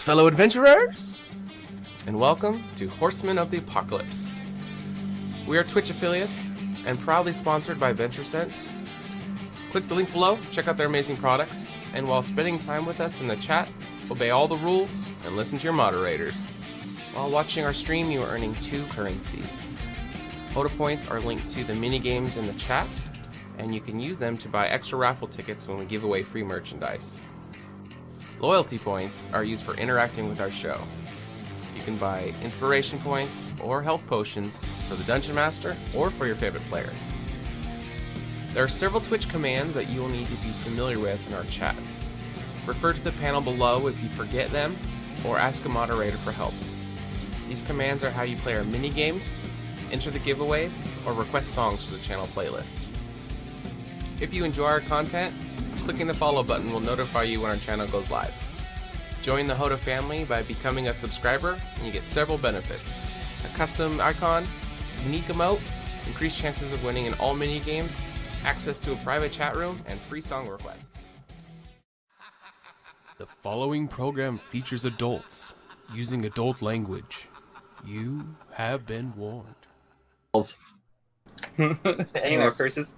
fellow adventurers, and welcome to Horsemen of the Apocalypse. We are Twitch affiliates and proudly sponsored by VentureSense. Click the link below, check out their amazing products, and while spending time with us in the chat, obey all the rules and listen to your moderators. While watching our stream, you are earning 2 currencies. HotA points are linked to the mini-games in the chat, and you can use them to buy extra raffle tickets when we give away free merchandise. Loyalty points are used for interacting with our show. You can buy inspiration points or health potions for the Dungeon Master or for your favorite player. There are several Twitch commands that you will need to be familiar with in our chat. Refer to the panel below if you forget them, or ask a moderator for help. These commands are how you play our mini-games, enter the giveaways, or request songs for the channel playlist. If you enjoy our content, clicking the follow button will notify you when our channel goes live. Join the HotA family by becoming a subscriber, and you get several benefits. A custom icon, unique emote, increased chances of winning in all mini-games, access to a private chat room, and free song requests. The following program features adults using adult language. You have been warned. Any more curses?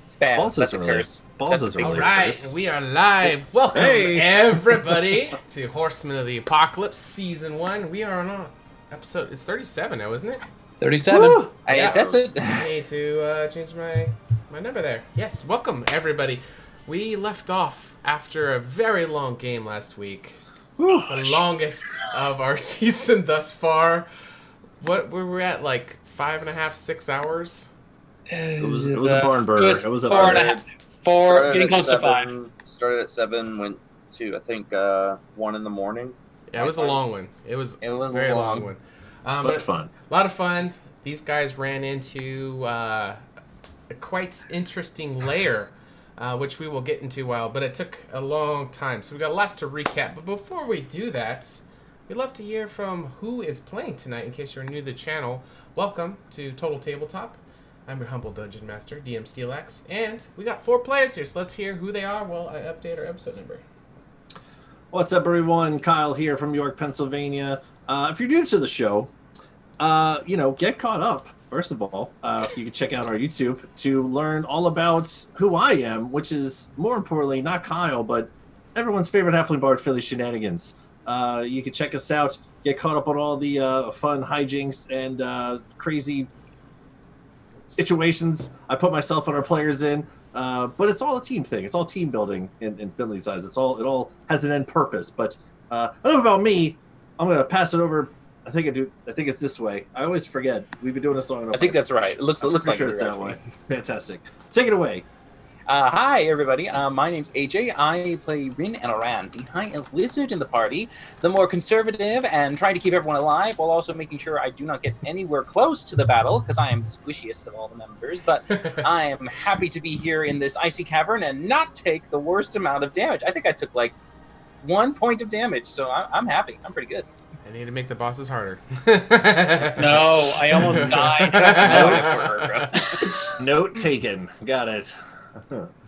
Spam. That's a curse. Balls is All right, we are live. Welcome, everybody, to Horsemen of the Apocalypse Season 1. We are on episode, it's 37 now, isn't it? 37. Woo! That's it. I need to change my number there. Yes, welcome, everybody. We left off after a very long game last week. The longest of our season thus far. What were we at, like 5.5, 6 hours? It was a barn burner. It was a 4.5. 4, getting close to 5. Started at 7, went to I think 1 in the morning. Yeah, it was a long one. It was a very long one. But fun. A lot of fun. These guys ran into a quite interesting lair, which we will get into in a while, but it took a long time. So we got lots to recap. But before we do that, we'd love to hear from who is playing tonight in case you're new to the channel. Welcome to Total Tabletop. I'm your humble Dungeon Master, DM Steelax, and we got 4 players here, so let's hear who they are while I update our episode number. What's up, everyone? Kyle here from York, Pennsylvania. If you're new to the show, get caught up. First of all, you can check out our YouTube to learn all about who I am, which is, more importantly, not Kyle, but everyone's favorite Halfling Bard, Philly Shenanigans. You can check us out, get caught up on all the fun hijinks and crazy situations I put myself and our players in. But it's all a team thing. It's all team building in Finley's eyes. It all has an end purpose. But enough about me. I'm going to pass it over. I think it's this way. I always forget. We've been doing this long enough. I think that's right. It looks like sure it's that way. Fantastic. Take it away. Hi, everybody. My name's AJ. I play Rin and Aran, the High Elf Wizard in the party, the more conservative and trying to keep everyone alive while also making sure I do not get anywhere close to the battle because I am squishiest of all the members. But I am happy to be here in this icy cavern and not take the worst amount of damage. I think I took like 1 point of damage, so I'm happy. I'm pretty good. I need to make the bosses harder. No, I almost died. Note taken. Got it.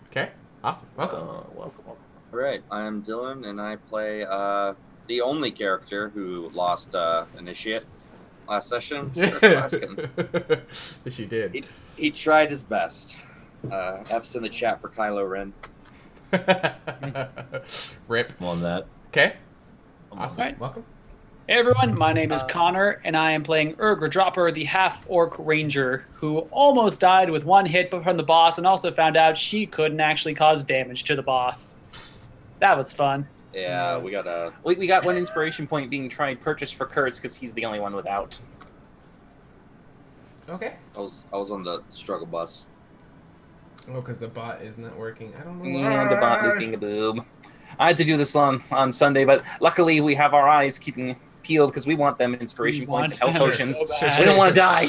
Okay, awesome. Welcome. Welcome. All right, I'm Dylan, and I play the only character who lost Initiate last session. Yes, you did. He tried his best. F's in the chat for Kylo Ren. Rip. I'm on that. Okay. Awesome. Right. Welcome. Hey everyone, my name is Connor, and I am playing Urgra Dropper, the half-orc ranger, who almost died with 1 hit from the boss, and also found out she couldn't actually cause damage to the boss. That was fun. Yeah, we got We got 1 inspiration point being purchased for Kurtz because he's the only one without. Okay. I was on the struggle bus. Oh, because the bot is not working. I don't know. And the bot was being a boob. I had to do this on Sunday, but luckily we have our eyes keeping peeled because we want them inspiration points and health potions. We don't want to die.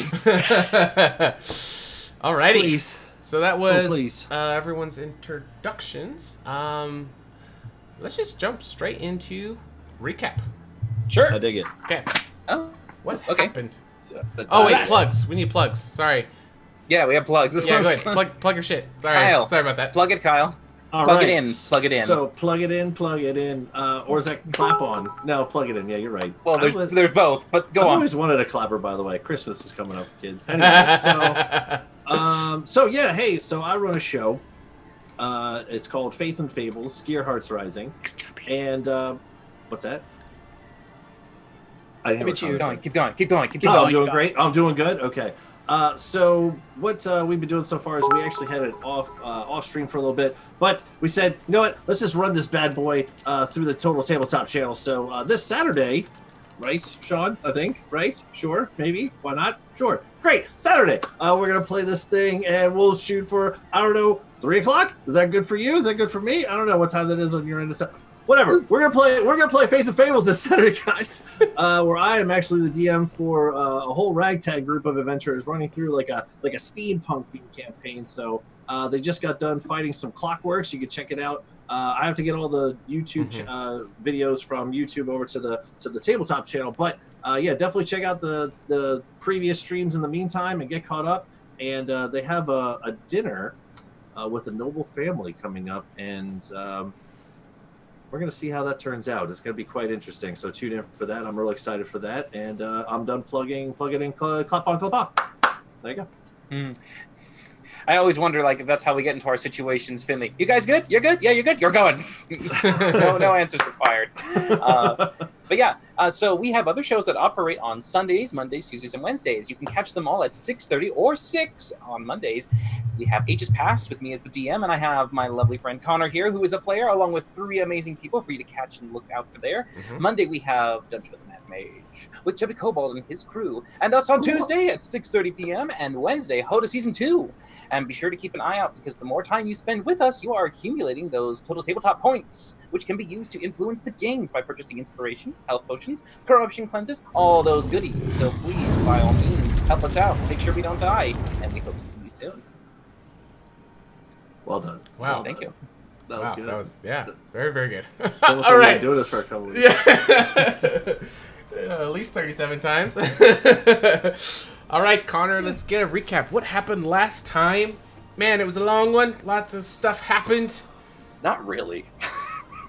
Alrighty. Please. So that was everyone's introductions. Let's just jump straight into recap. Sure. I dig it. Okay. Oh, What okay. happened? But, Oh wait, plugs. We need plugs. Sorry. Yeah, we have plugs. Yeah, go ahead. Plug your shit. Sorry. Kyle. Sorry about that. Plug it, Kyle. All Plug right. it in, plug it in. So plug it in. Or is that clap on? No, plug it in. Yeah, you're right. Well, there's both, but go I've on. always wanted a clapper, by the way. Christmas is coming up, kids. Anyway, so yeah, hey, so I run a show. It's called Faith and Fables, Skier Hearts Rising. And what's that? I didn't hear what Connor said. Keep going. I'm doing great. I'm doing good. Okay. So what we've been doing so far is we actually had it off stream for a little bit, but we said, you know what? Let's just run this bad boy through the Total Tabletop channel. So this Saturday, right, Sean? I think, right? Sure, maybe. Why not? Sure. Great. Saturday. We're gonna play this thing, and we'll shoot for 3 o'clock. Is that good for you? Is that good for me? I don't know what time that is on your end of stuff. Whatever. We're gonna play Faith and Fables this Saturday, guys. Where I am actually the DM for a whole ragtag group of adventurers running through like a steampunk themed campaign. So they just got done fighting some clockworks. You can check it out. I have to get all the YouTube videos from YouTube over to the tabletop channel. But yeah, definitely check out the previous streams in the meantime and get caught up. And they have a dinner with a noble family coming up, and we're going to see how that turns out. It's going to be quite interesting. So tune in for that. I'm really excited for that. And I'm done plugging. Plug it in, clap on, clap off. There you go. I always wonder, like, if that's how we get into our situations, Finley. You guys good? You're good? Yeah, you're good? You're going. no answers required. But yeah, so we have other shows that operate on Sundays, Mondays, Tuesdays, and Wednesdays. You can catch them all at 6:30 or 6 on Mondays. We have Ages Past with me as the DM, and I have my lovely friend Connor here, who is a player, along with 3 amazing people for you to catch and look out for there. Monday, we have Dungeon of the Mad Mage with Chubby Kobold and his crew, and us on Tuesday at 6:30 p.m., and Wednesday, HotA Season 2. And be sure to keep an eye out, because the more time you spend with us, you are accumulating those Total Tabletop points, which can be used to influence the games by purchasing inspiration, health potions, corruption cleanses, all those goodies. So please, by all means, help us out. Make sure we don't die, and we hope to see you soon. Well done. Wow. Well Thank done. you. That was good. That was, yeah, very, very good. Almost All like right. we've been doing this for a couple of weeks. Yeah. At least 37 times. All right, Connor, let's get a recap. What happened last time? Man, it was a long one. Lots of stuff happened. Not really.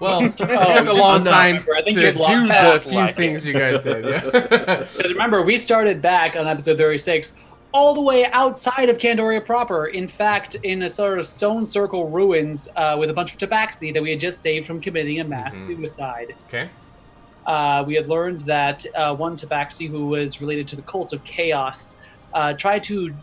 Well, it took a long time I think to you'd do lost the that few like things you guys did. Yeah. Because remember, we started back on episode 36 all the way outside of Candoria proper. In fact, in a sort of stone circle ruins with a bunch of tabaxi that we had just saved from committing a mass suicide. Okay. We had learned that one tabaxi who was related to the cult of chaos tried to,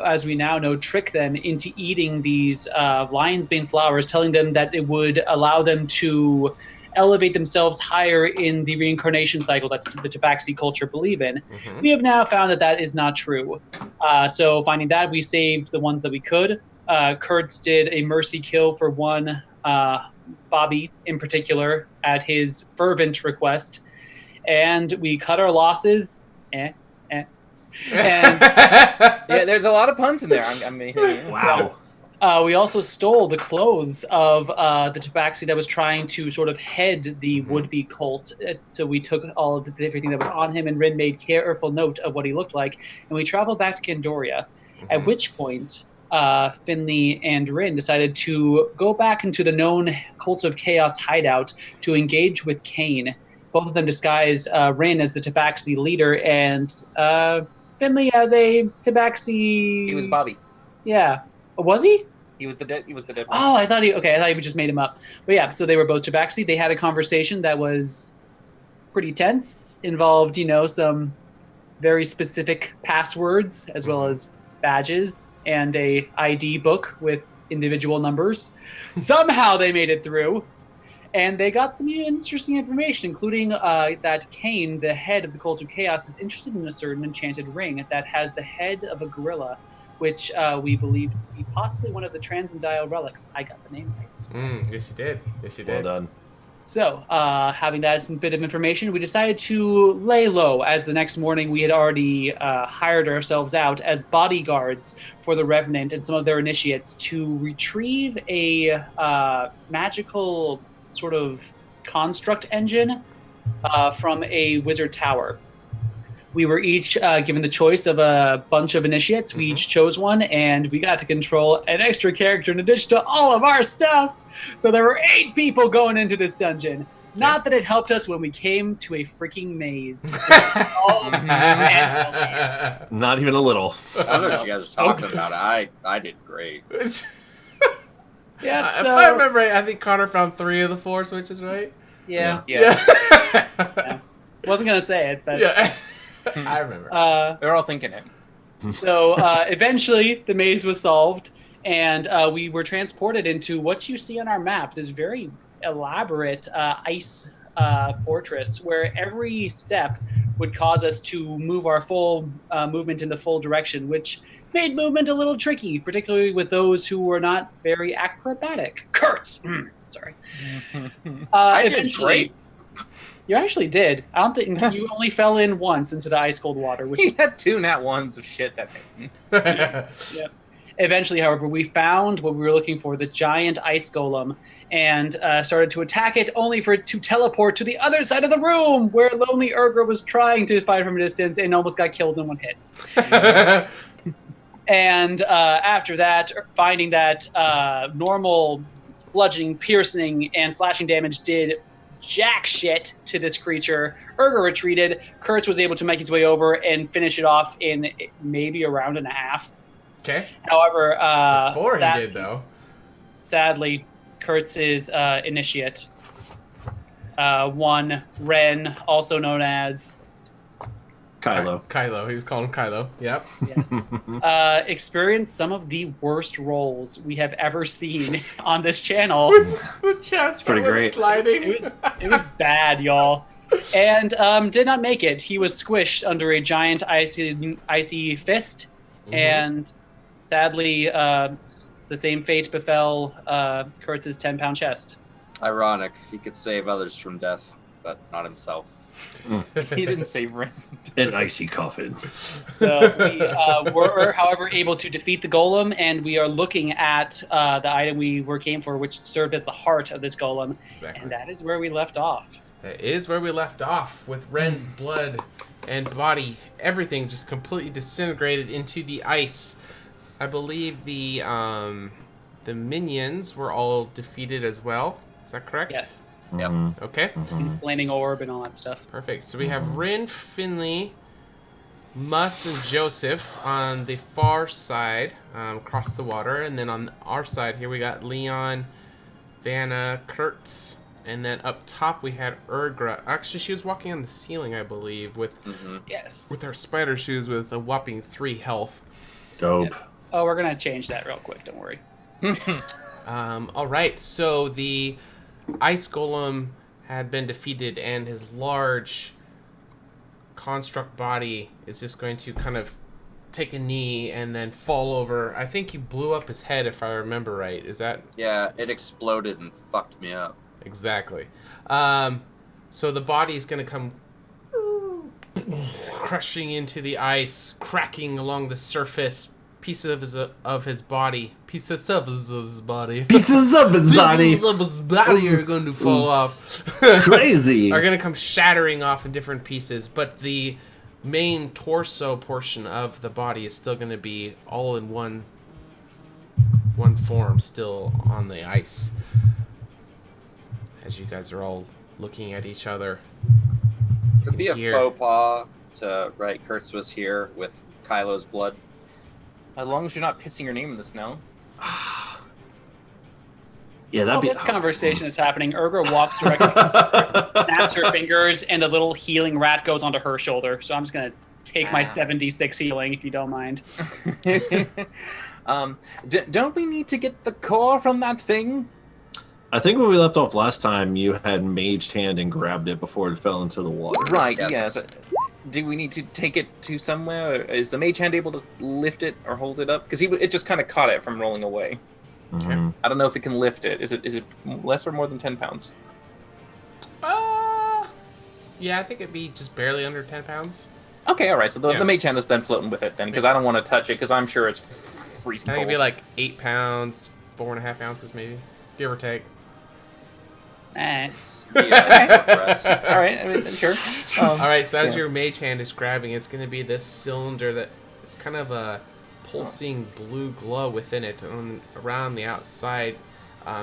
as we now know, trick them into eating these lion's bane flowers, telling them that it would allow them to elevate themselves higher in the reincarnation cycle that the tabaxi culture believe in. We have now found that that is not true. So finding that, we saved the ones that we could. Kurtz did a mercy kill for one Bobby in particular at his fervent request, and we cut our losses. And Yeah, there's a lot of puns in there. Wow. we also stole the clothes of the tabaxi that was trying to sort of head the would-be cult. So we took all of everything that was on him, and Rin made careful note of what he looked like, and we traveled back to Candoria, at which point Finley and Rin decided to go back into the known Cult of Chaos hideout to engage with Kane. Both of them disguised Rin as the tabaxi leader, and Finley as a tabaxi. He was Bobby. Yeah. Was he? He was the dead one. Oh, I thought he just made him up. But yeah, so they were both tabaxi. They had a conversation that was pretty tense, involved, some very specific passwords as well as badges and a ID book with individual numbers. Somehow they made it through, and they got some interesting information, including that Kane, the head of the Cult of Chaos, is interested in a certain enchanted ring that has the head of a gorilla, which we believe to be possibly one of the Transcendial relics. I got the name right. Yes, you did. Well done. So, having that bit of information, we decided to lay low, as the next morning we had already hired ourselves out as bodyguards for the Revenant and some of their initiates to retrieve a magical sort of construct engine from a wizard tower. we were each given the choice of a bunch of initiates. We each chose one, and we got to control an extra character in addition to all of our stuff. So there were 8 people going into this dungeon. Not that it helped us when we came to a freaking maze. Not even a little. I know you guys are talking about it. I did great. Yeah, If I remember right, I think Connor found 3 of the 4 switches, right? Yeah. Yeah. Wasn't gonna say it, but Yeah. I remember. They're all thinking it. So eventually, the maze was solved, and we were transported into what you see on our map. This very elaborate ice fortress, where every step would cause us to move our full movement in the full direction, which made movement a little tricky, particularly with those who were not very acrobatic. Kurtz! Sorry. I did great. You actually did. I don't think you only fell in once into the ice cold water, which He had 2 nat ones of shit that happened. yeah. Eventually, however, we found what we were looking for, the giant ice golem, and started to attack it, only for it to teleport to the other side of the room, where lonely Urgra was trying to fight from a distance and almost got killed in one hit. And after that, finding that normal bludgeoning, piercing, and slashing damage did jack shit to this creature, Urgra retreated. Kurtz was able to make his way over and finish it off in maybe a round and a half. Okay. However, Before he did, though. Sadly, Kurtz's initiate, one Ren, also known as Kylo. Kylo. He was calling him Kylo. Yep. yes, experienced some of the worst rolls we have ever seen on this channel. The chest pretty was great. sliding. It was bad, y'all. And did not make it. He was squished under a giant icy fist. And sadly, the same fate befell Kurtz's 10-pound chest. Ironic. He could save others from death, but not himself. He didn't save Ren. An icy coffin. So we were, however, able to defeat the golem, and we are looking at the item we came for, which served as the heart of this golem. Exactly. And that is where we left off. That is where we left off, with Ren's blood and body, everything just completely disintegrated into the ice. I believe the minions were all defeated as well. Is that correct? Yes. Yep. Okay. Flaming orb and all that stuff. Perfect. So we have Rin, Finley, Mus, and Joseph on the far side, across the water, and then on our side here we got Leon, Vanna, Kurtz, and then up top we had Urgra. Actually, she was walking on the ceiling, I believe, with Yes. with her spider shoes with a whopping 3 health. Dope. Yeah. Oh, we're gonna change that real quick. Don't worry. All right. So the ice golem had been defeated, and his large construct body is just going to kind of take a knee and then fall over. I think he blew up his head, if I remember right. Is that Yeah, it exploded and fucked me up. exactly? So the body is going to come crushing into the ice, cracking along the surface. Pieces of his body. Pieces of his body. Pieces of his body. Pieces of his body are going to fall off. Crazy. Are going to come shattering off in different pieces, but the main torso portion of the body is still going to be all in one form, still on the ice. As you guys are all looking at each other. It'd be a Here. faux pas to write Kurtz was here with Kylo's blood. As long as you're not pissing your name in the snow. Yeah, While that'd be. this conversation is happening, Urgra walks directly, snaps her fingers, and a little healing rat goes onto her shoulder. So I'm just gonna take my 76 healing, if you don't mind. Don't we need to get the core from that thing? I think when we left off last time, you had maged hand and grabbed it before it fell into the water. Right, Yes. yes. Do we need to take it to somewhere? Or is the mage hand able to lift it or hold it up? Because it just kind of caught it from rolling away. Mhm. I don't know if it can lift it. Is it less or more than 10 pounds? Yeah, I think it'd be just barely under 10 pounds. Okay, all right. So the Yeah. mage hand is then floating with it then, because I don't want to touch it, because I'm sure it's freezing I think cold. it'd be like 8 pounds, 4.5 ounces maybe, give or take. Nice. All right, I mean, sure. All right, so as yeah. your mage hand is grabbing, it's going to be this cylinder that it's kind of a pulsing blue glow within it. And around the outside,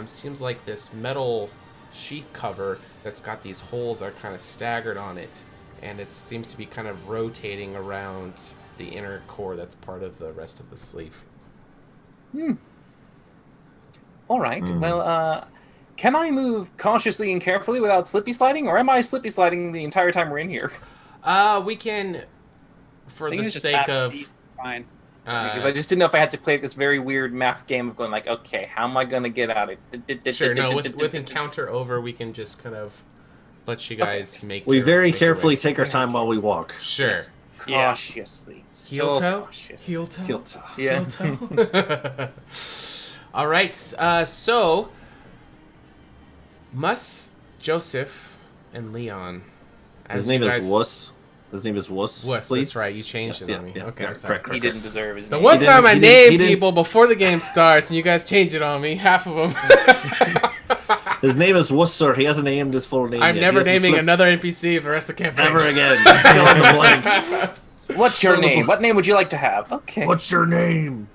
seems like this metal sheath cover that's got these holes that are kind of staggered on it, and it seems to be kind of rotating around the inner core that's part of the rest of the sleeve. All right. Well, can I move cautiously and carefully without slippy sliding, or am I slippy sliding the entire time we're in here? We can, for I think the it's just sake half of speed. Fine. Because I just didn't know if I had to play this very weird math game of going like, okay, how am I going to get out of it? sure, no, with encounter over, we can just kind of let you guys make. We very make carefully your way. take our time while we walk. Sure. Yeah. Cautiously. Heel toe. Cautious. Heel toe. Heel toe. Yeah. Heel toe. All right. So, Mus, Joseph, and Leon. His name is Wuss. His name is Wuss. Wuss. Please. That's right. You changed it on me. Okay, I'm sorry. Correct. He didn't deserve his The name. one time I he name didn't- people before the game starts, and you guys change it on me, half of them. His name is Wusser. He hasn't named his full name I'm yet. never He hasn't naming flipped another NPC for the rest of the campaign. ever again. Just fill in the blank. What's your name? What name would you like to have? Okay. What's your name?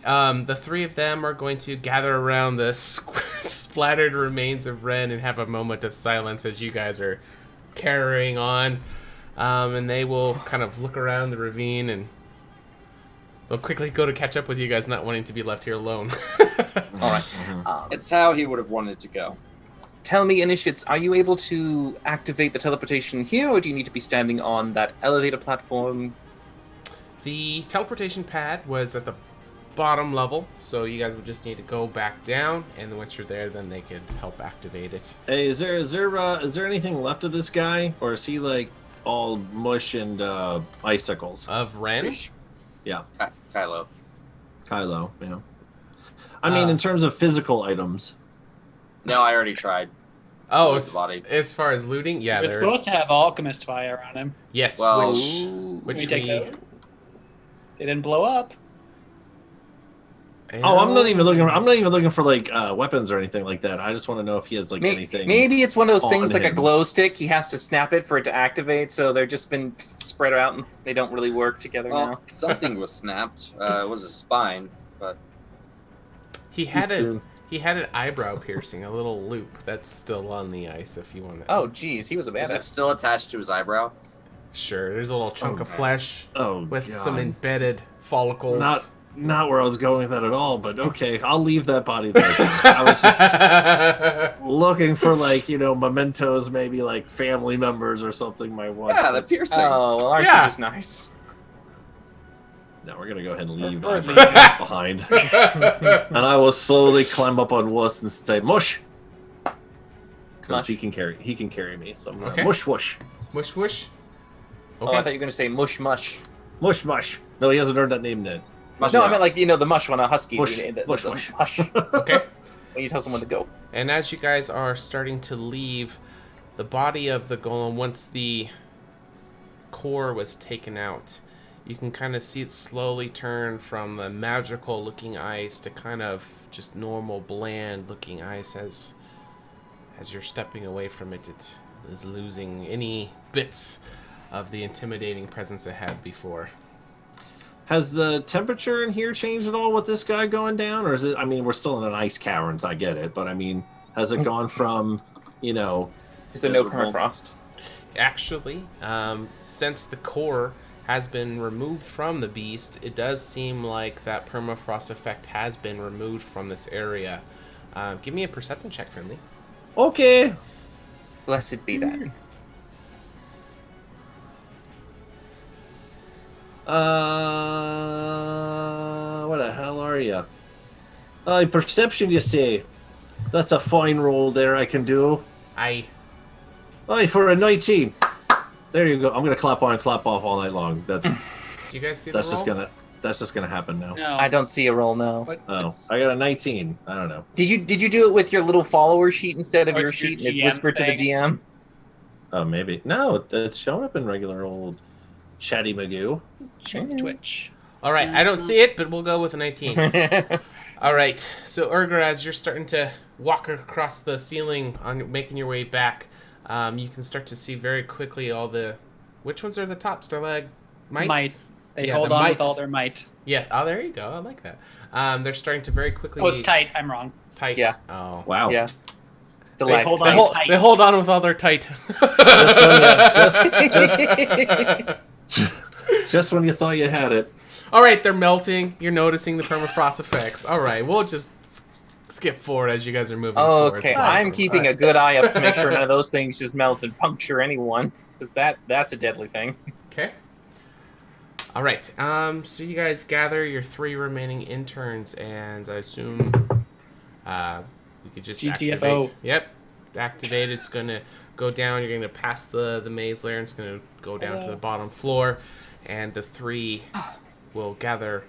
The three of them are going to gather around the splattered remains of Ren and have a moment of silence as you guys are carrying on. And they will kind of look around the ravine and they'll quickly go to catch up with you guys, not wanting to be left here alone. All right. It's how he would have wanted to go. Tell me, Initiates, are you able to activate the teleportation here, or do you need to be standing on that elevator platform? The teleportation pad was at the bottom level, so you guys would just need to go back down, and once you're there, then they could help activate it. Hey, is there anything left of this guy, or is he like all mush and icicles? Of Ren? Yeah, Kylo. Kylo. Yeah. I mean, in terms of physical items. No, I already tried. Oh, With the body. as far as looting, yeah, We're they're supposed to have alchemist fire on him. yes, Well, which We take that. It didn't blow up. Oh, I'm not even looking for like weapons or anything like that. I just want to know if he has like anything. Maybe it's one of those on things like a him. glow stick. He has to snap it for it to activate, so they've just been spread out and they don't really work together now. Well, something was snapped. It was a spine, but He had soon. an eyebrow piercing, a little loop that's still on the ice. If you want to, Oh, geez, he was a is it badass. still attached to his eyebrow? sure. There's a little chunk of Okay. flesh Oh, with God. some embedded follicles. Not where I was going with that at all. But okay, I'll leave that body there. I was just looking for like mementos, maybe like family members or something. My one. Yeah, the piercing. Oh, well, aren't Yeah. you just nice? No, we're gonna go ahead and leave Or that leave. behind, and I will slowly climb up on Wuss and say mush, Mush. because he can carry me. So I'm gonna Okay. mush whoosh, Whoosh whoosh. Oh, I thought you were going to say mush mush. mush mush. No, he hasn't earned that name yet. No, I meant like, the mush one, Huskies. Mush, the mush, mush. Hush. Okay. When you tell someone to go. And as you guys are starting to leave, the body of the golem, once the core was taken out, you can kind of see it slowly turn from the magical looking ice to kind of just normal bland looking ice. As you're stepping away from it, it is losing any bits of the intimidating presence it had before. Has the temperature in here changed at all with this guy going down, or is it? I mean, we're still in an ice caverns. I get it, but I mean, has it gone from Is there no miserable- permafrost? Actually, since the core has been removed from the beast, it does seem like that permafrost effect has been removed from this area. Give me a perception check, Finley. Okay. Blessed be that. What the hell are you? Perception, you say? That's a fine roll there. I can do. I For a 19. There you go. I'm gonna clap on and clap off all night long. That's do you guys see that's the roll? just gonna happen now. No. I don't see a roll, no. But Oh, it's- I got a 19. I don't know. Did you do it with your little follower sheet instead of Or your it's your sheet? And it's GM whispered to the thing? DM. Oh, maybe. No, it's showing up in regular old Chatty Magoo. Check Twitch. All right, I don't see it, but we'll go with a 19. All right, so Urger, as you're starting to walk across the ceiling, on making your way back, you can start to see very quickly all the... Which ones are the top? Stalagmites? Might. They Yeah, hold the on mites. with all their might. Yeah, oh, there you go. I like that. They're starting to very quickly... Oh, it's tight. I'm wrong. Tight. Yeah. Oh. Wow. Yeah. They hold They on hold, tight. they hold on with all their tight. Just when you thought you had it. All right, they're melting. You're noticing the permafrost effects. All right, we'll just skip forward as you guys are moving towards Okay, the I'm platforms. keeping a good eye up to make sure none of those things just melt and puncture anyone, because that's a deadly thing. Okay. All right. So you guys gather your 3 remaining interns, and I assume we could just GTFO. activate. Yep. Activate. It's gonna go down. You're gonna pass the maze layer. And it's gonna go down to the bottom floor, and the 3 will gather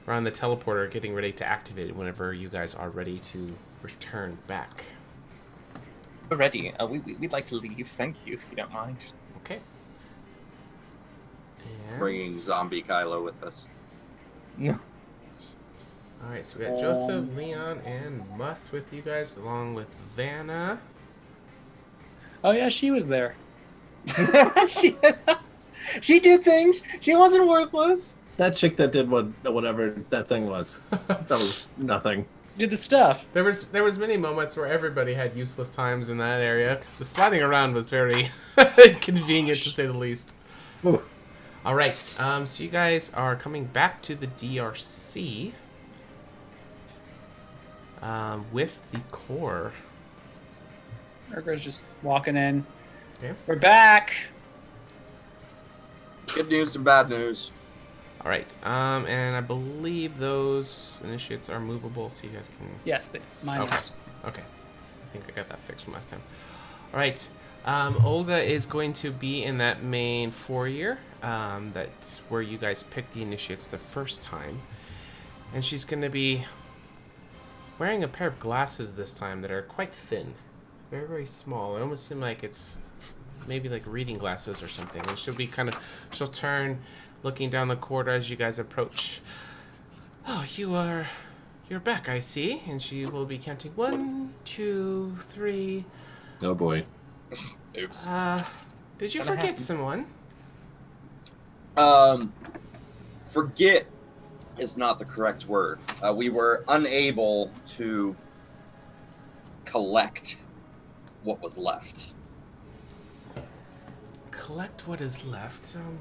around the teleporter, getting ready to activate it whenever you guys are ready to return back. We're ready. We'd like to leave. Thank you, if you don't mind. Okay. And... Bringing zombie Kylo with us. No. All right, so we got Joseph, Leon, and Mus with you guys, along with Vanna. Oh yeah, she was there. she did things. She wasn't worthless. That chick that did whatever that thing was. That was nothing. Did the stuff. There was many moments where everybody had useless times in that area. The sliding around was very inconvenient, to say the least. Ooh. All right, so you guys are coming back to the DRC with the core. Urger's just walking in. Okay. We're back. Good news and bad news. All right, and I believe those initiates are movable, so you guys can... Yes, mine Okay. is. Okay. I think I got that fixed from last time. All right. Olga is going to be in that main foyer, that's where you guys picked the initiates the first time. And she's going to be wearing a pair of glasses this time that are quite thin. Very, very small. It almost seems like it's maybe like reading glasses or something. And she'll turn, looking down the corridor as you guys approach. Oh, you're back, I see. And she will be counting 1, 2, 3. Oh boy. Oops. Did you Gonna forget happen. someone? Forget is not the correct word. We were unable to collect what was left. Collect what is left. I'm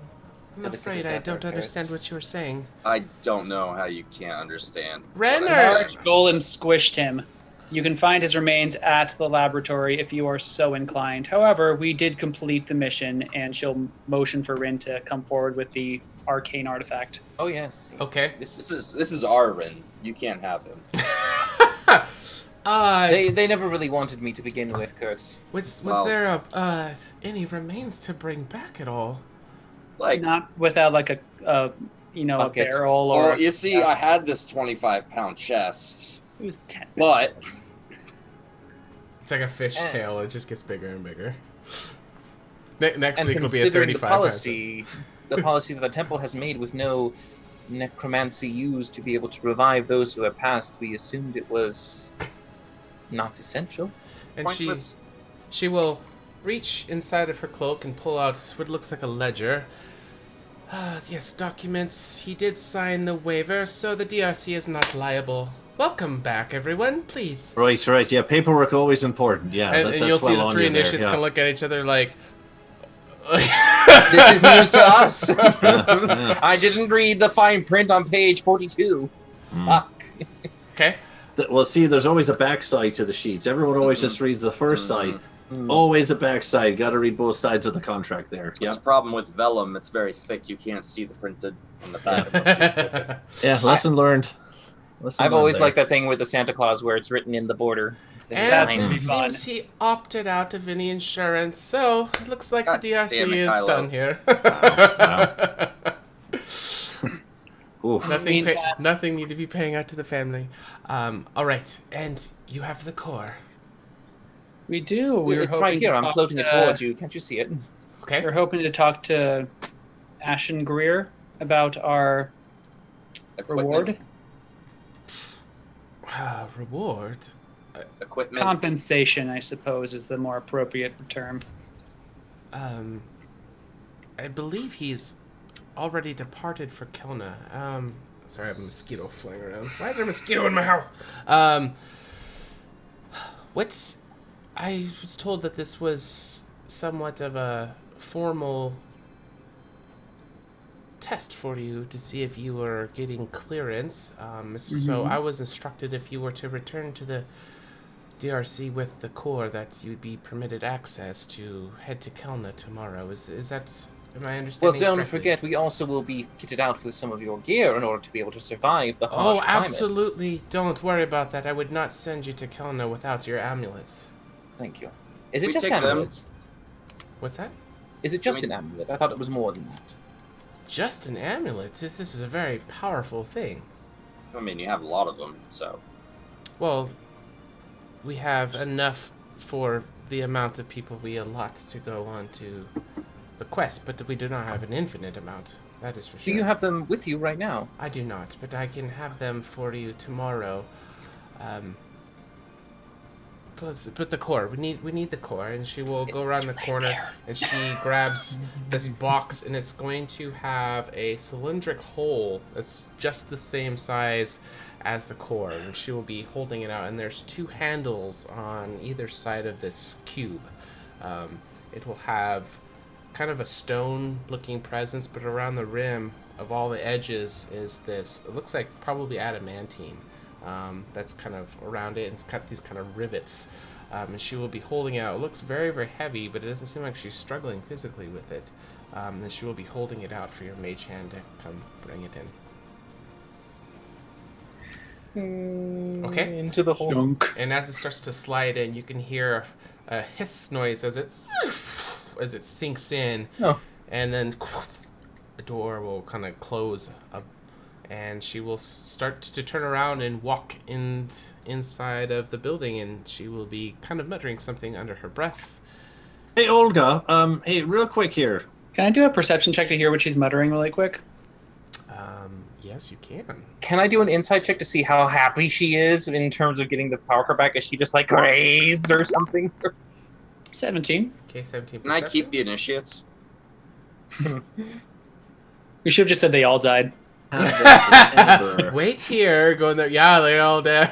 Gotta afraid figure I out don't our understand carrots. what you're saying. I don't know how you can't understand. Renner! what I'm Large saying. golem squished him. You can find his remains at the laboratory if you are so inclined. However, we did complete the mission, and she'll motion for Rin to come forward with the arcane artifact. Oh yes. Okay. This This is Arvin. You can't have him. They never really wanted me to begin with, Kurtz. Was Well- there any remains to bring back at all? Like, Not without like a Bucket. barrel or. well, you see, I had this 25-pound chest, It was 10. but It's like a fish Eh. tail. It just gets bigger and bigger. Next And week will be a considering 35 the policy that the temple has made with no necromancy used to be able to revive those who have passed, we assumed it was not essential. And pointless. she will reach inside of her cloak and pull out what looks like a ledger. Yes, documents. He did sign the waiver, so the DRC is not liable. Welcome back, everyone. Please. Right. Yeah, paperwork always important. Yeah, And that's you'll see well the on 3 you there, initiates yeah. kind of look at each other like... This is news to us. Yeah. I didn't read the fine print on page 42. Fuck. Okay. Well, see, there's always a backside to the sheets. Everyone always just reads the first side. Always a backside. Got to read both sides of the contract there. That's Yeah. the problem with vellum. It's very thick. You can't see the printed on the back. unless you flip it. Yeah, lesson learned. I've always liked that thing with the Santa Claus where it's written in the border. And That's it gonna be fun. seems he opted out of any insurance, so it looks like God the DRC damn it, is Kylo. done here. Oof. Nothing need to be paying out to the family. All right, and you have the core. We do. We were It's right hoping here. to I'm talk floating it to- towards you. Can't you see it? Okay. We're hoping to talk to Ashen Greer about our Equipment. Reward? Reward? Equipment. Compensation, I suppose, is the more appropriate term. I believe he's already departed for Kelna. Sorry, I have a mosquito flying around. Why is there a mosquito in my house? What's... I was told that this was somewhat of a formal test for you to see if you were getting clearance. So I was instructed if you were to return to the DRC with the Corps that you'd be permitted access to head to Kelna tomorrow. Is that... Am I Well, understanding don't correctly? forget, we also will be kitted out with some of your gear in order to be able to survive the harsh Oh, climate. absolutely. Don't worry about that. I would not send you to Kelna without your amulets. Thank you. Is it We just take them. amulets? What's that? Is it just I mean- an amulet? I thought it was more than that. Just an amulet? This is a very powerful thing. I mean, you have a lot of them, so. Well, we have enough for the amount of people we allot to go on to the quest, but we do not have an infinite amount. That is for sure. Do you have them with you right now? I do not, but I can have them for you tomorrow. Put the core. We need the core, and she will go around the corner, and she grabs this box, and it's going to have a cylindric hole that's just the same size as the core, and she will be holding it out. And there's two handles on either side of this cube. It will have kind of a stone-looking presence, but around the rim of all the edges is this. It looks like probably adamantine. That's kind of around it, and it's got these kind of rivets. And she will be holding it out. It looks very, very heavy, but it doesn't seem like she's struggling physically with it. And she will be holding it out for your mage hand to come bring it in. Okay. Into the hole. Junk. And as it starts to slide in, you can hear a hiss noise as it sinks in. Oh. And then the door will kind of close up, and she will start to turn around and walk inside of the building, and she will be kind of muttering something under her breath. Hey, Olga. Hey, real quick here. Can I do a perception check to hear what she's muttering really quick? Yes, you can. Can I do an insight check to see how happy she is in terms of getting the power core back? Is she just like crazed or something? 17. Okay, 17. Can I keep the initiates? We should have just said they all died. Have that forever. Wait here, go in there. Yeah, they all dead.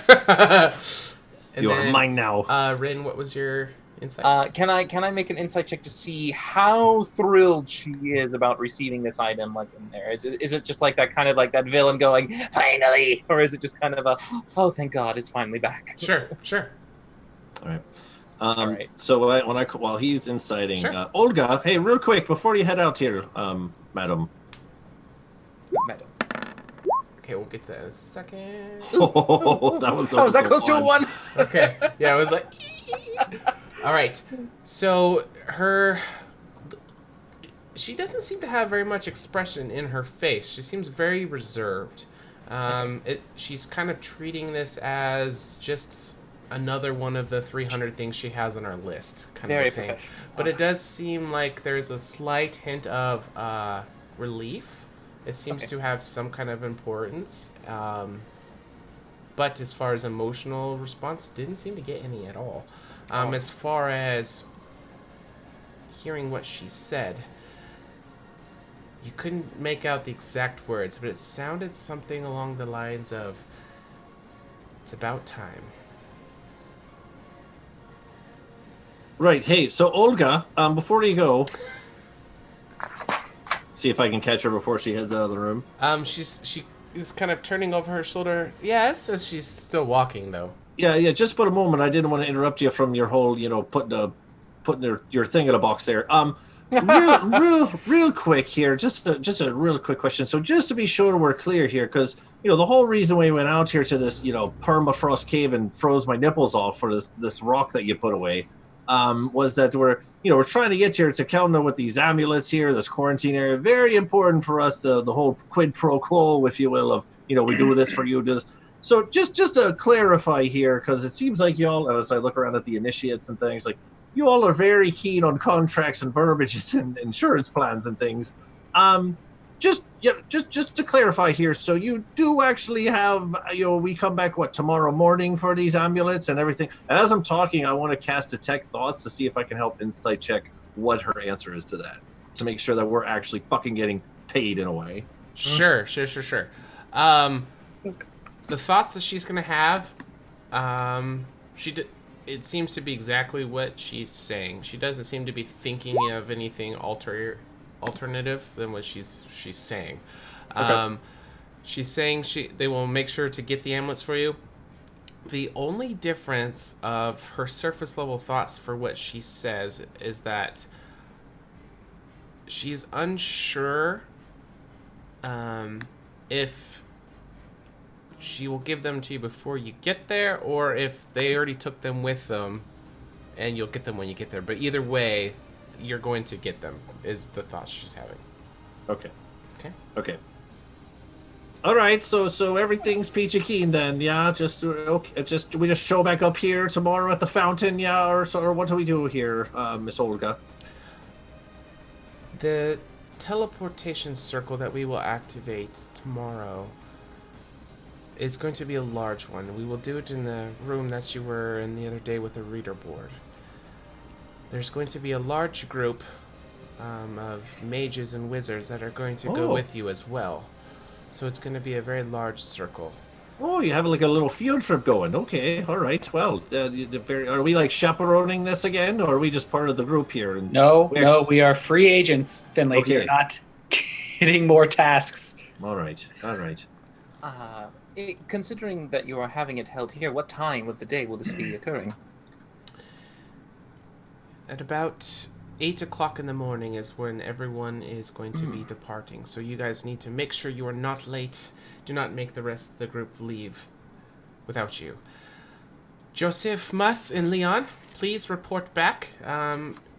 And You are then, mine now. Rin, what was your insight? Can I make an insight check to see how thrilled she is about receiving this item like in there? Is it just like that kind of like that villain going, finally? Or is it just kind of a, oh, thank God, it's finally back? Sure. All right. Alright. So while he's inciting, Sure. Olga, hey, real quick before you head out here, madam. Madam. Okay, we'll get that in a second. Oh, that was Oh, was that almost close to a one? Okay. Yeah, it was like. All right. So she doesn't seem to have very much expression in her face. She seems very reserved. She's kind of treating this as just another one of the 300 things she has on her list, kind Very of a thing. professional. But it does seem like there's a slight hint of relief. It seems Okay. to have some kind of importance. But as far as emotional response, didn't seem to get any at all. As far as hearing what she said, you couldn't make out the exact words, but it sounded something along the lines of, "It's about time." Right. Hey, so Olga, before you go, see if I can catch her before she heads out of the room. She is kind of turning over her shoulder. Yes, as she's still walking though. Yeah. Just for a moment, I didn't want to interrupt you from your whole, putting your thing in a box there. Real quick here, just a real quick question. So just to be sure we're clear here, because the whole reason we went out here to this, permafrost cave and froze my nipples off for this rock that you put away, was that we're trying to get here to Kelna with these amulets here, this quarantine area. Very important for us, the whole quid pro quo, if you will, of we do this for you, do this. So just to clarify here, because it seems like y'all, as I look around at the initiates and things, like you all are very keen on contracts and verbiages and insurance plans and things. Just yeah, just to clarify here, so you do actually have, we come back, tomorrow morning for these amulets and everything? And as I'm talking, I want to cast Detect Thoughts to see if I can help insight check what her answer is to that, to make sure that we're actually fucking getting paid in a way. Sure. The thoughts that she's gonna have, it seems to be exactly what she's saying. She doesn't seem to be thinking of anything alternative than what she's saying. Okay. She's saying they will make sure to get the amulets for you. The only difference of her surface level thoughts for what she says is that she's unsure if she will give them to you before you get there, or if they already took them with them and you'll get them when you get there. But either way, you're going to get them, is the thoughts she's having. Okay. All right, so everything's peachy keen then, yeah. We just show back up here tomorrow at the fountain, yeah, or what do we do here, Miss Olga? The teleportation circle that we will activate tomorrow is going to be a large one. We will do it in the room that you were in the other day with the reader board. There's going to be a large group of mages and wizards that are going to go with you as well. So it's going to be a very large circle. Oh, you have like a little field trip going. Okay, all right. Well, are we like chaperoning this again, or are we just part of the group here? No, we are free agents, Finley. Okay. We are not getting more tasks. All right. Considering that you are having it held here, what time of the day will this be occurring? At about 8 o'clock in the morning is when everyone is going to be departing. So you guys need to make sure you are not late. Do not make the rest of the group leave without you. Joseph, Mus, and Leon, please report back.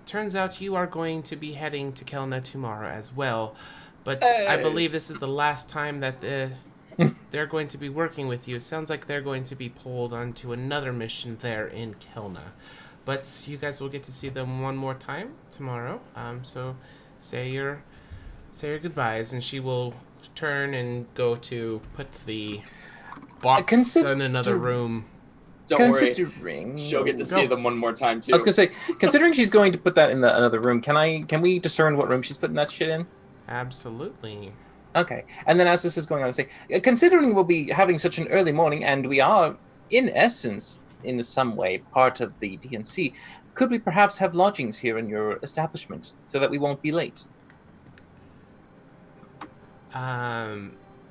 Turns out you are going to be heading to Kelna tomorrow as well. But I believe this is the last time that they're going to be working with you. It sounds like they're going to be pulled onto another mission there in Kelna. But you guys will get to see them one more time tomorrow. So say your goodbyes, and she will turn and go to put the box in another room. Don't worry, she'll get to see them one more time too. I was gonna say, considering she's going to put that in another room, can we discern what room she's putting that shit in? Absolutely. Okay, and then as this is going on, I say, considering we'll be having such an early morning, and we are, in essence, in some way, part of the DNC, could we perhaps have lodgings here in your establishment so that we won't be late?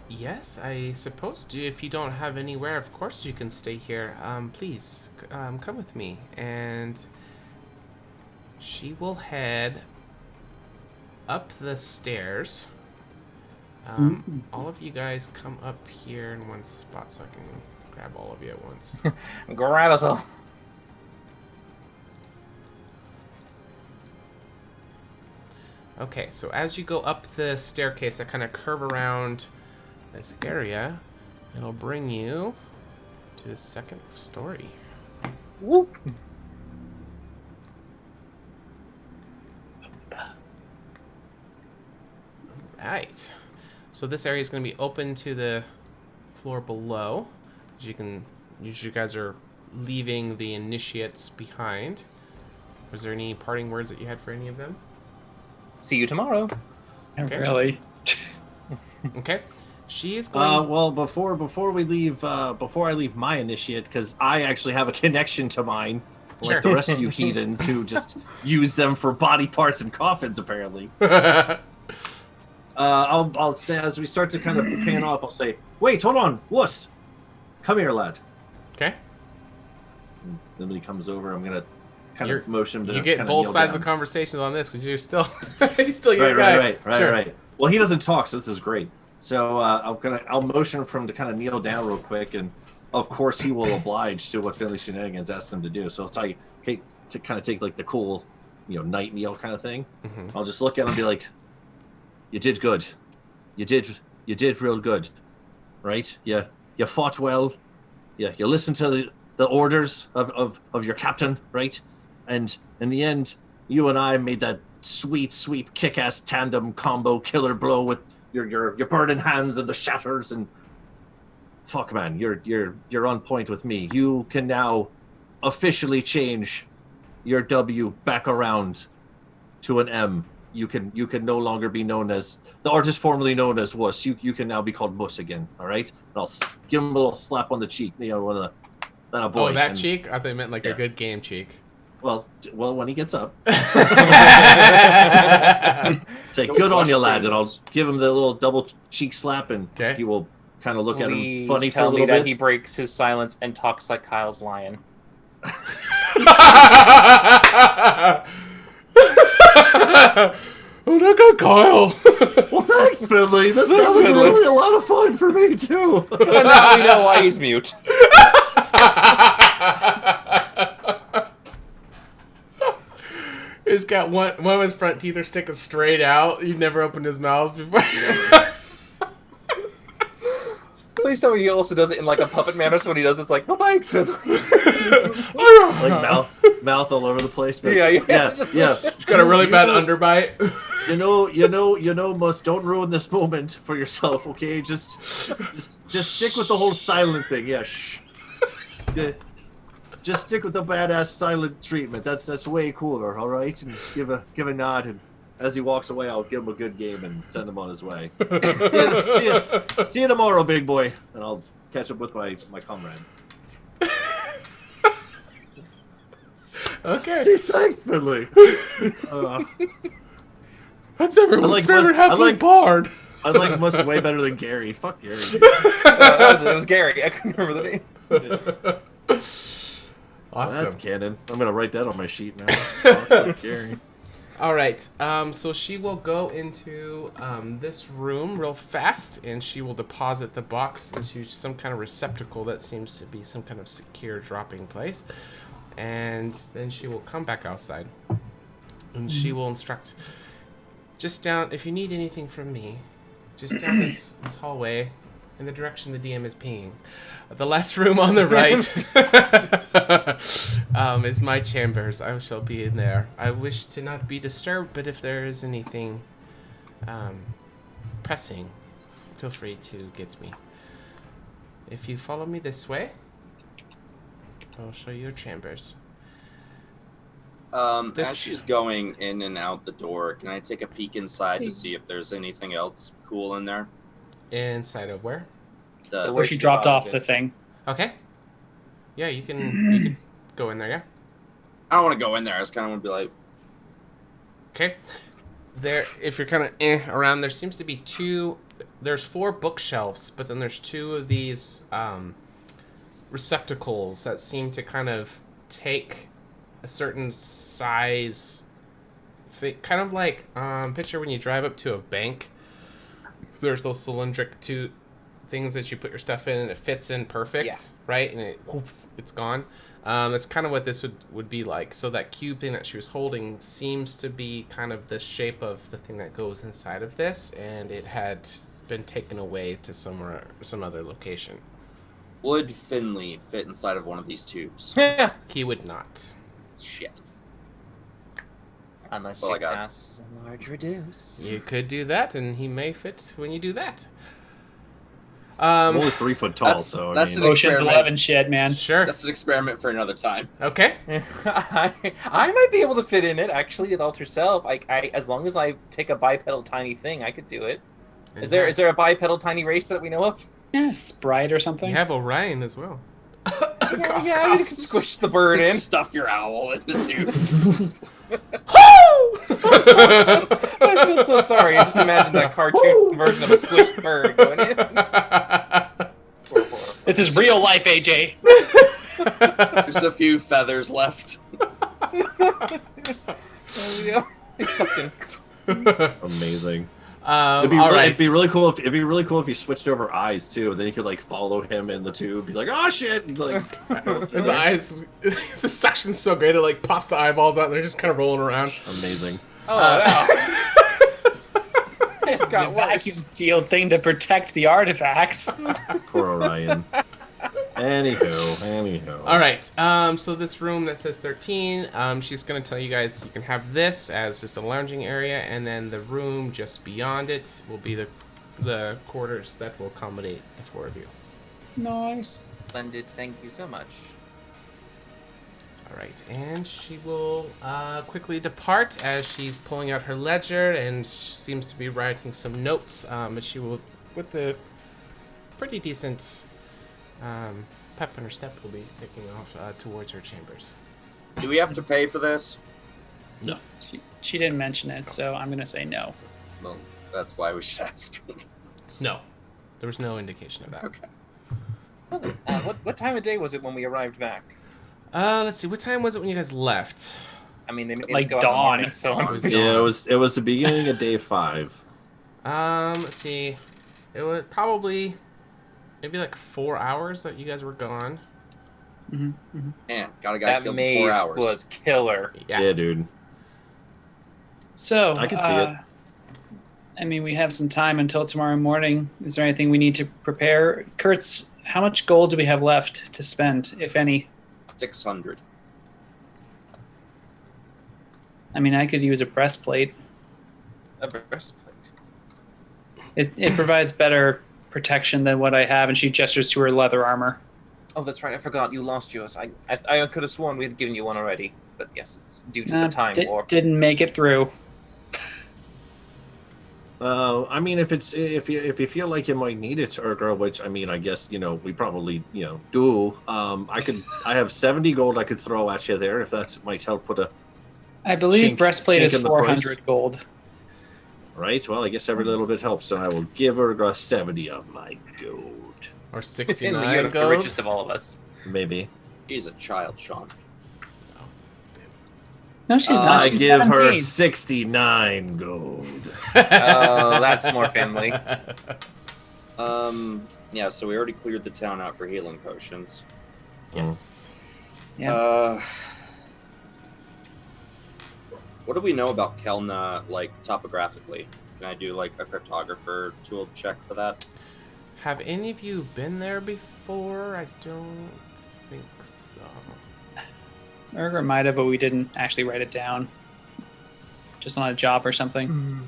Yes, I suppose to. If you don't have anywhere, of course you can stay here. Please, come with me. And she will head up the stairs. All of you guys come up here in one spot so I can grab all of you at once. Grab us all. Okay, so as you go up the staircase, I kind of curve around this area. It'll bring you to the second story. Whoop. Right. So this area is going to be open to the floor below. As you guys are leaving the initiates behind. Was there any parting words that you had for any of them? See you tomorrow. Okay. Really? Okay. She is going. Well, before we leave, before I leave my initiate, because I actually have a connection to mine, Sure. like the rest of you heathens who just use them for body parts and coffins, apparently. I'll say, as we start to kind of pan off, I'll say, "Wait, hold on, Wuss, come here, lad." Okay. Then when he comes over, I'm gonna kind of motion him to. You get kind both kneel sides down. of conversations on this because you're still he's still your guy. Right. Well, he doesn't talk, so this is great. So I'll motion for him to kind of kneel down real quick, and of course he will oblige to what Finley Shenanigans asked him to do. So it's like, okay, to kind of take like the cool, night kneel kind of thing. Mm-hmm. I'll just look at him and be like, "You did good. You did real good, right? You fought well. You listened to the orders of your captain, right? And in the end, you and I made that sweet kick-ass tandem combo killer blow with your burning hands and the shatters and fuck, man, you're on point with me. You can now officially change your W back around to an M. You can no longer be known as the artist formerly known as Wuss. You can now be called Muss again. All right, and I'll give him a little slap on the cheek. You know, one of the that boy. Oh, that cheek? I thought you meant like a good game cheek. Well, when he gets up. Say, good on you, lad, and I'll give him the little double cheek slap, and he will kind of look at him funny for a little bit. He breaks his silence and talks like Kyle's lion. Oh, look at Kyle. Well, thanks, Finley. That was really a lot of fun for me, too. And now we know why he's mute. He's got one of his front teeth are sticking straight out. He never opened his mouth before. Please tell me he also does it in like a puppet manner, so when he does it's like, well, thanks, Finley. Like mouth all over the place. But Yeah. Got a really bad underbite. You know, Muss, don't ruin this moment for yourself, okay? Just stick with the whole silent thing. Yeah, shh. Just stick with the badass silent treatment. That's way cooler, all right? And give a nod, and as he walks away, I'll give him a good game and send him on his way. See you tomorrow, big boy, and I'll catch up with my comrades. Okay. Gee, thanks, Finley. That's everyone's favorite halfling bard. I like Muss way better than Gary. Fuck Gary. It was Gary. I couldn't remember the name. Awesome. That's canon. I'm gonna write that on my sheet now. Fuck Gary. All right. So she will go into this room real fast, and she will deposit the box into some kind of receptacle that seems to be some kind of secure dropping place, and then she will come back outside, and she will instruct. Just down, if you need anything from me, just down this hallway in the direction the DM is peeing. The last room on the right is my chambers. I shall be in there. I wish to not be disturbed, but if there is anything pressing, feel free to get me. If you follow me this way, I'll show you your chambers. As she's going in and out the door, can I take a peek inside to see if there's anything else cool in there? Inside of where? Where she dropped off the thing. Okay. Yeah, you can go in there, yeah? I don't want to go in there. I just kind of want to be like... Okay. There, if you're kind of around, there seems to be there's 4 bookshelves, but then there's 2 of these receptacles that seem to kind of take a certain size, kind of like picture when you drive up to a bank. There's those cylindric things that you put your stuff in and it fits in perfect, right? And it's gone. That's kind of what this would be like. So that cube thing that she was holding seems to be kind of the shape of the thing that goes inside of this, and it had been taken away to some other location. Would Finley fit inside of one of these tubes? He would not. Shit. Unless Well, you cast a large reduce. You could do that, and he may fit when you do that. I'm only 3 foot tall, that's- so that's I an mean, Ocean's experiment. 11 shit, man. Sure. That's an experiment for another time. Okay. I might be able to fit in it, actually, with Alter Self. I as long as I take a bipedal tiny thing, I could do it. Is there a bipedal tiny race that we know of? Yeah, Sprite or something. You have Orion as well. Yeah, I can squish the bird in. Stuff your owl in the tube. I feel so sorry. I just imagine that cartoon version of a squished bird going in. This is real life, AJ. There's a few feathers left. It's sucked in. amazing. All It'd right. be really cool if he switched over eyes too. Then you could like follow him in the tube. Be like, oh shit! And, like, His eyes, the suction's so great it like pops the eyeballs out and they're just kind of rolling around. amazing. Oh, wow. It The got vacuum worse. sealed thing to protect the artifacts. Poor Orion. Anywho. All right. So this room that says 13, she's going to tell you guys you can have this as just a lounging area, and then the room just beyond it will be the the quarters that will accommodate the 4 of you. Nice. Splendid. Thank you so much. All right, and she will quickly depart as she's pulling out her ledger and seems to be writing some notes. But she will, with the pretty decent pep in her step, will be taking off towards her chambers. Do we have to pay for this? No. She didn't mention it, so I'm gonna say no. Well, that's why we should ask. No. There was no indication of that. Okay. What time of day was it when we arrived back? Let's see. What time was it when you guys left? I mean, they Like go out in the dawn. morning, so It was Yeah, it was the beginning of day 5. Let's see. It was probably maybe like 4 hours that you guys were gone. Man, got a guy that killed in 4 maze hours. was killer. Yeah, dude. So I can see it. I mean, we have some time until tomorrow morning. Is there anything we need to prepare? Kurtz, how much gold do we have left to spend, if any? 600. I mean, I could use a breastplate. A breastplate. It provides better protection than what I have, and she gestures to her leather armor. Oh, that's right. I forgot you lost yours. I could have sworn we had given you one already, but yes, it's due to the time warp. Didn't make it through. I mean, if you feel like you might need it, Urgra, which I mean, I guess we probably do. I have 70 gold I could throw at you there if that might help put a. I believe breastplate chink is in the 400 gold. Right. Well, I guess every little bit helps, and I will give Urgra 70 of my gold. Or You're 69 the gold. richest of all of us. Maybe. He's a child, Sean. No, she's not. I She's give her 17. 69 gold. Oh, that's more family. Yeah, so we already cleared the town out for healing potions. Yes. Yeah. What do we know about Kelna, like, topographically? Can I do, like, a cartographer tool check for that? Have any of you been there before? I don't think so. Urgra might have, but we didn't actually write it down. Just on a job or something.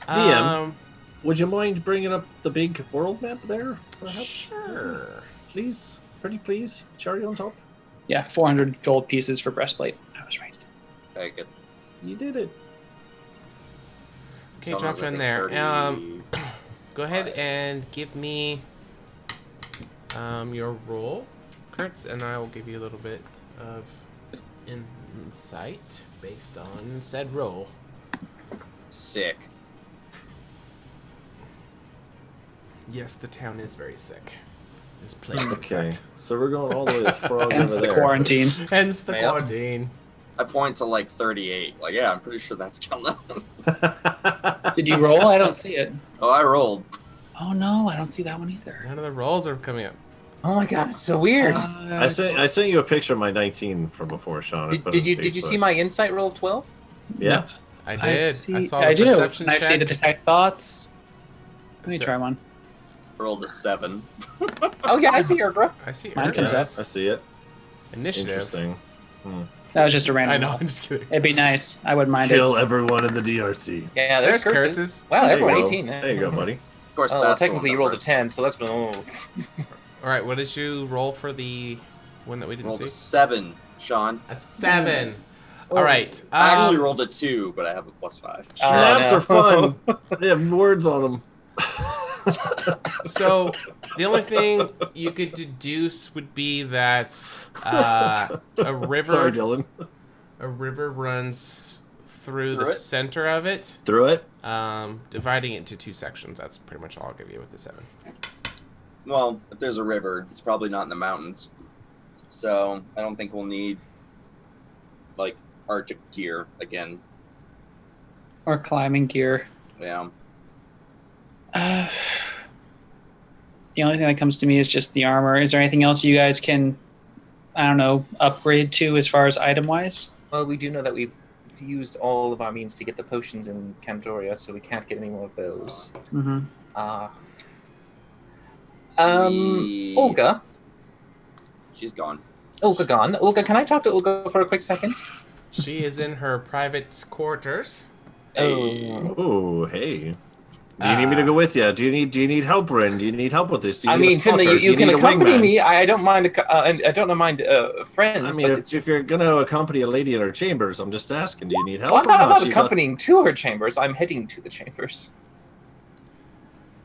DM. Would you mind bringing up the big world map there? Perhaps? Sure. Please. Pretty please. Cherry on top. Yeah, 400 gold pieces for breastplate. I was right. Okay, good. You did it. Okay, Kelna's, drop I in think, there. 30. Go ahead and give me your roll, Kurtz, and I will give you a little bit of insight based on said roll. Sick. Yes, the town is very sick. It's plague Okay. effect. So we're going all the way to Frog Hence over the there. quarantine. Hence the Yeah. quarantine. I point to, like, 38. Like, yeah, I'm pretty sure that's Kelna. Did you roll? I don't see it. Oh, I rolled. Oh no, I don't see that one either. None of the rolls are coming up. Oh my god, it's so weird. I sent you a picture of my 19 from before, Sean. I put it Did you on did you Facebook. see my insight roll of 12? Yeah. I did. I saw the I do. perception Can I check. see to detect thoughts? Let me So- try one. Rolled a 7. Oh yeah, I see your bro. I see Mine comes Urga's I see it. initiative. Interesting. That was just a random I know. roll. I'm just kidding. It'd be nice. I wouldn't mind Kill everyone in the DRC. Yeah, There's there's Kurtz's. Kurtz's. Wow, There you everyone go. 18. There you go, buddy. Of course, Oh, well, that's the technically one you that rolled a works. 10, so that's been. All right. What did you roll for the one that we didn't Rolled see? a 7, Sean. A 7. Oh. All right. I actually rolled a 2, but I have a +5. Oh, Snaps no. are fun. They have words on them. So the only thing you could deduce would be that a river, Sorry, Dylan. a river runs through the Through it? center of it, Through it. dividing it into 2 sections. That's pretty much all I'll give you with the 7. Well, if there's a river, it's probably not in the mountains. So I don't think we'll need, like, Arctic gear again. Or climbing gear. Yeah. The only thing that comes to me is just the armor. Is there anything else you guys can, I don't know, upgrade to as far as item wise? Well, we do know that we've used all of our means to get the potions in Cantoria, so we can't get any more of those. Mm-hmm. We- Olga. She's gone. Olga gone. Olga, can I talk to Olga for a quick second? She is in her private quarters. Oh. Oh, hey. Do you need me to go with you? Do you need help, Rin? Do you need help with this? Do you I need a mean, Finley, stalker? Do you can need a accompany wingman? me. I don't mind. I don't mind friends. I mean, but if you're gonna accompany a lady in her chambers, I'm just asking. Do you need help? well, I'm not She got- accompanying to her chambers. I'm heading to the chambers.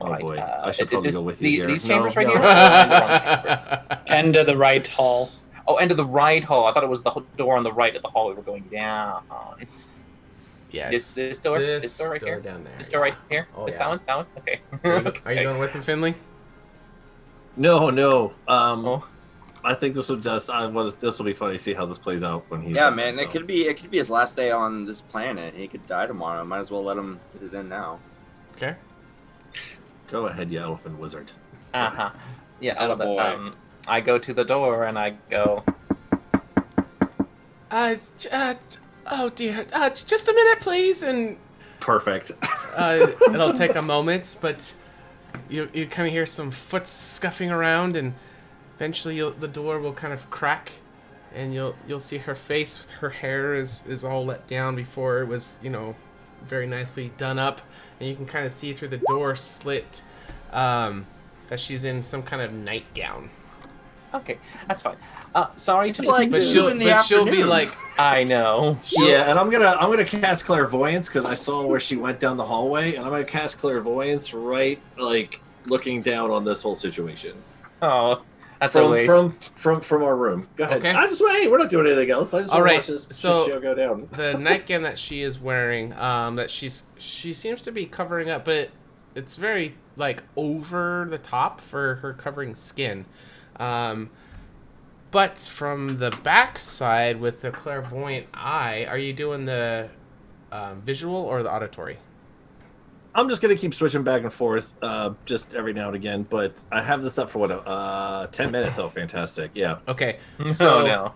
Oh Right, boy, I should probably go with you here. These No, chambers right no. here. Or am I in the wrong chamber? End of the right hall. Oh, end of the right hall. I thought it was the door on the right of the hall we were going down. Yeah. This door right here? down there. This door right here. Oh, Is yeah. that one? That one? Okay. Are you going with him, Finley? No. Oh. I think this will this will be funny to see how this plays out when he's. Yeah, man, so. it could be his last day on this planet. He could die tomorrow. Might as well let him get it in now. Okay. Go ahead, you elephant wizard. Uh-huh. Yeah, Attaboy. I go to the door and I go, Oh dear. Just a minute, please. And Perfect. it'll take a moment, but you kind of hear some foot scuffing around, and eventually the door will kind of crack, and you'll see her face with her hair is all let down before it was very nicely done up, and you can kind of see through the door slit that she's in some kind of nightgown. okay, that's fine. Sorry to like But Two in the she'll be afternoon. like, I know. Yeah, and I'm gonna cast clairvoyance because I saw where she went down the hallway, and I'm gonna cast clairvoyance right like looking down on this whole situation Oh, that's a waste. from our room. Go ahead. Okay. I just wait. We're not doing anything else. I just All want to right, watch this so- shit show go down. the nightgown that she is wearing, that she seems to be covering up, but it's very like over the top for her covering skin. But from the back side with the clairvoyant eye, are you doing the visual or the auditory? I'm just gonna keep switching back and forth, just every now and again. But I have this up for what 10 minutes. Oh, fantastic! Yeah, Okay, so Oh, no.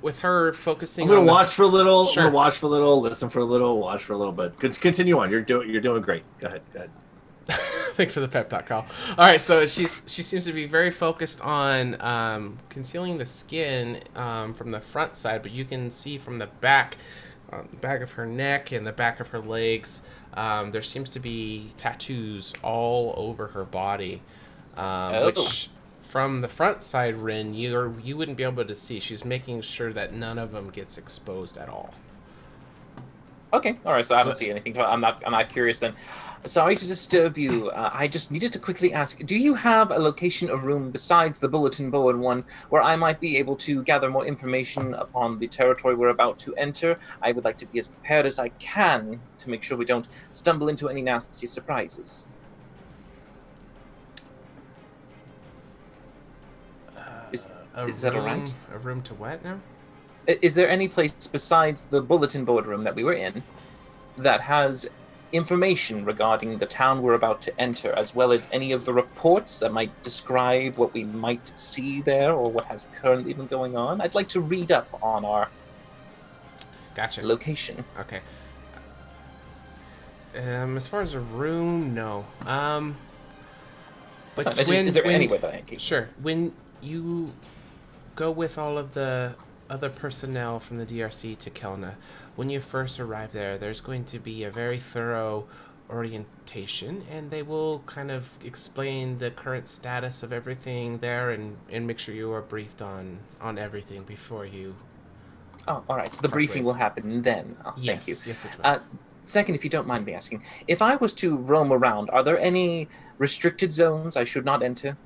with her focusing, I'm gonna on the- watch for a little. Sure. I'm gonna watch for a little, listen for a little, watch for a little. But continue on. You're doing great. Go ahead. Thanks for the pep talk, Kyle. All right, so she seems to be very focused on concealing the skin from the front side, but you can see from the back of her neck and the back of her legs, there seems to be tattoos all over her body, which from the front side, Rin, you wouldn't be able to see. She's making sure that none of them gets exposed at all. Okay, all right. So I don't see anything. I'm not curious then. Sorry to disturb you. I just needed to quickly ask: do you have a location, a room besides the bulletin board one, where I might be able to gather more information upon the territory we're about to enter? I would like to be as prepared as I can to make sure we don't stumble into any nasty surprises. Is that all right? A room to what now? Is there any place besides the bulletin board room that we were in that has information regarding the town we're about to enter, as well as any of the reports that might describe what we might see there or what has currently been going on? I'd like to read up on our Gotcha. location. Okay. As far as a room, no. But Sorry, is there any way that I can? Sure. When you go with all of the other personnel from the DRC to Kelna, when you first arrive there, there's going to be a very thorough orientation, and they will kind of explain the current status of everything there and make sure you are briefed on everything before you. Oh, all right. So the briefing will happen then. Oh, Yes, thank you. yes, it will. Second, if you don't mind me asking, if I was to roam around, are there any restricted zones I should not enter?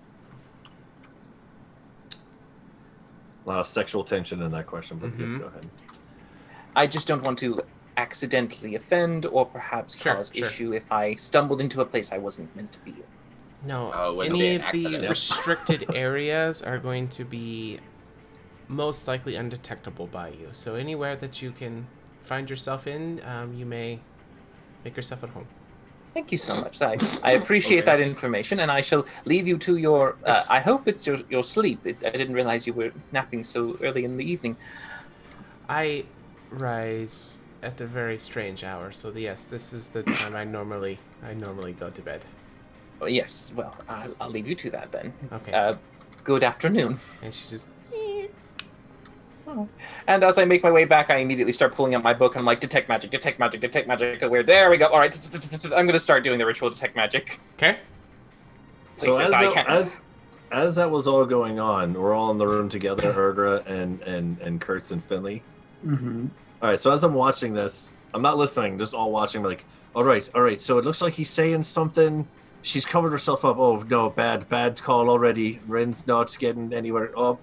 A lot of sexual tension in that question, but Mhm. go ahead. I just don't want to accidentally offend or perhaps Sure, cause sure. issue if I stumbled into a place I wasn't meant to be in. No, Oh, it wouldn't be any an of the accident. restricted areas are going to be most likely undetectable by you. So anywhere that you can find yourself in, you may make yourself at home. Thank you so much. I appreciate Okay. that information, and I shall leave you to your. I hope it's your sleep. I didn't realize you were napping so early in the evening. I rise at a very strange hour, so yes, this is the time I normally go to bed. Oh, yes. Well, I'll leave you to that then. Okay. Good afternoon. And she just And as I make my way back, I immediately start pulling out my book. And I'm like, detect magic, detect magic, detect magic. Where there we go. All right, I'm going to start doing the ritual detect magic. Okay. So Places I can. as that was all going on, we're all in the room together, Erdra and Kurtz and Finley. Mm-hmm. All right, so as I'm watching this, I'm not listening, just all watching. Like, all right. So it looks like he's saying something. She's covered herself up. Oh no, bad call already. Rin's not getting anywhere. Oh,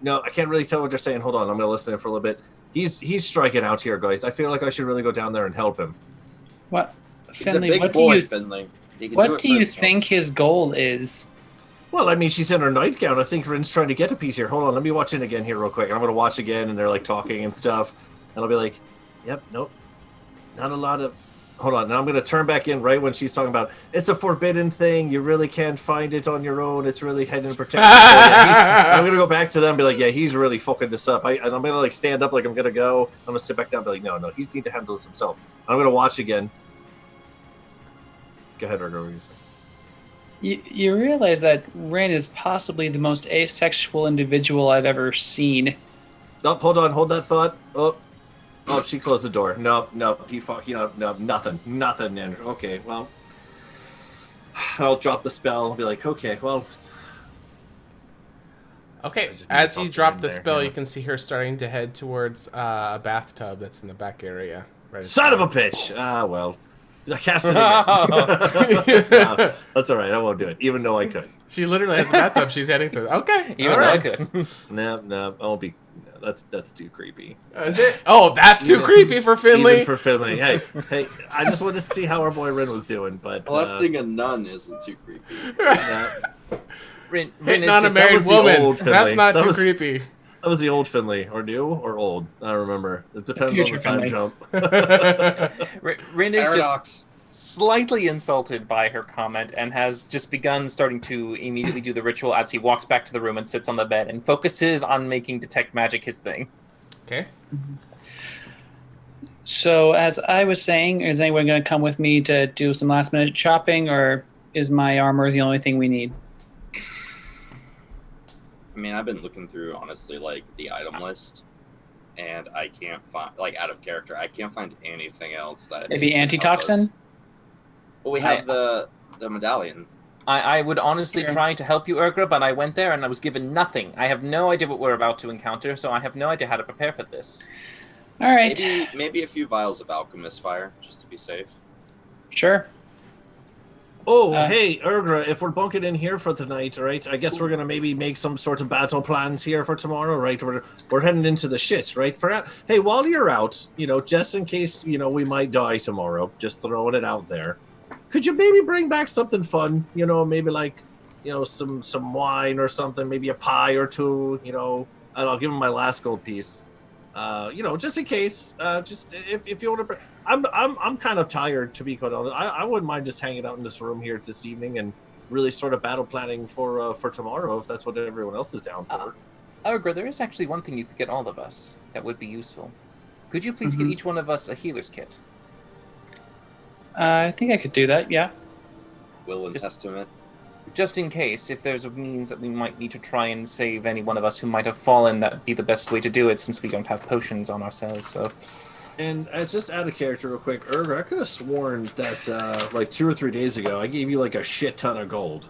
no, I can't really tell what they're saying. Hold on, I'm gonna listen for a little bit. He's striking out here, guys. I feel like I should really go down there and help him. What, He's a Finley? big What boy, do you Finley. He can what it do for you himself. think his goal is? Well, I mean, she's in her nightgown. I think Rin's trying to get a piece here. Hold on, let me watch it again here real quick. I'm gonna watch again, and they're like talking and stuff, and I'll be like, "Yep, nope, not a lot of." Hold on, now I'm gonna turn back in right when she's talking about it's a forbidden thing. You really can't find it on your own. It's really hidden protection. I'm gonna go back to them and be like, "Yeah, he's really fucking this up." And I'm gonna like stand up like I'm gonna go. I'm gonna sit back down and be like, "No, he needs to handle this himself." I'm gonna watch again. Go ahead, Ergo. You realize that Rin is possibly the most asexual individual I've ever seen. Oh, hold on, hold that thought. Oh, she closed the door. No, nothing, Andrew. Okay, well, I'll drop the spell. I'll be like, okay, well. Okay, I just need as to you talk to drop him the there, spell, yeah. you can see her starting to head towards a bathtub that's in the back area. Right. Son of a bitch! Ah, well. I cast it again. No, that's all right. I won't do it, even though I could. She literally has a bathtub she's heading through. Okay, Even all though I right. could. No, I won't be. No, that's too creepy. Is it? Oh, that's too Even- creepy for Finley. Even for Finley. Hey, I just wanted to see how our boy Rin was doing, but Molesting a nun isn't too creepy. yeah, Rin Hitting is on a just- that married was the woman. old That's Finley. not That too was- creepy. that was the old Finley, or new or old. I don't remember. It depends on Future the time Finley. jump. Rin is just Paradox. slightly insulted by her comment and has just begun starting to immediately do the ritual as he walks back to the room and sits on the bed and focuses on making detect magic his thing. Okay. So, as I was saying, is anyone going to come with me to do some last minute shopping, or is my armor the only thing we need? I mean, I've been looking through, honestly, like, the item list, and I can't find, like, out of character, I can't find anything else that Maybe is gonna help us. antitoxin? Well, we have the medallion. I would honestly Sure. try to help you, Urgra, but I went there and I was given nothing. I have no idea what we're about to encounter, so I have no idea how to prepare for this. All right. Maybe a few vials of alchemist fire, just to be safe. Sure. Oh, Uh, hey, Ergra, if we're bunking in here for tonight, right? I guess we're gonna maybe make some sort of battle plans here for tomorrow, right? We're heading into the shit, right? Perhaps, hey, while you're out, just in case, we might die tomorrow, just throwing it out there. Could you maybe bring back something fun? Maybe like, some wine or something, maybe a pie or two, and I'll give him my last gold piece. Just in case, just if you want to. I'm kind of tired, to be quite honest. I wouldn't mind just hanging out in this room here this evening and really sort of battle planning for tomorrow, if that's what everyone else is down for. Urgra, there is actually one thing you could get all of us that would be useful. Could you please get each one of us a healer's kit? I think I could do that, yeah. Will and Just- Testament. Just in case, if there's a means that we might need to try and save any one of us who might have fallen, that'd be the best way to do it, since we don't have potions on ourselves. So, And as just out of character, real quick, Ergra, I could have sworn that like 2 or 3 days ago, I gave you like a shit ton of gold.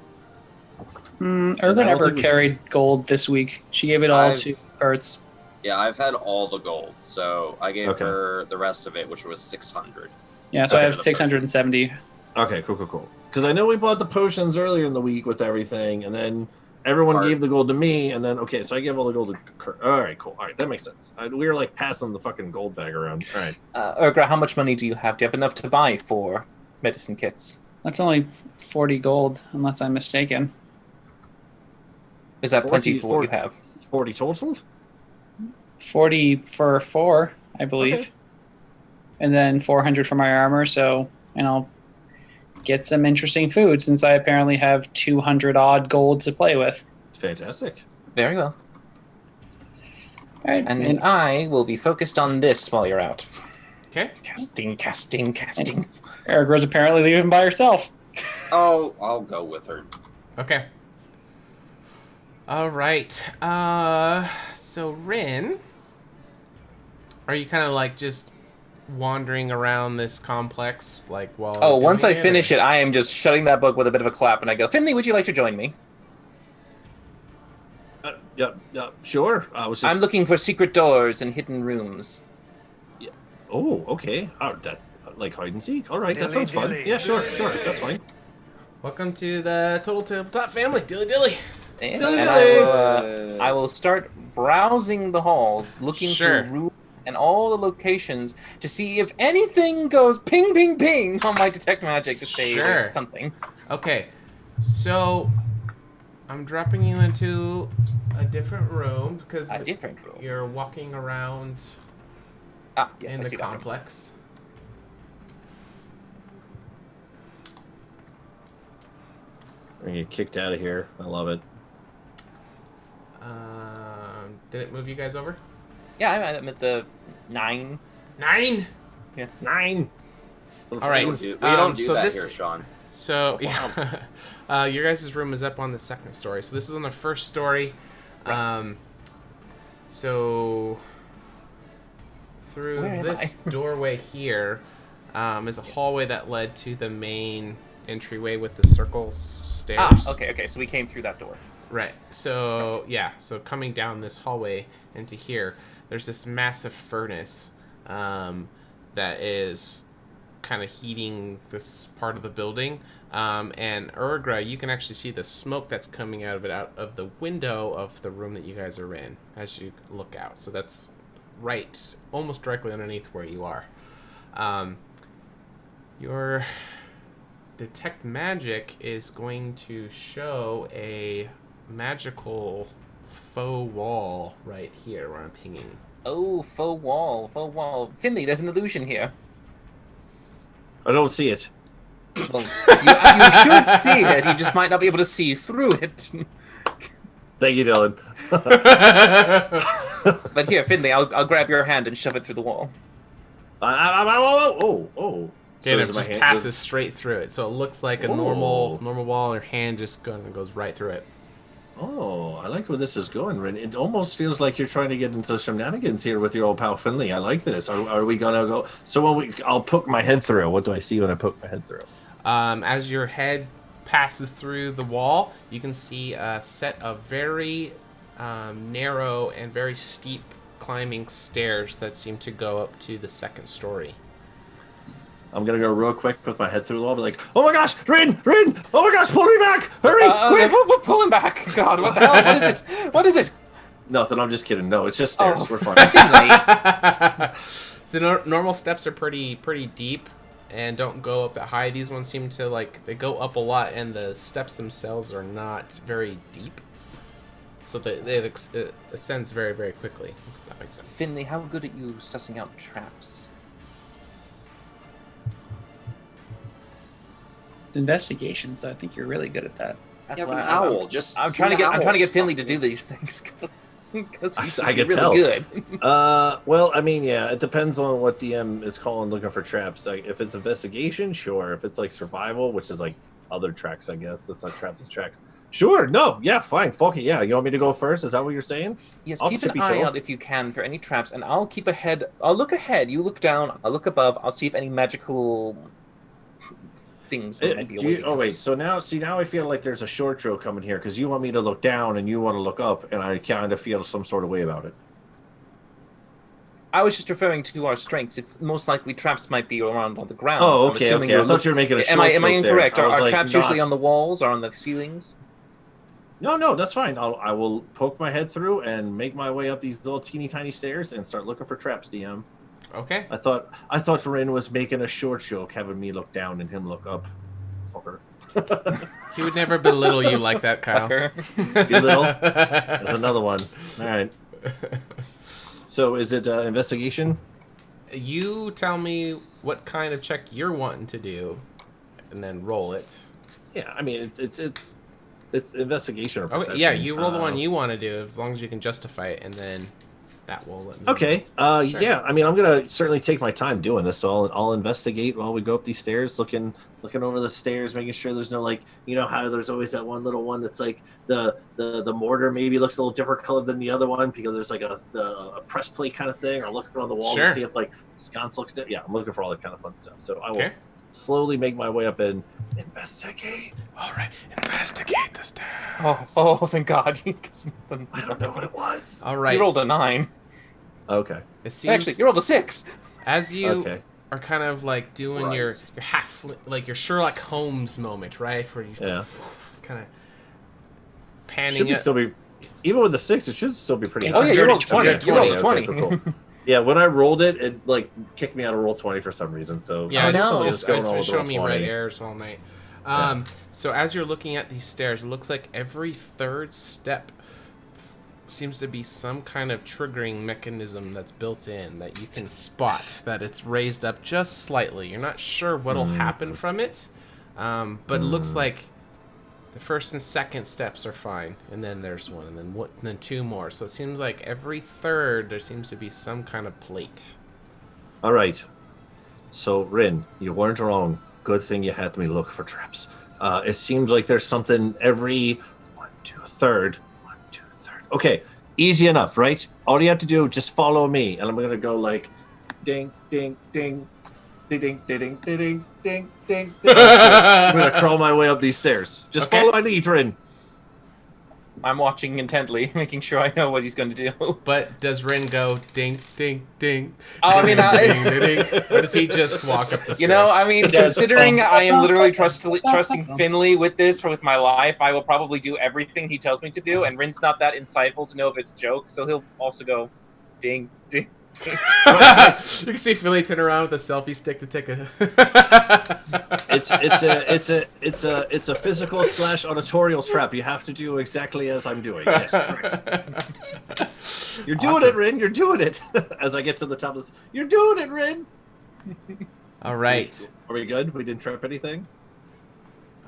Urban I don't never think we- carried gold this week. She gave it all I've- to Kurtz. Yeah, I've had all the gold, so I gave Okay. her the rest of it, which was 600. Yeah, so I Okay, have the 670. Okay, cool. Because I know we bought the potions earlier in the week with everything, and then everyone Art. gave the gold to me, and then okay, so I gave all the gold to Kurt. All right, cool. All right, that makes sense. We were like passing the fucking gold bag around. All right. Urgra, how much money do you have? Do you have enough to buy 4 medicine kits? That's only 40 gold, unless I'm mistaken. Is that plenty 40 for what you have? 40 total? 40 for 4, I believe. Okay. And then 400 for my armor, and I'll get some interesting food since I apparently have 200 odd gold to play with. Fantastic. Very well. All right. And I will be focused on this while you're out. Okay. Casting. Erigra's apparently leaving by herself. I'll go with her. Okay. All right. So Rin, are you kind of like just wandering around this complex, like while? Oh, you're once doing I finish or- it, I am just shutting that book with a bit of a clap, and I go, Finley, would you like to join me? Yeah, sure. I was just. I'm looking for secret doors and hidden rooms. Oh, okay. That like hide and seek. All right, that sounds fun. Yeah, sure. That's fine. Welcome to the Total Tabletop family, Dilly Dilly. And, Dilly and dilly. I will start browsing the halls, looking Sure. through rooms and all the locations to see if anything goes ping, ping, ping on my detect magic to say Sure. there's something. Okay, so I'm dropping you into a different room because A different room. you're walking around Ah, yes, in I the see that room. complex. I'm gonna get kicked out of here. I love it. Did it move you guys over? Yeah, I'm at the 9. 9. 9. All right. We don't do so that this- here, Sean. So yeah, your guys' room is up on the second story. So this is on the first story. Right. So through Where am this doorway here is a hallway that led to the main entryway with the circle stairs. Ah, okay. So we came through that door. Right. So yeah. So coming down this hallway into here, there's this massive furnace that is kind of heating this part of the building. And Urgra, you can actually see the smoke that's coming out of the window of the room that you guys are in as you look out. So that's right, almost directly underneath where you are. Your detect magic is going to show a magical faux wall right here where I'm pinging. Oh, faux wall. Finley, there's an illusion here. I don't see it. Well, you should see it. You just might not be able to see through it. Thank you, Dylan. But here, Finley, I'll grab your hand and shove it through the wall. Oh. And So it is my just hand- passes straight through it, so it looks like a Oh. normal wall. Your hand just goes right through it. Oh, I like where this is going, Rin. It almost feels like you're trying to get into shenanigans here with your old pal Finley. I like this. Are we gonna go? So I'll poke my head through. What do I see when I poke my head through? As your head passes through the wall, you can see a set of very narrow and very steep climbing stairs that seem to go up to the second story. I'm gonna go real quick with my head through the wall. Be like, oh my gosh, Rin! Oh my gosh, pull me back! Hurry, quick! We're pulling back. God, what the hell? What is it? What is it? Nothing. I'm just kidding. No, it's just stairs. Oh. We're fine. Finley. So normal steps are pretty deep and don't go up that high. These ones seem to they go up a lot, and the steps themselves are not very deep, so that it ascends very, very quickly. Does that make sense? Finley, how good at you sussing out traps? Investigation, so I think you're really good at that. That's Yeah, why but an owl. Just I'm see trying to an get owl. Finley to do these things because he's I could really tell. good. Well, I mean, yeah, it depends on what DM is calling looking for traps. Like, if it's investigation, sure. If it's like survival, which is like other tracks, I guess that's not traps, it's tracks. Sure, no, yeah, fine, fuck it, yeah. You want me to go first? Is that what you're saying? Yes, I'll keep an tippy eye toe. out if you can for any traps, and I'll keep ahead. I'll look ahead. You look down. I'll look above. I'll see if any magical things might be awaiting Oh us. wait, so now I feel like there's a short drill coming here because you want me to look down and you want to look up, and I kind of feel some sort of way about it. I was just referring to our strengths. If most likely traps might be around on the ground. Oh, I'm okay. assuming I you're thought you were making a short Am I joke there. incorrect? I was Are like, traps not. usually on the walls or on the ceilings? No, that's fine. I will poke my head through and make my way up these little teeny tiny stairs and start looking for traps, DM. Okay. I thought Rin was making a short joke, having me look down and him look up. Fucker. He would never belittle you like that, Kyle. Fucker. Belittle? There's another one. All right. So is it investigation? You tell me what kind of check you're wanting to do, and then roll it. Yeah, I mean it's investigation or Oh perception. yeah, you roll the one you want to do, as long as you can justify it, and then that will let me. Okay. Sure. Yeah. I mean, I'm gonna certainly take my time doing this. So I'll investigate while we go up these stairs, looking over the stairs, making sure there's no like, you know how there's always that one little one that's like the mortar maybe looks a little different colored than the other one because there's like a press plate kind of thing, or looking around the walls Sure. to see if like sconce looks. Yeah, I'm looking for all that kind of fun stuff. So I will Okay. slowly make my way up and investigate. All right, investigate the stairs. Oh, thank God. I don't know what it was. All right. You rolled a 9. Okay. It seems Actually, you rolled a 6. as you Okay. are kind of like doing your Christ. half like your Sherlock Holmes moment, right? Where you Yeah. kind of panning Should be it. still be, even with the 6, it should still be pretty. Oh yeah, you rolled a 20. Okay, You rolled a 20. 20. Okay, cool. Yeah, when I rolled it, it like kicked me out of roll 20 for some reason. So Yeah, I it's, know. it's, going it's on been with showing roll me 20. red errors all night. So as you're looking at these stairs, it looks like every third step seems to be some kind of triggering mechanism that's built in that you can spot that it's raised up just slightly. You're not sure what'll happen from it, but it looks like the first and second steps are fine, and then there's one, and then two more. So it seems like every third there seems to be some kind of plate. All right. So Rin, you weren't wrong. Good thing you had me look for traps. It seems like there's something every 1, 2, third. 1, 2, third. Okay, easy enough, right? All you have to do just follow me, and I'm gonna go like, ding, ding, ding, ding, ding, ding, ding, ding, ding, ding. I'm gonna crawl my way up these stairs. Just Okay. follow my lead, Rin. I'm watching intently, making sure I know what he's going to do. But does Rin go ding, ding, ding? Oh, I mean, ding, ding, ding, ding, or does he just walk up the stairs? You know, I mean, does. considering I am literally trusting Finley with this with my life, I will probably do everything he tells me to do. And Rin's not that insightful to know if it's a joke, so he'll also go ding, ding. You can see Philly turn around with a selfie stick to take a. It's a physical / auditorial trap. You have to do exactly as I'm doing. Yes, correct. You're doing it, Rin. You're doing it. As I get to the top of this, you're doing it, Rin. All right. Are we good? We didn't trap anything.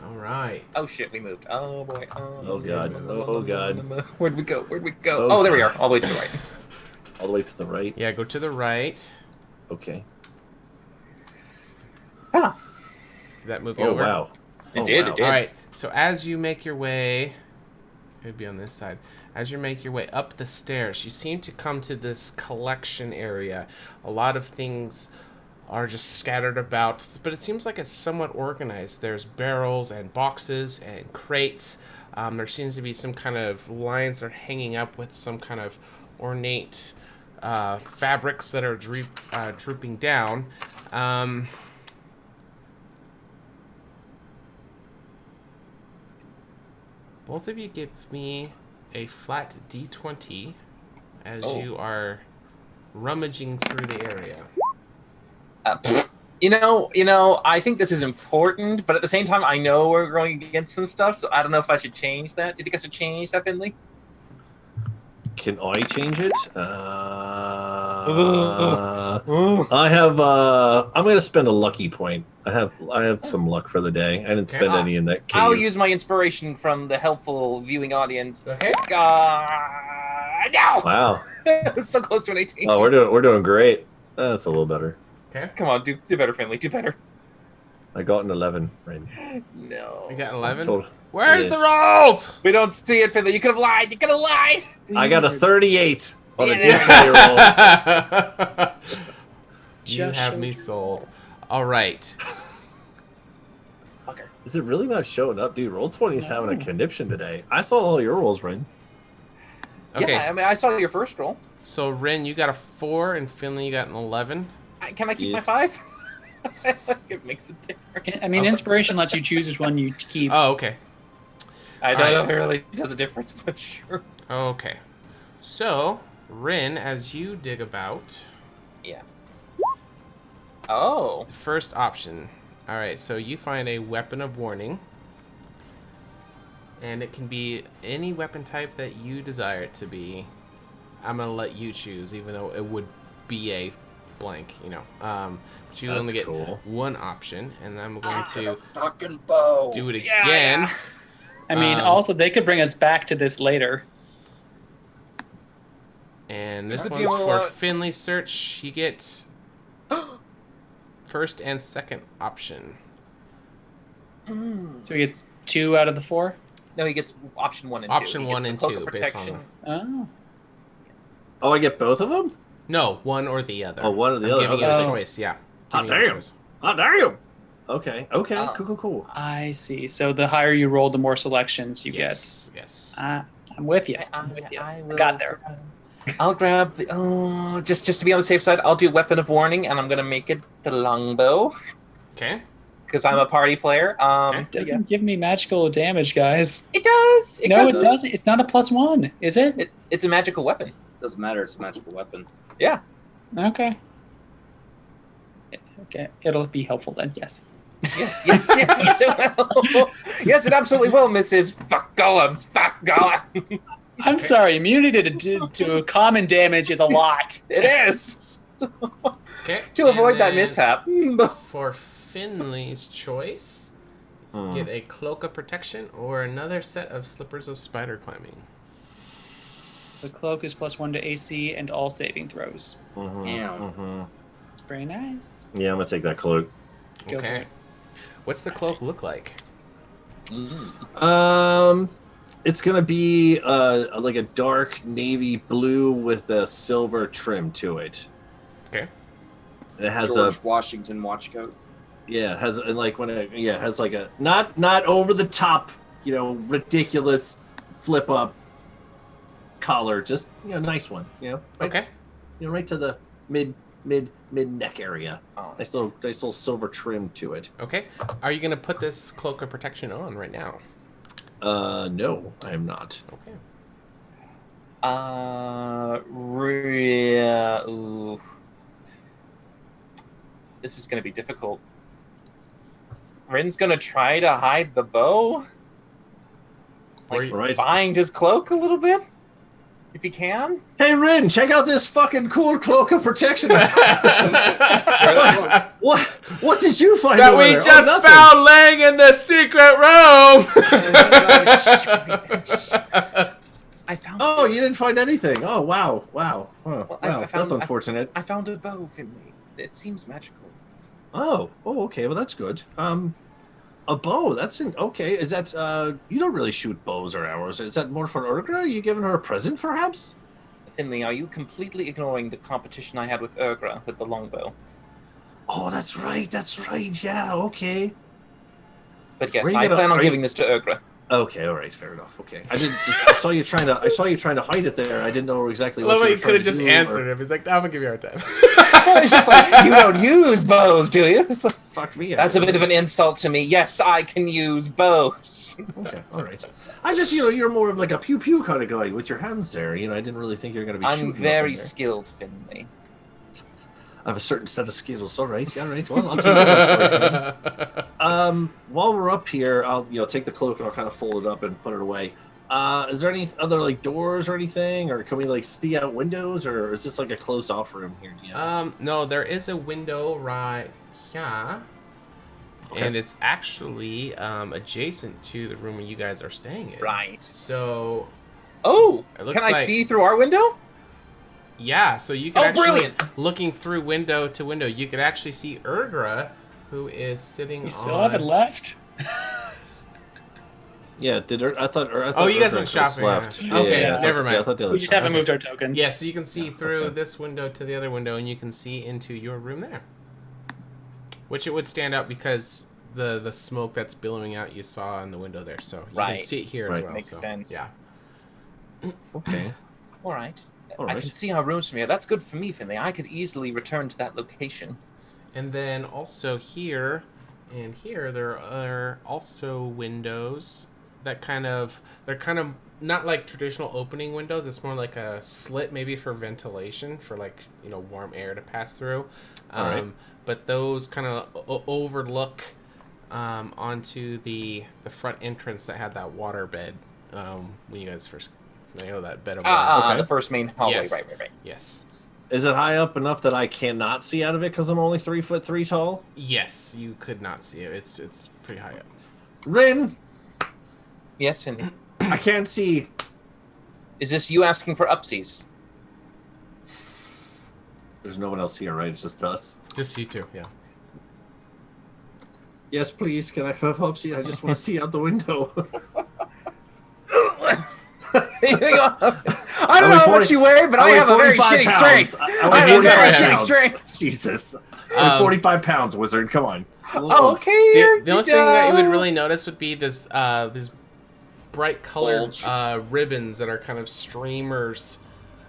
All right. Oh shit, we moved. Oh boy. Oh god. Oh god. Where'd we go? Where'd we go? Oh, Oh, there we are. All the way to the right. All the way to the right. Yeah, go to the right. Okay. Ah, Did that move you Oh over? wow. It Oh, did, wow. it did. All right. So as you make your way, it would be on this side. As you make your way up the stairs, you seem to come to this collection area. A lot of things are just scattered about, but it seems like it's somewhat organized. There's barrels and boxes and crates. There seems to be some kind of lines that are hanging up with some kind of ornate fabrics that are drooping down. Both of you give me a flat D20 as you are rummaging through the area. You know, I think this is important, but at the same time, I know we're going against some stuff, so I don't know if I should change that. Do you think I should change that, Finley? Can I change it? I have. I'm going to spend a lucky point. I have some luck for the day. I didn't spend any in that cave. I'll use my inspiration from the helpful viewing audience. Okay. No! Wow. It's so close to an 18. Oh, we're doing great. That's a little better. Okay. Come on, do better, Finley. Do better. I got an 11. Right. No. You got 11? Total. Where's Yes. the rolls? We don't see it, Finley. You could have lied. You could have lied. I got a 38 on the Yeah. D20 roll. You Just have showed me you. sold. All right. Is it really not showing up, dude? Roll 20 is having a conniption today. I saw all your rolls, Rin. Okay. Yeah, I mean, I saw your first roll. So Rin, you got a 4, and Finley, you got an 11. Can I keep Yes. my 5? It makes a difference. I mean, inspiration lets you choose which one you keep. Oh, okay. I don't know Nice. if it really does a difference, but sure. Okay. So, Rin, as you dig about, Yeah. Oh. the first option. All right, so you find a weapon of warning. And it can be any weapon type that you desire it to be. I'm going to let you choose, even though it would be a blank, you know. But you only get cool. one option, and I'm going to Fucking bow. do it Yeah, again. yeah. I mean, Um, also they could bring us back to this later. And this How do one's you, for Finley's search. You get first and second option. So he gets 2 out of the 4. No, he gets option 1 and 2. Option He gets 1 the and cloak 2, of based on protection. Oh. Oh, I get both of them? No, one or the other. Oh, one or the I'm other. giving you Okay. a choice, yeah. Hot Giving you a damn. choice. Oh, damn! Okay, okay, Oh. cool. I see. So the higher you roll, the more selections you Yes. get. I'm with you. I I'm with you. I will got there. I'll grab the. Oh, just to be on the safe side, I'll do weapon of warning, and I'm gonna make it the longbow Okay. because I'm a party player. Okay. Doesn't give me magical damage, guys. It does. No, it does. doesn't. It's not a +1, is it? It's a magical weapon. Doesn't matter. It's a magical weapon. Yeah. Okay. Okay, it'll be helpful then. Yes. Yes, it will. Yes, it absolutely will, Mrs. Fuck golems. Fuck golem. I'm sorry. Immunity to common damage is a lot. It is. Okay. To avoid that then mishap. For Finley's choice, get a cloak of protection or another set of slippers of spider climbing. The cloak is +1 to AC and all saving throws. Yeah. It's very nice. Yeah, I'm gonna take that cloak. Go for Okay. it. What's the cloak look like? It's gonna be like a dark navy blue with a silver trim to it. Okay. And it has George Washington watch coat. has and like when it has like a not over the top, ridiculous flip up collar, just nice one, right, Okay. right to the mid neck area. Oh. Nice little silver trim to it. Okay. Are you gonna put this cloak of protection on right now? No, I am not. Okay. Ooh. This is gonna be difficult. Rin's gonna try to hide the bow, Right. behind his cloak a little bit, if he can. Hey Rin, check out this fucking cool cloak of protection. What did you find That over we there? just nothing. found laying in the secret room. I found. Oh, you this. didn't find anything. Oh, wow. Well, I Wow, found- that's unfortunate. I found a bow, Finley. It seems magical. Oh, okay. Well, that's good. A bow. Okay. Is that you don't really shoot bows or arrows? Is that more for Urgra? Are you giving her a present, perhaps? Finley, are you completely ignoring the competition I had with Urgra with the longbow? Oh, that's right. Yeah. Okay. But yes, Are you I gonna- plan on are you- giving this to Urgra. Okay. All right. Fair enough. Okay. I saw you trying to hide it there. I didn't know exactly I what love how you you were could have trying just to do, answered him. He's like, I'm gonna give you a hard time. It's just like, you don't use bows, do you? It's like, Fuck me. that's a bit of an insult to me. Yes, I can use bows. Okay. All right. I just you're more of like a pew pew kind of guy with your hands there. I didn't really think you're going to be. shooting I'm up in very there. skilled, Finley. I have a certain set of skills. All right. All right. Well, I'll take that for you. While we're up here, I'll take the cloak and I'll kind of fold it up and put it away. Is there any other like doors or anything, or can we like see out windows, or is this like a closed off room here? No, there is a window right here. Okay. And it's actually adjacent to the room where you guys are staying in. Right. So, Oh, It looks can I like- see through our window? yeah, so you can Oh, actually, brilliant. looking through window to window, you could actually see Urgra, who is sitting You on... still haven't left? Yeah. I thought Oh, you guys Urgra went shopping, left. yeah. Okay, I thought- never mind. I thought the other We just side. haven't moved our tokens. Yeah, so you can see through okay. this window to the other window, and you can see into your room there. Which it would stand out because the smoke that's billowing out you saw in the window there, so you can Right. see it here as Right. well. Makes so, sense. Yeah. Okay. All right. All I right. can see our rooms from here. That's good for me, Finley. I could easily return to that location. And then also here and here there are also windows that they're kind of not like traditional opening windows. It's more like a slit maybe for ventilation, for like, warm air to pass through. All right. But those kind of overlook onto the front entrance that had that water bed when you guys first, that bed of water. Okay. The first main hallway. Yes. Right. Yes. Is it high up enough that I cannot see out of it because I'm only 3'3" tall? Yes, you could not see it. It's pretty high up. Rin, Yes, Finley. I can't see. Is this you asking for upsies? There's no one else here, right? It's just us. Just you two, yeah. Yes, please. Can I have up? See, I just want to see out the window. I don't know how much you weigh, but I have a very shitty strength. I have weigh a very 45 shitty pounds. strength. Jesus. I weigh 45 pounds, wizard. Come on. Oh, okay. The only thing that you would really notice would be this these bright colored ribbons that are kind of streamers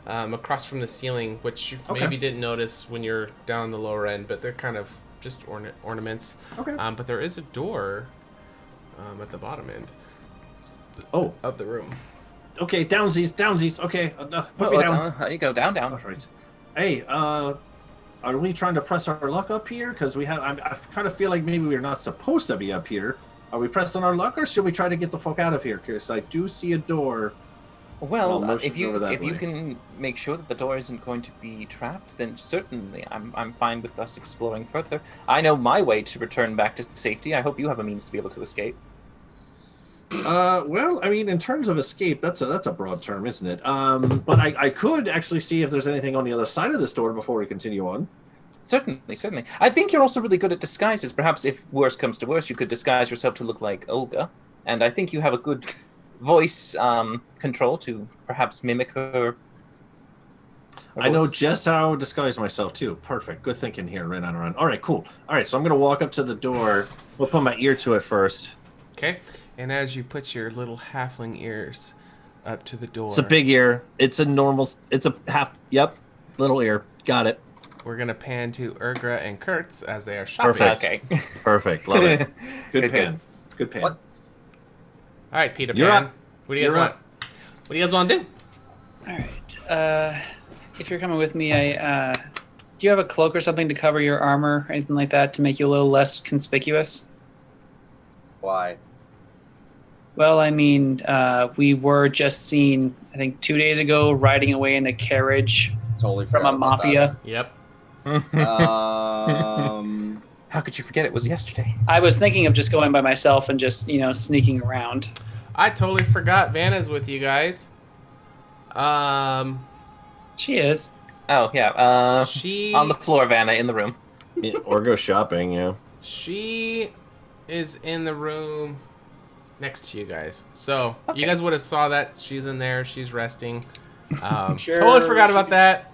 across from the ceiling, which you maybe didn't notice when you're down the lower end, but they're kind of just ornaments. Okay. But there is a door at the bottom end of the room. Okay, downsies. Okay, put me down. How do you go down? All right. Hey, are we trying to press our luck up here? Because I kind of feel like maybe we're not supposed to be up here. Are we pressing our luck, or should we try to get the fuck out of here? Because I do see a door. Well, if you can make sure that the door isn't going to be trapped, then certainly I'm fine with us exploring further. I know my way to return back to safety. I hope you have a means to be able to escape. Well, I mean, in terms of escape, that's a broad term, isn't it? But I could actually see if there's anything on the other side of this door before we continue on. Certainly. I think you're also really good at disguises. Perhaps if worse comes to worse, you could disguise yourself to look like Olga. And I think you have a good voice control to perhaps mimic her. I know just how to disguise myself, too. Perfect. Good thinking here, Rin and around. All right, cool. All right, so I'm going to walk up to the door. We'll put my ear to it first. Okay. And as you put your little halfling ears up to the door... It's a big ear. It's a half... Yep. Little ear. Got it. We're going to pan to Urgra and Kurtz as they are shopping. Perfect. Okay. Perfect. Love it. Good pan. Good pan. What? All right, Peter You're Pan. up. What do you guys want? What do you guys want to do? All right. If you're coming with me, do you have a cloak or something to cover your armor or anything like that to make you a little less conspicuous? Why? Well, I mean, we were just seen, I think 2 days ago, riding away in a carriage Totally from forgot a about mafia. Yep. that. How could you forget it was yesterday? I was thinking of just going by myself and just, sneaking around. I totally forgot Vanna's with you guys. She is. Oh, yeah. She On the floor, Vanna, in the room. Yeah, or go shopping, yeah. She is in the room next to you guys. So Okay. you guys would have saw that. She's in there. She's resting. Sure, Totally forgot she about could- that.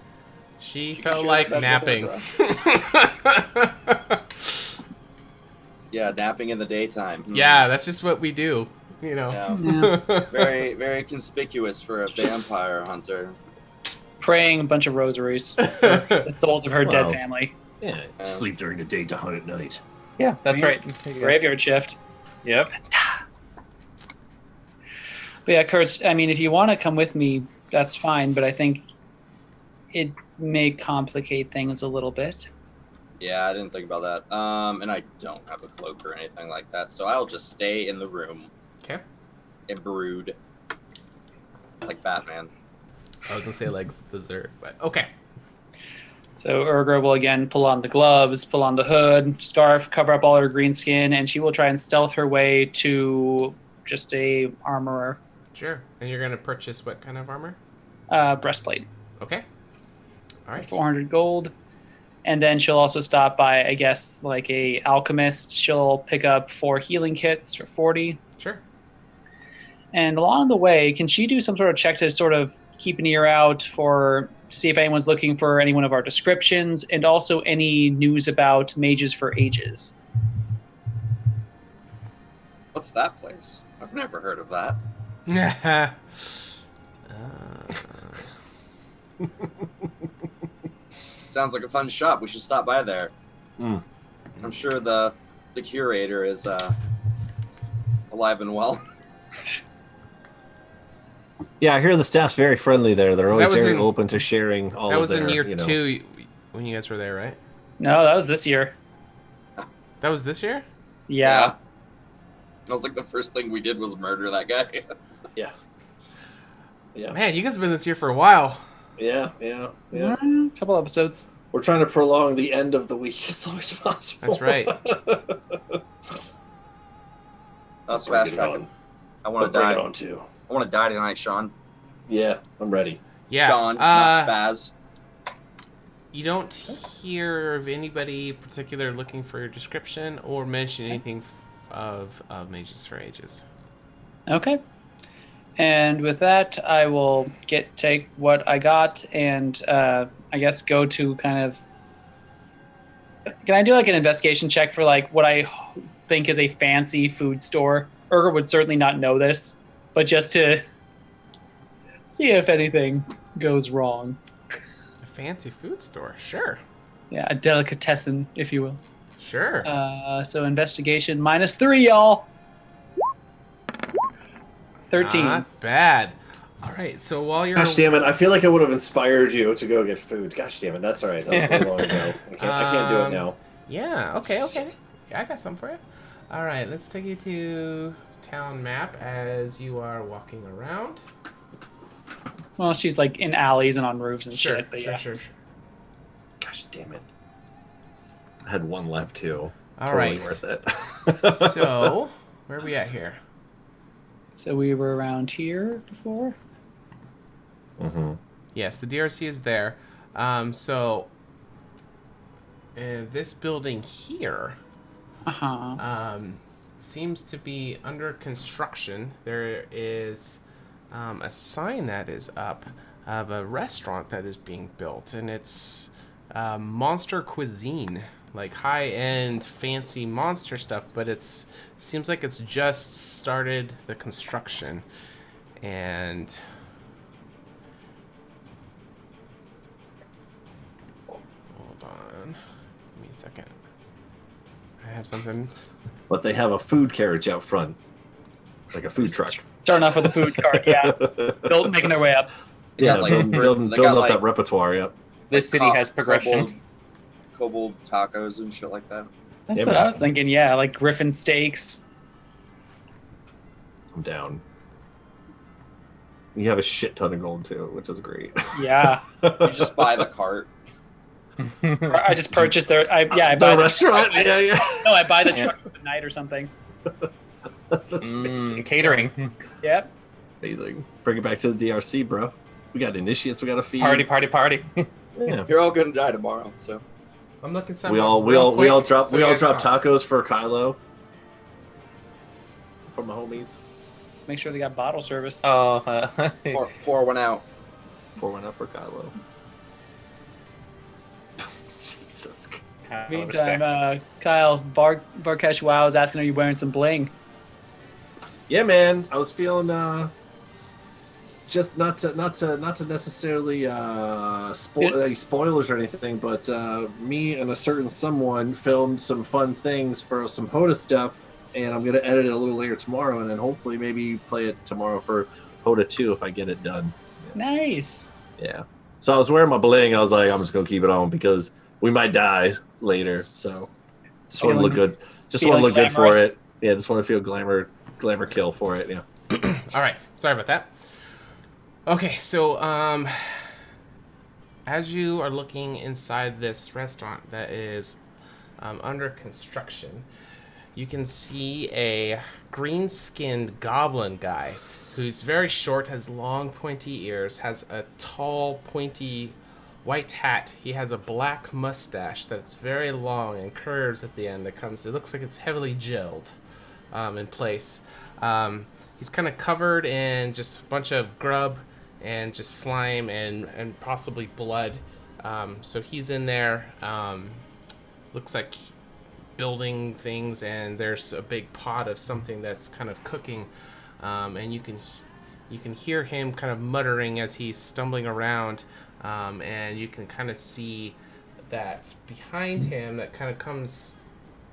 She felt share like that napping. Yeah, napping in the daytime. Yeah, that's just what we do. Yeah. Yeah. Very, very conspicuous for a vampire hunter. Praying a bunch of rosaries for the souls of her dead Wow. family. Yeah. Sleep during the day to hunt at night. Yeah, that's right. There you go. Graveyard shift. Yep. But yeah, Kurtz, I mean, if you want to come with me, that's fine, but I think it may complicate things a little bit. Yeah, I didn't think about that. And I don't have a cloak or anything like that, so I'll just stay in the room Okay. and brood like Batman. I was gonna say legs dessert, but okay. So Urgra will again pull on the gloves, pull on the hood, scarf, cover up all her green skin, and she will try and stealth her way to just a armorer Sure. And you're gonna purchase what kind of armor? breastplate. Okay. All right. 400 gold. And then she'll also stop by, I guess, like a alchemist. She'll pick up 4 healing kits for 40. Sure. And along the way, can she do some sort of check to sort of keep an ear out to see if anyone's looking for any one of our descriptions, and also any news about Mages for Ages? What's that place? I've never heard of that. Sounds like a fun shop. We should stop by there. Mm. I'm sure the curator is alive and well. Yeah, I hear the staff's very friendly there. They're always was very in- open to sharing all That of was their, in year you know. 2 when you guys were there, right? No, that was this year. That was this year? Yeah. I was like, the first thing we did was murder that guy. Yeah. Yeah. Man, you guys have been this year for a while. Yeah. Couple episodes. We're trying to prolong the end of the week as long as possible. That's right. That's Bring fast it tracking. on. I want to Bring it die. on too. I want to die tonight, Sean. Yeah, I'm ready. Yeah. Sean, not Spaz. You don't hear of anybody particular looking for your description or mention anything of Mages for Ages. Okay. And with that, I will take what I got and I guess go to kind of. Can I do like an investigation check for like what I think is a fancy food store? Urger would certainly not know this, but just to see if anything goes wrong. A fancy food store, sure. Yeah, a delicatessen, if you will. Sure. So investigation -3, y'all. 13. Not bad. All right, so while you're... Gosh damn it, I feel like I would have inspired you to go get food. Gosh damn it, that's all right. That was way long ago. I can't do it now. Yeah, okay. Yeah, I got something for you. All right, let's take you to town map as you are walking around. Well, she's like in alleys and on roofs and shit. But yeah. Sure. Gosh damn it. I had one left too. All totally right. worth it. So, where are we at here? So we were around here before. Mm-hmm. Yes, the DRC is there. This building here seems to be under construction. There is a sign that is up of a restaurant that is being built, and it's monster cuisine, like high-end fancy monster stuff, but it seems like it's just started the construction. And hold on, give me a second. I have something. But they have a food carriage out front, like a food truck. Starting off with a food cart, yeah. Making their way up. Yeah, like building up like, that repertoire. Yep. This city has progression. Kobold tacos and shit like that. That's Yeah, what man. I was thinking. Yeah, like Griffin steaks. I'm down. You have a shit ton of gold too, which is great. Yeah. You just buy the cart. I just purchased their. I buy the restaurant. Yeah. No, I buy the truck for the night or something. That's amazing. Catering. Yep. Amazing. Bring it back to the DRC, bro. We got initiates. We got to feed. Party. Yeah. You're all gonna die tomorrow, so. I'm looking something. We all drop tacos for Kylo. For my homies. Make sure they got bottle service. Oh, Pour one out. Pour one out for Kylo. Jesus Christ. Meantime, Kyle Barkesh Wow is asking, "Are you wearing some bling?" Yeah, man. I was feeling just not to necessarily any spoilers or anything, but me and a certain someone filmed some fun things for some HotA stuff, and I'm gonna edit it a little later tomorrow, and then hopefully maybe play it tomorrow for HotA 2 if I get it done. Nice. Yeah. So I was wearing my bling. I was like, I'm just gonna keep it on because we might die later. So just want to look good. Just want to look good for it. Yeah. Just want to feel glamour kill for it. Yeah. All right. Sorry about that. Okay, so as you are looking inside this restaurant that is under construction, you can see a green-skinned goblin guy who's very short, has long pointy ears, has a tall pointy white hat. He has a black mustache that's very long and curves at the end. It looks like it's heavily gelled in place. He's kind of covered in just a bunch of grub and just slime and possibly blood. So he's in there. Looks like building things, and there's a big pot of something that's kind of cooking. And you can hear him kind of muttering as he's stumbling around. And you can kind of see that behind him, that kind of comes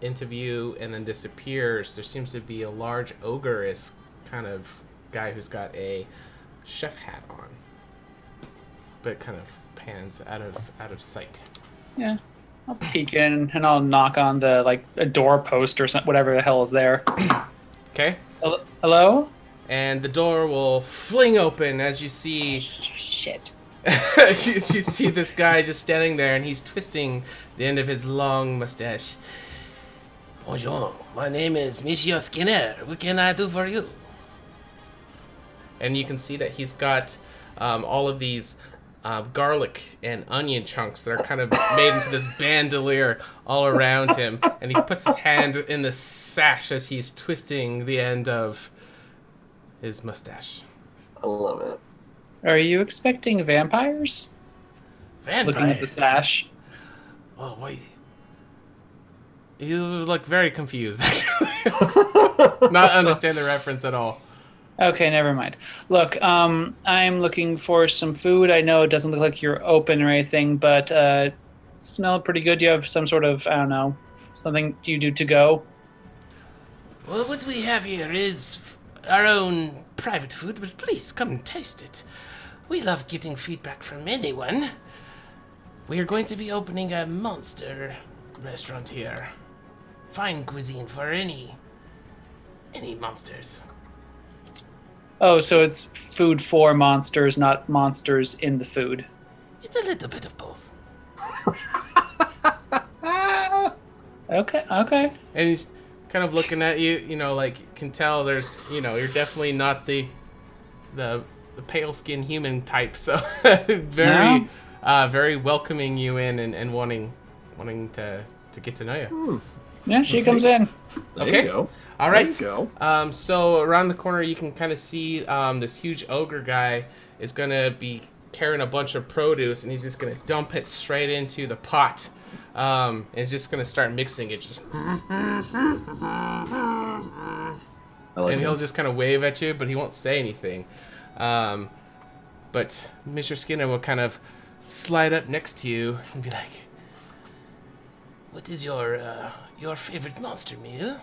into view and then disappears. There seems to be a large ogre-esque kind of guy who's got a chef hat on, but it kind of pans out of sight. Yeah. I'll peek in and I'll knock on a door post or something, whatever the hell is there. Okay. Hello? And the door will fling open as you see. Shit. you see this guy just standing there, and he's twisting the end of his long mustache. Bonjour, my name is Monsieur Skinner. What can I do for you? And you can see that he's got all of these garlic and onion chunks that are kind of made into this bandolier all around him, and he puts his hand in the sash as he's twisting the end of his mustache. I love it. Are you expecting vampires? Vampire. Looking at the sash. Oh wait. You look very confused, actually. Not understand the reference at all. Okay, never mind. Look, I'm looking for some food. I know it doesn't look like you're open or anything, but smell pretty good. Do you have some sort of, I don't know, something do you do to go? Well, what we have here is our own private food, but please come and taste it. We love getting feedback from anyone. We are going to be opening a monster restaurant here. Fine cuisine for any monsters. Oh, so it's food for monsters, not monsters in the food. It's a little bit of both. Okay. And he's kind of looking at you, like can tell there's, you're definitely not the pale skinned human type, so very very welcoming you in and wanting to get to know you. Yeah, she comes in. There Okay. you go. All right. There you go. So around the corner, you can kind of see this huge ogre guy is gonna be carrying a bunch of produce, and he's just gonna dump it straight into the pot. And he's just gonna start mixing it, just, I like and he'll it. just kind of wave at you, but he won't say anything. But Mr. Skinner will kind of slide up next to you and be like, "What is your favorite monster meal?"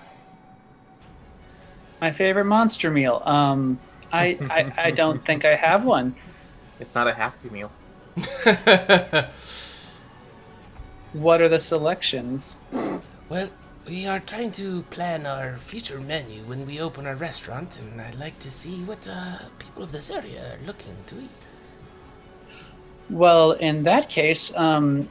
My favorite monster meal. I don't think I have one. It's not a Happy Meal. What are the selections? Well, we are trying to plan our future menu when we open our restaurant, and I'd like to see what people of this area are looking to eat. Well, in that case, I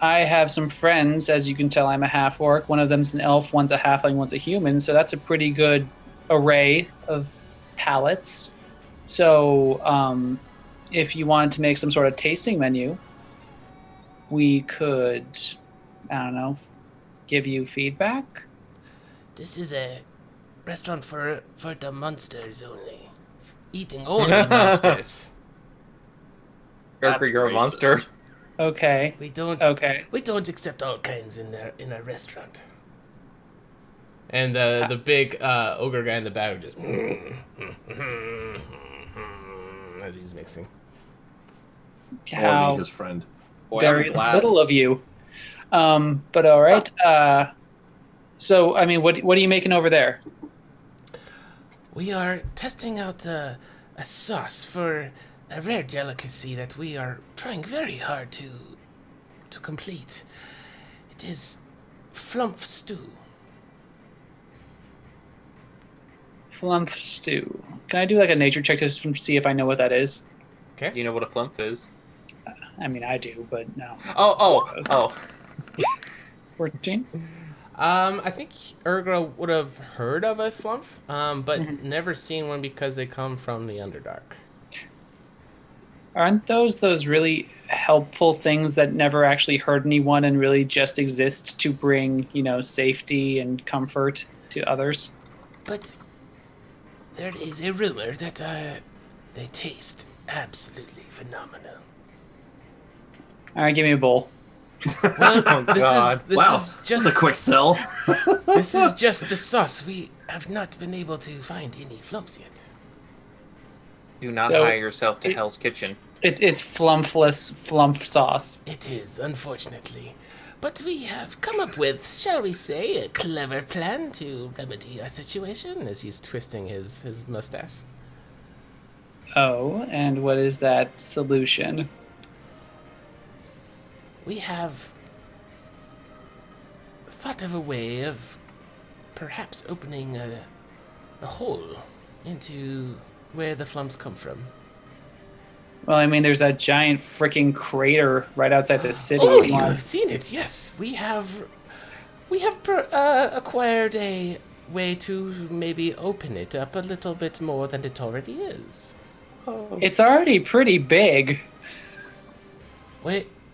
have some friends. As you can tell, I'm a half-orc. One of them's an elf, one's a halfling, one's a human. So that's a pretty good array of palates. So if you wanted to make some sort of tasting menu, we could, I don't know, give you feedback. This is a restaurant for the monsters only. Eating only monsters. Erker, you're a racist. monster. Okay. We don't accept all kinds in a restaurant. And the big ogre guy in the back just as he's mixing. Or How be his friend. Boy, very I'm glad. little of you. But all right. So, I mean, what are you making over there? We are testing out a sauce for a rare delicacy that we are trying very hard to complete. It is flump stew. Flump stew. Can I do like a nature check to see if I know what that is? You know what a flump is? I mean, I do, but no. Oh. 14? I think Ergra would have heard of a flump, but never seen one because they come from the Underdark. Aren't those really helpful things that never actually hurt anyone and really just exist to bring, safety and comfort to others? But there is a rumor that they taste absolutely phenomenal. All right, give me a bowl. Well, God. this Wow, is that's just a quick sell. this is just the sauce. We have not been able to find any flumps yet. Do not So, hire yourself to Hell's Kitchen. It's flumpless flump sauce. It is, unfortunately. But we have come up with, shall we say, a clever plan to remedy our situation as he's twisting his mustache. Oh, and what is that solution? We have thought of a way of perhaps opening a hole into where the flumps come from. Well, I mean, there's that giant freaking crater right outside the city. Oh, Come you on. have seen it, yes. We have acquired a way to maybe open it up a little bit more than it already is. It's already pretty big.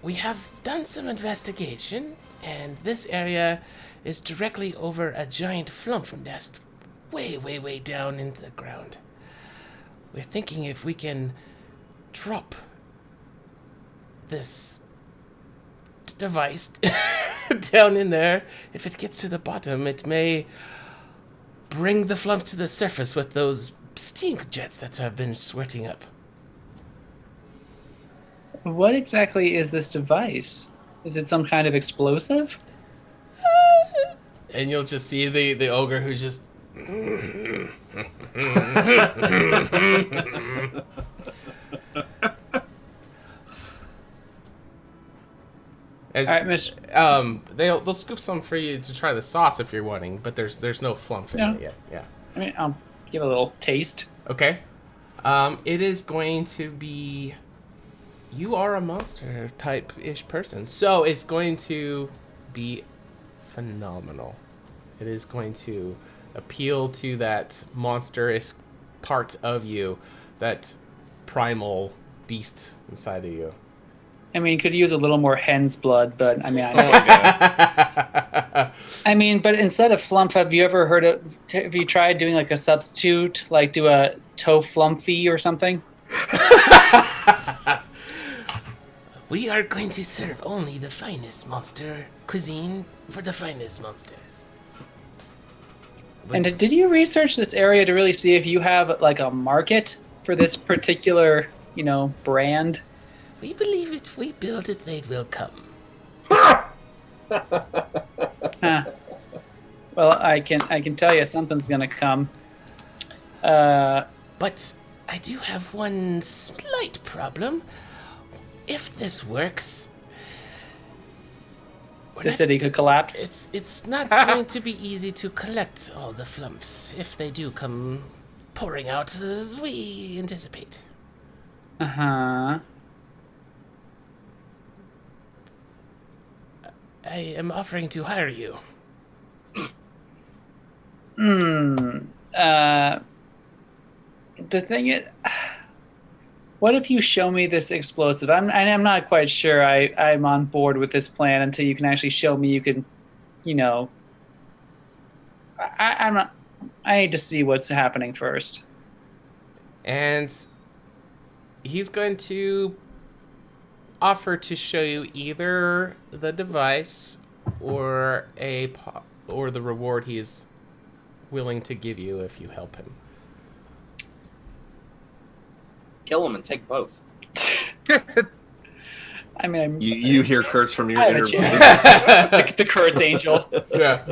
We have done some investigation, and this area is directly over a giant flump nest way, way, way down into the ground. We're thinking if we can drop this device down in there, if it gets to the bottom, it may bring the flump to the surface with those steam jets that have been sweating up. What exactly is this device? Is it some kind of explosive? And you'll just see the ogre who's just... As, All right, Mr. they'll scoop some for you to try the sauce if you're wanting, but there's no flump in it yet. Yeah. I mean, I'll give a little taste. Okay. It is going to be... You are a monster type-ish person, so it's going to be phenomenal. It is going to appeal to that monstrous part of you, that primal beast inside of you. I mean, could use a little more hen's blood, but I mean, I mean, but instead of flump, have you ever heard of? Have you tried doing like a substitute, like do a toe-flumpy or something? We are going to serve only the finest monster cuisine for the finest monsters. And did you research this area to really see if you have like a market for this particular, brand? We believe if we build it, they will come. Huh. Well, I can tell you something's gonna come. But I do have one slight problem. If this works, The city could collapse. It's not going to be easy to collect all the flumps if they do come pouring out as we anticipate. Uh-huh. I am offering to hire you. The thing is, what if you show me this explosive? I'm not quite sure I'm on board with this plan until you can actually show me you can, I'm not. I need to see what's happening first. And he's going to offer to show you either the device or the reward he is willing to give you if you help him. Kill him and take both. I mean, You hear Kurtz from your I have a inner chance. voice. the Kurtz angel. Yeah.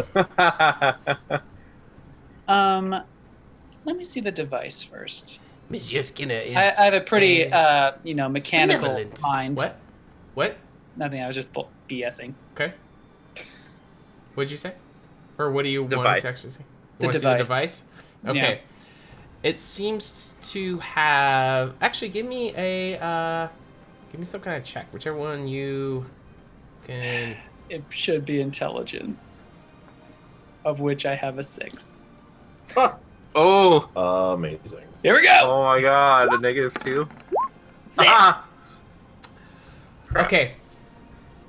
Let me see the device first. Monsieur Skinner is... I have a pretty, mechanical benevolent. mind. What? Nothing. I was just BSing. Okay. What'd you say? Or what do you want Device. to actually say? The You want to see the device? Okay. Yeah. It seems to have... Actually, give me some kind of check. Whichever one you can... It should be intelligence, of which I have a 6. Oh, Amazing. Here we go. oh my god, the -2. 6. Okay.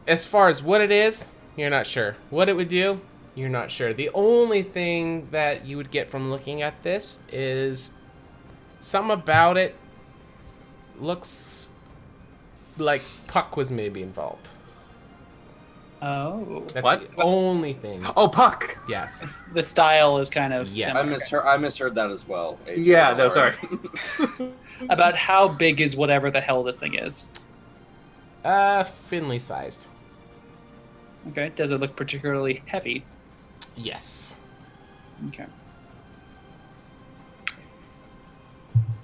As far as what it is, you're not sure. What it would do, you're not sure. The only thing that you would get from looking at this is something about it looks like Puck was maybe involved. Oh. That's What? the only thing. Oh, Puck. Yes. The style is kind of Yes. similar. I misheard that as well. AJ. Yeah, no, sorry. About how big is whatever the hell this thing is. Finley sized. Okay. Does it look particularly heavy? Yes. Okay.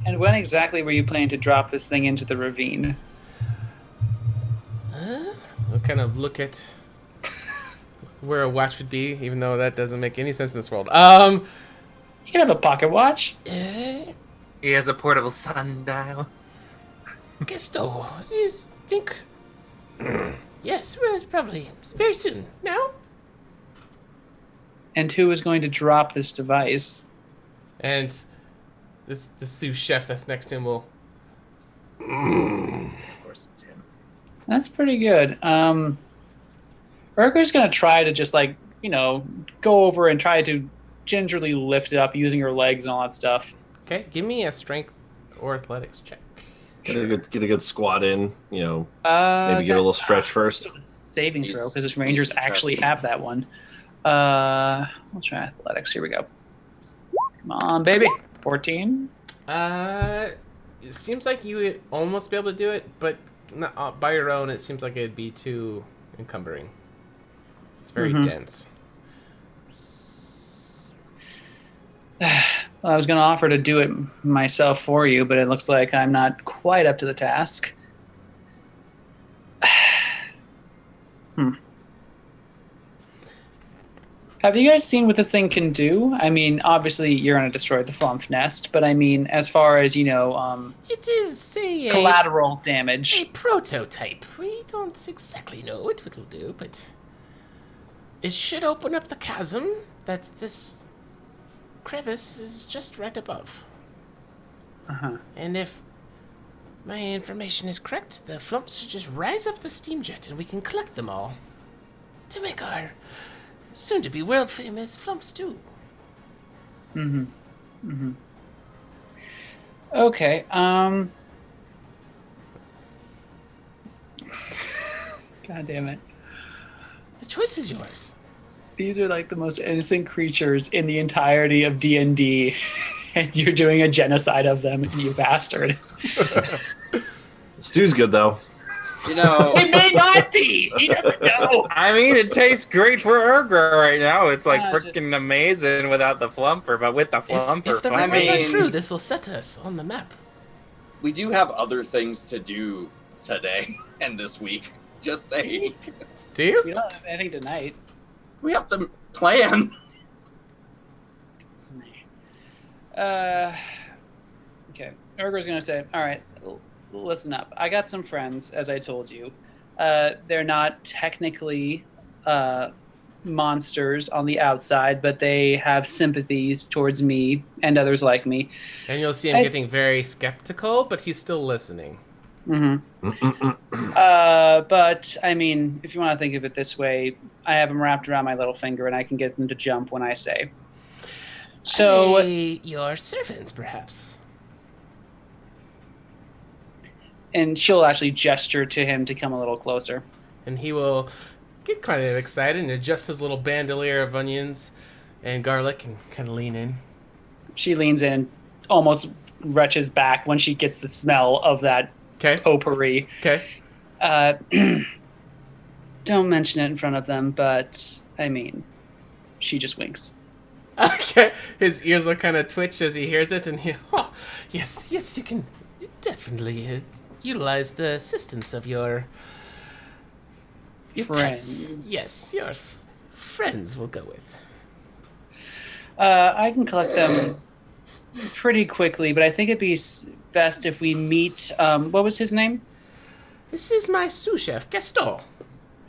And when exactly were you planning to drop this thing into the ravine? We'll kind of look at where a watch would be, even though that doesn't make any sense in this world. You can have a pocket watch. He has a portable sundial. Guess so. Do you think? Yes, well, probably very soon. Now. And who is going to drop this device? And the sous chef that's next to him will. Of course, it's him. That's pretty good. Urger's gonna try to just like, go over and try to gingerly lift it up using her legs and all that stuff. Okay, give me a strength or athletics check. Get a good squat in. Maybe Maybe get a little stretch first. It's a saving throw He's- because his rangers he's actually interesting. have that one. We'll try athletics. Here we go. Come on, baby. 14. It seems like you would almost be able to do it, but not, by your own, it seems like it'd be too encumbering. It's very dense. Well, I was going to offer to do it myself for you, but it looks like I'm not quite up to the task. Have you guys seen what this thing can do? I mean, obviously you're going to destroy the flump nest, but I mean, as far as, It is, say, collateral damage. a prototype. We don't exactly know what it'll do, but it should open up the chasm that this crevice is just right above. Uh-huh. And if my information is correct, the flumps should just rise up the steam jet and we can collect them all to make our soon-to-be world-famous flump stew. Okay, God damn it. The choice is yours. These are like the most innocent creatures in the entirety of D&D, and you're doing a genocide of them, you bastard. Stew's good though. It may not be! You never know! I mean, it tastes great for Urgra right now. It's like Just- freaking amazing without the flumper, but with the flumper, If the fuck. rumors mean- are true, this will set us on the map. We do have other things to do today and this week. Just saying. Do you? We don't have anything tonight. We have to plan. Okay. Urger's gonna say, all right, listen up. I got some friends, as I told you. They're not technically monsters on the outside, but they have sympathies towards me and others like me. And you'll see him getting very skeptical, but he's still listening. But, I mean, if you want to think of it this way, I have them wrapped around my little finger and I can get them to jump when I say. So, Your servants, perhaps. and she'll actually gesture to him to come a little closer. And he will get kind of excited and adjust his little bandolier of onions and garlic and kind of lean in. She leans in and almost retches back when she gets the smell of that Okay. potpourri. Okay. Don't mention it in front of them, but I mean, she just winks. Okay. His ears will kind of twitch as he hears it, and yes, you can definitely utilize the assistance of your pets. Friends. Yes, your friends will go with. I can collect them pretty quickly, but I think it'd be best if we meet. What was his name? This is my sous chef, Gaston.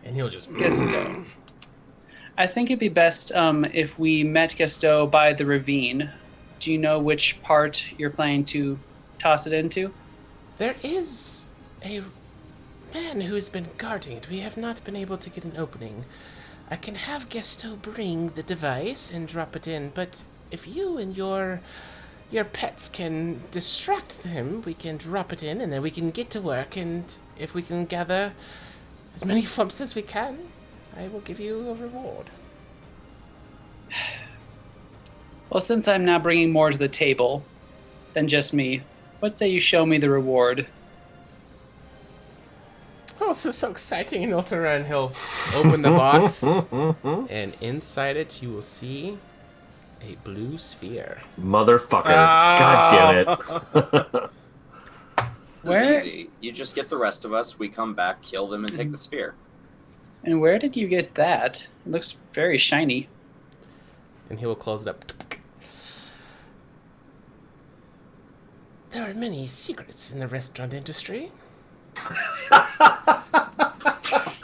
And he'll just... Gaston. I think it'd be best if we met Gaston by the ravine. Do you know which part you're planning to toss it into? There is a man who's been guarding it. We have not been able to get an opening. I can have Gaston bring the device and drop it in, but if you and your pets can distract him, we can drop it in, and then we can get to work, and if we can gather as many flumps as we can, I will give you a reward. Well, since I'm now bringing more to the table than just me, what say you show me the reward? Oh, this is so exciting. And he'll turn around and he'll open the box, and inside it you will see a blue sphere. Motherfucker. God damn it. Where- It's easy. You just get the rest of us, we come back, kill them, and take the sphere. And where did you get that? It looks very shiny. And he will close it up. There are many secrets in the restaurant industry.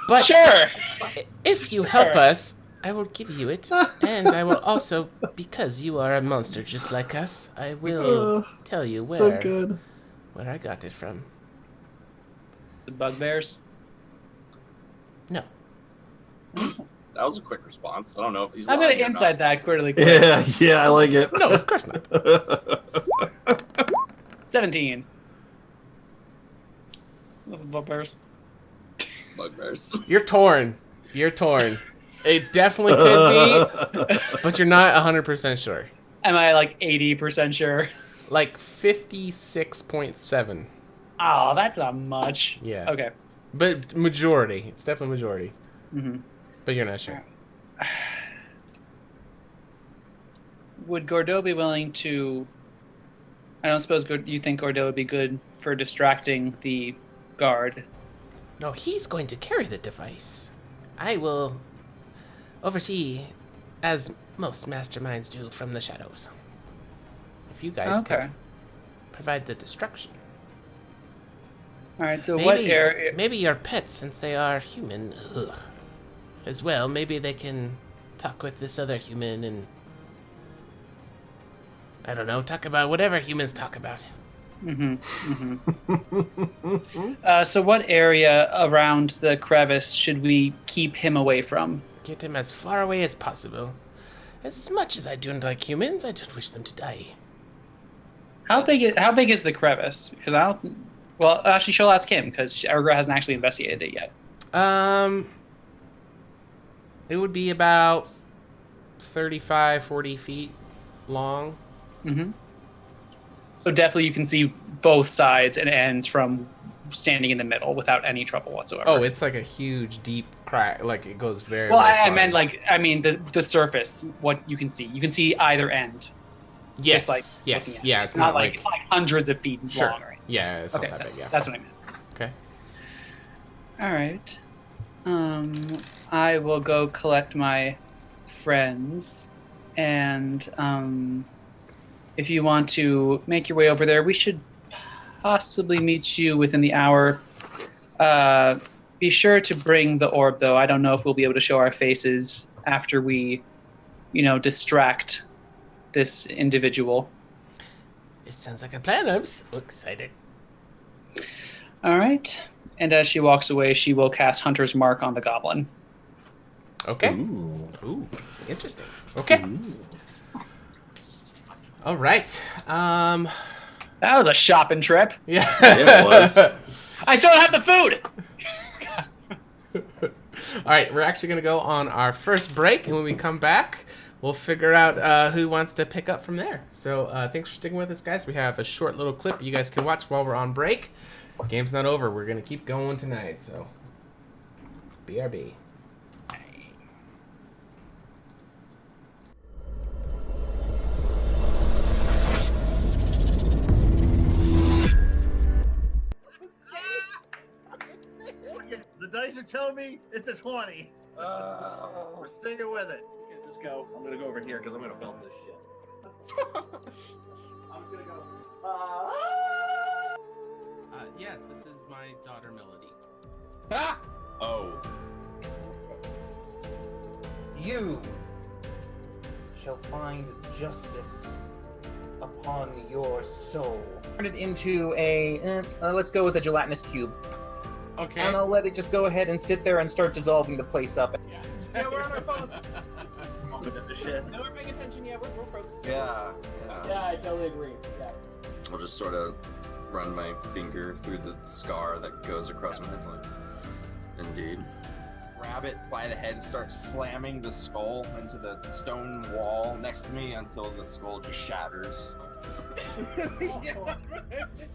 But Sure. if you help us, I will give you it. And I will also, because you are a monster just like us, I will tell you So good. where I got it from. The bugbears. No. That was a quick response. I don't know if he's I'm gonna lying or not. insight that quickly. Yeah, I like it. No, of course not. 17. Bugbears. Bugbears. You're torn. You're torn. It definitely could be, but you're not 100% sure. Am I like 80% sure? Like 56.7. Oh, that's not much. Yeah. Okay. But majority. It's definitely majority. Mm-hmm. But you're not sure. Would Gordeau be willing to... I don't suppose you think Gordeau would be good for distracting the guard? No, he's going to carry the device. I will oversee, as most masterminds do, from the shadows. If you guys could provide the destruction. All right, so what area... Maybe your pets, since they are human, as well, maybe they can talk with this other human and... I don't know, talk about whatever humans talk about. So what area around the crevice should we keep him away from? Get him as far away as possible. As much as I don't like humans, I don't wish them to die. How big is the crevice? Because I don't... Well, actually, she'll ask him, because Ergra hasn't actually investigated it yet. It would be about 35, 40 feet long. Mm-hmm. So definitely you can see both sides and ends from standing in the middle without any trouble whatsoever. Oh, it's like a huge, deep crack. Like, it goes very, well, very I far. mean the surface, what you can see. You can see either end. Yes, Just like yes, looking at yeah. it. It's not like... It's like hundreds of feet Sure. long. Right? Yeah, it's Okay, not that big, yeah. that's what I meant. Okay. All right. I will go collect my friends, and if you want to make your way over there, we should possibly meet you within the hour. Be sure to bring the orb, though. I don't know if we'll be able to show our faces after we, distract this individual. It sounds like a plan. I'm so excited. All right. And as she walks away, she will cast Hunter's Mark on the goblin. Okay. Ooh, interesting. Okay. All right. That was a shopping trip. Yeah. Yeah, it was. I still don't have the food. All right, we're actually going to go on our first break, and when we come back, we'll figure out who wants to pick up from there. So thanks for sticking with us, guys. We have a short little clip you guys can watch while we're on break. Game's not over. We're going to keep going tonight, so BRB. The dice are telling me it's a 20. We're sticking with it. Okay, just go. I'm gonna go over here because I'm gonna belt this shit. I'm just gonna go. Yes, this is my daughter, Melody. Ah! Oh. You shall find justice upon your soul. Turn it into a, let's go with a gelatinous cube. Okay. And I'll let it just go ahead and sit there and start dissolving the place up. Yeah, we're on our phones. Bumping into shit. No, we're paying attention. Yeah, we're focused. Yeah. Yeah, I totally agree. Yeah. I'll just sort of run my finger through the scar that goes across my head. Indeed. Grab it by the head, start slamming the skull into the stone wall next to me until the skull just shatters.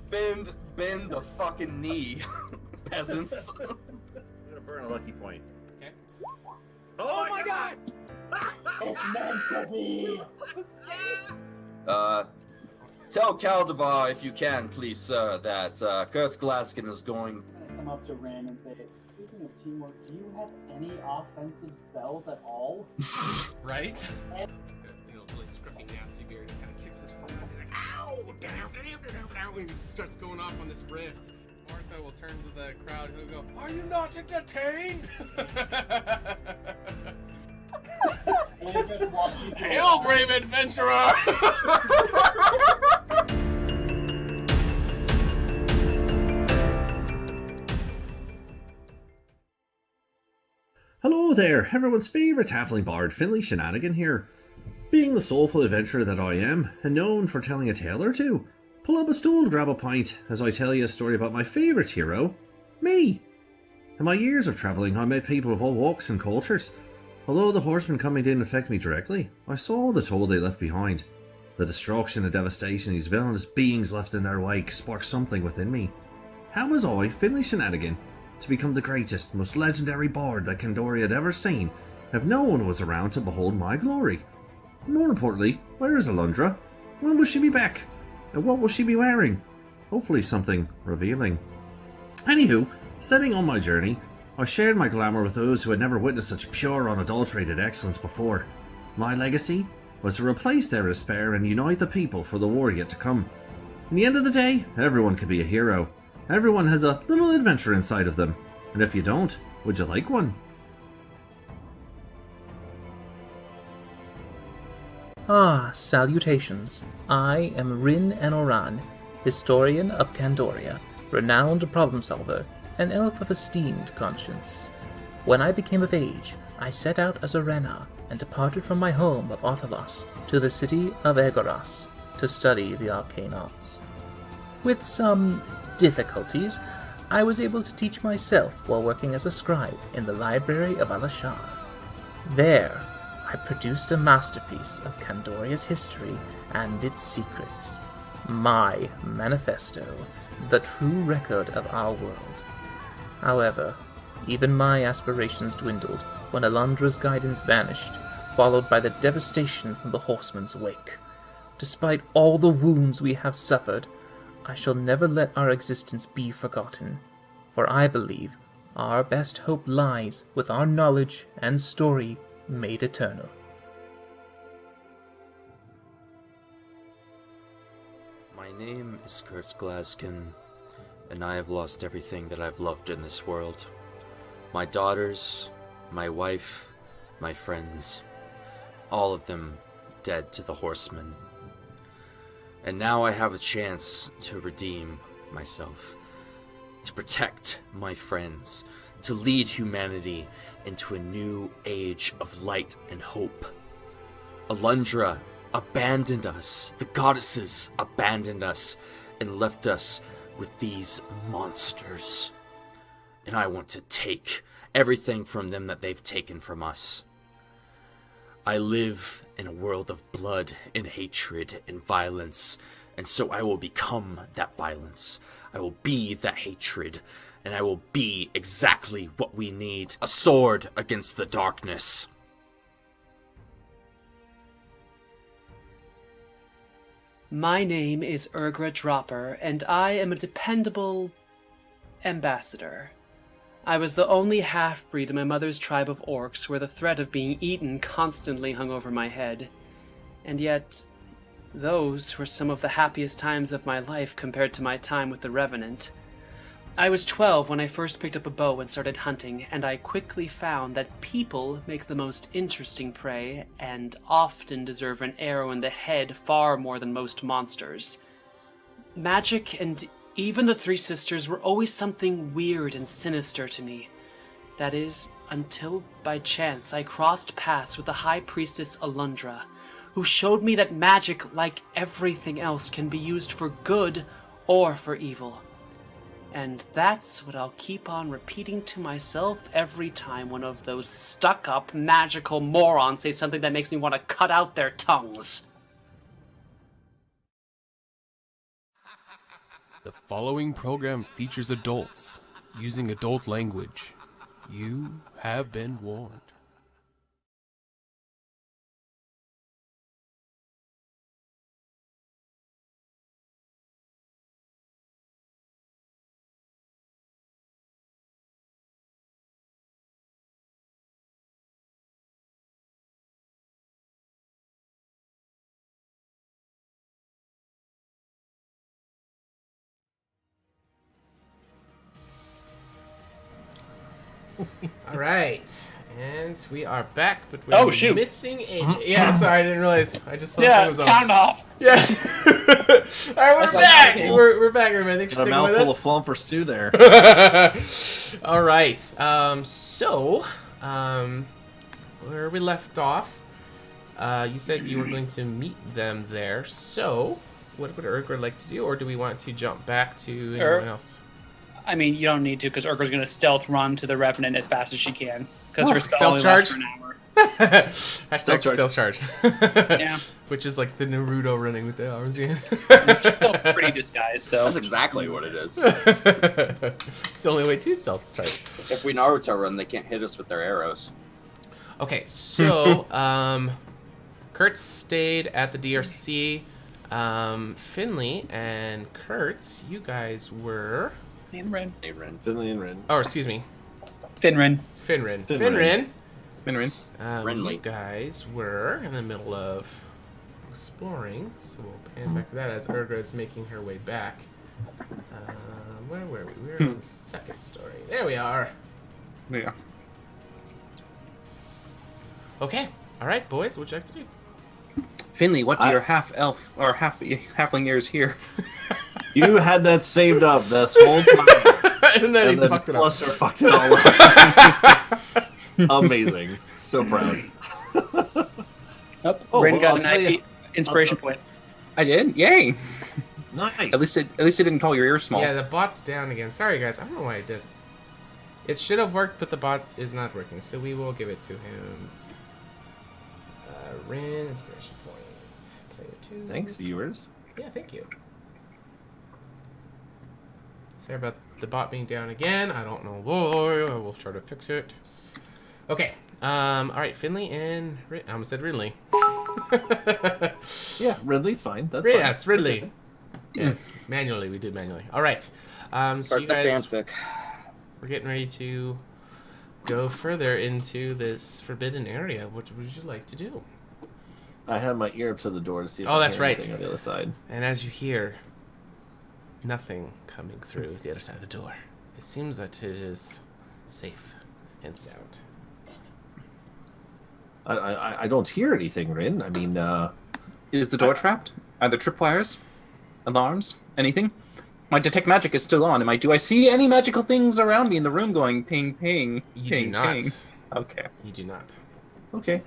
Bend the fucking knee, peasants. I'm gonna burn a lucky point. Okay. Oh my god! It's meant to be. Tell Caldevar, if you can, please, sir, that Kurtz Glaskin is going... Come up to Ren and say, speaking of teamwork, do you have any offensive spells at all? Right? He's got, really scruffy, nasty beard. He kind of kicks his foot. He's like, ow! Down, and he just starts going off on this rift. Martha will turn to the crowd and he'll go, are you not entertained? Hail, brave adventurer! Hello there, everyone's favourite halfling bard, Finley Shenanigan here. Being the soulful adventurer that I am, and known for telling a tale or two, pull up a stool to grab a pint as I tell you a story about my favourite hero, me. In my years of travelling, I met people of all walks and cultures. Although the horsemen coming didn't affect me directly, I saw the toll they left behind. The destruction and devastation these villainous beings left in their wake sparked something within me. How was I, Finley Shenanigan, to become the greatest, most legendary bard that Candoria had ever seen, if no one was around to behold my glory? More importantly, where is Alundra? When will she be back? And what will she be wearing? Hopefully something revealing. Anywho, setting on my journey, I shared my glamour with those who had never witnessed such pure, unadulterated excellence before. My legacy was to replace their despair and unite the people for the war yet to come. In the end of the day, everyone can be a hero. Everyone has a little adventure inside of them. And if you don't, would you like one? Ah, salutations. I am Rin Anoran, historian of Candoria, renowned problem solver, an elf of esteemed conscience. When I became of age, I set out as a Rena and departed from my home of Othalos to the city of Egoras to study the arcane arts. With some difficulties, I was able to teach myself while working as a scribe in the library of Alashar. There, I produced a masterpiece of Candoria's history and its secrets. My manifesto, the true record of our world. However, even my aspirations dwindled when Alundra's guidance vanished, followed by the devastation from the horseman's wake. Despite all the wounds we have suffered, I shall never let our existence be forgotten, for I believe our best hope lies with our knowledge and story made eternal. My name is Kurt Glaskin, and I have lost everything that I've loved in this world. My daughters, my wife, my friends, all of them dead to the horsemen. And now I have a chance to redeem myself, to protect my friends, to lead humanity into a new age of light and hope. Alundra abandoned us, the goddesses abandoned us, and left us with these monsters. And I want to take everything from them that they've taken from us. I live in a world of blood and hatred and violence, and so I will become that violence. I will be that hatred, and I will be exactly what we need, a sword against the darkness. My name is Urgra Dropper, and I am a dependable ambassador. I was the only half-breed in my mother's tribe of orcs where the threat of being eaten constantly hung over my head. And yet, those were some of the happiest times of my life compared to my time with the Revenant. I was 12 when I first picked up a bow and started hunting, and I quickly found that people make the most interesting prey and often deserve an arrow in the head far more than most monsters. Magic and even the Three Sisters were always something weird and sinister to me. That is, until by chance I crossed paths with the High Priestess Alundra, who showed me that magic, like everything else, can be used for good or for evil. And that's what I'll keep on repeating to myself every time one of those stuck-up magical morons say something that makes me want to cut out their tongues. The following program features adults using adult language. You have been warned. All right, and we are back, but we're missing AJ. Yeah, sorry, I didn't realize. I just saw it was on. Count off. Yeah. All right, we're back. We're back, everybody. Thanks for A sticking with mouthful us. of flump for stew there. All right. So where we left off, you said you were going to meet them there. So, what would Urgur like to do, or do we want to jump back to anyone else? I mean, you don't need to, because Urger's going to stealth run to the Revenant as fast as she can. Because her spell stealth only charge? lasts for an hour. Hashtag stealth charge. Yeah. Which is like the Naruto running with the arms again. She's still pretty disguised, so. That's exactly what it is. It's the only way to stealth charge. If we Naruto run, they can't hit us with their arrows. Okay, so Kurt stayed at the DRC. Finley and Kurt, you guys were... Finrin. Finley and Rin. Oh, excuse me. Finrin. Finrin. Finrin. Finrin. You guys were in the middle of exploring, so we'll pan back to that as Urgra is making her way back. Where were we? We were on the second story. There we are. Yeah. Okay. All right, boys. What would you like to do? Finley, what do your half-elf or halfling ears hear? You had that saved up this whole time. And then he fucked it up. Cluster fucked it all up. Amazing. So proud. Oh, Rin got I'll an tell you- inspiration point. I did. Yay! Nice. At least it didn't call your ears small. Yeah, the bot's down again. Sorry, guys. I don't know why it doesn't. It should have worked, but the bot is not working, so we will give it to him. Rin, inspiration point. Player 2. Thanks, viewers. Yeah, thank you. Sorry about the bot being down again. I don't know why. I will try to fix it. Okay. All right, Finley and I almost said Ridley. Yeah, Ridley's fine. That's fine. Yes, Ridley. Yes, manually. We did manually. All right. So Start you the guys, fanfic. we're getting ready to go further into this forbidden area. What would you like to do? I have my ear up to the door to see if Oh, I that's hear right. anything on the other side. And as you hear nothing coming through the other side of the door, it seems that it is safe and sound. I don't hear anything, Rin. I mean, Is the door trapped? Are there tripwires? Alarms? Anything? My detect magic is still on. Do I see any magical things around me in the room going ping, ping, You ping, do not. ping? Okay. You do not. okay.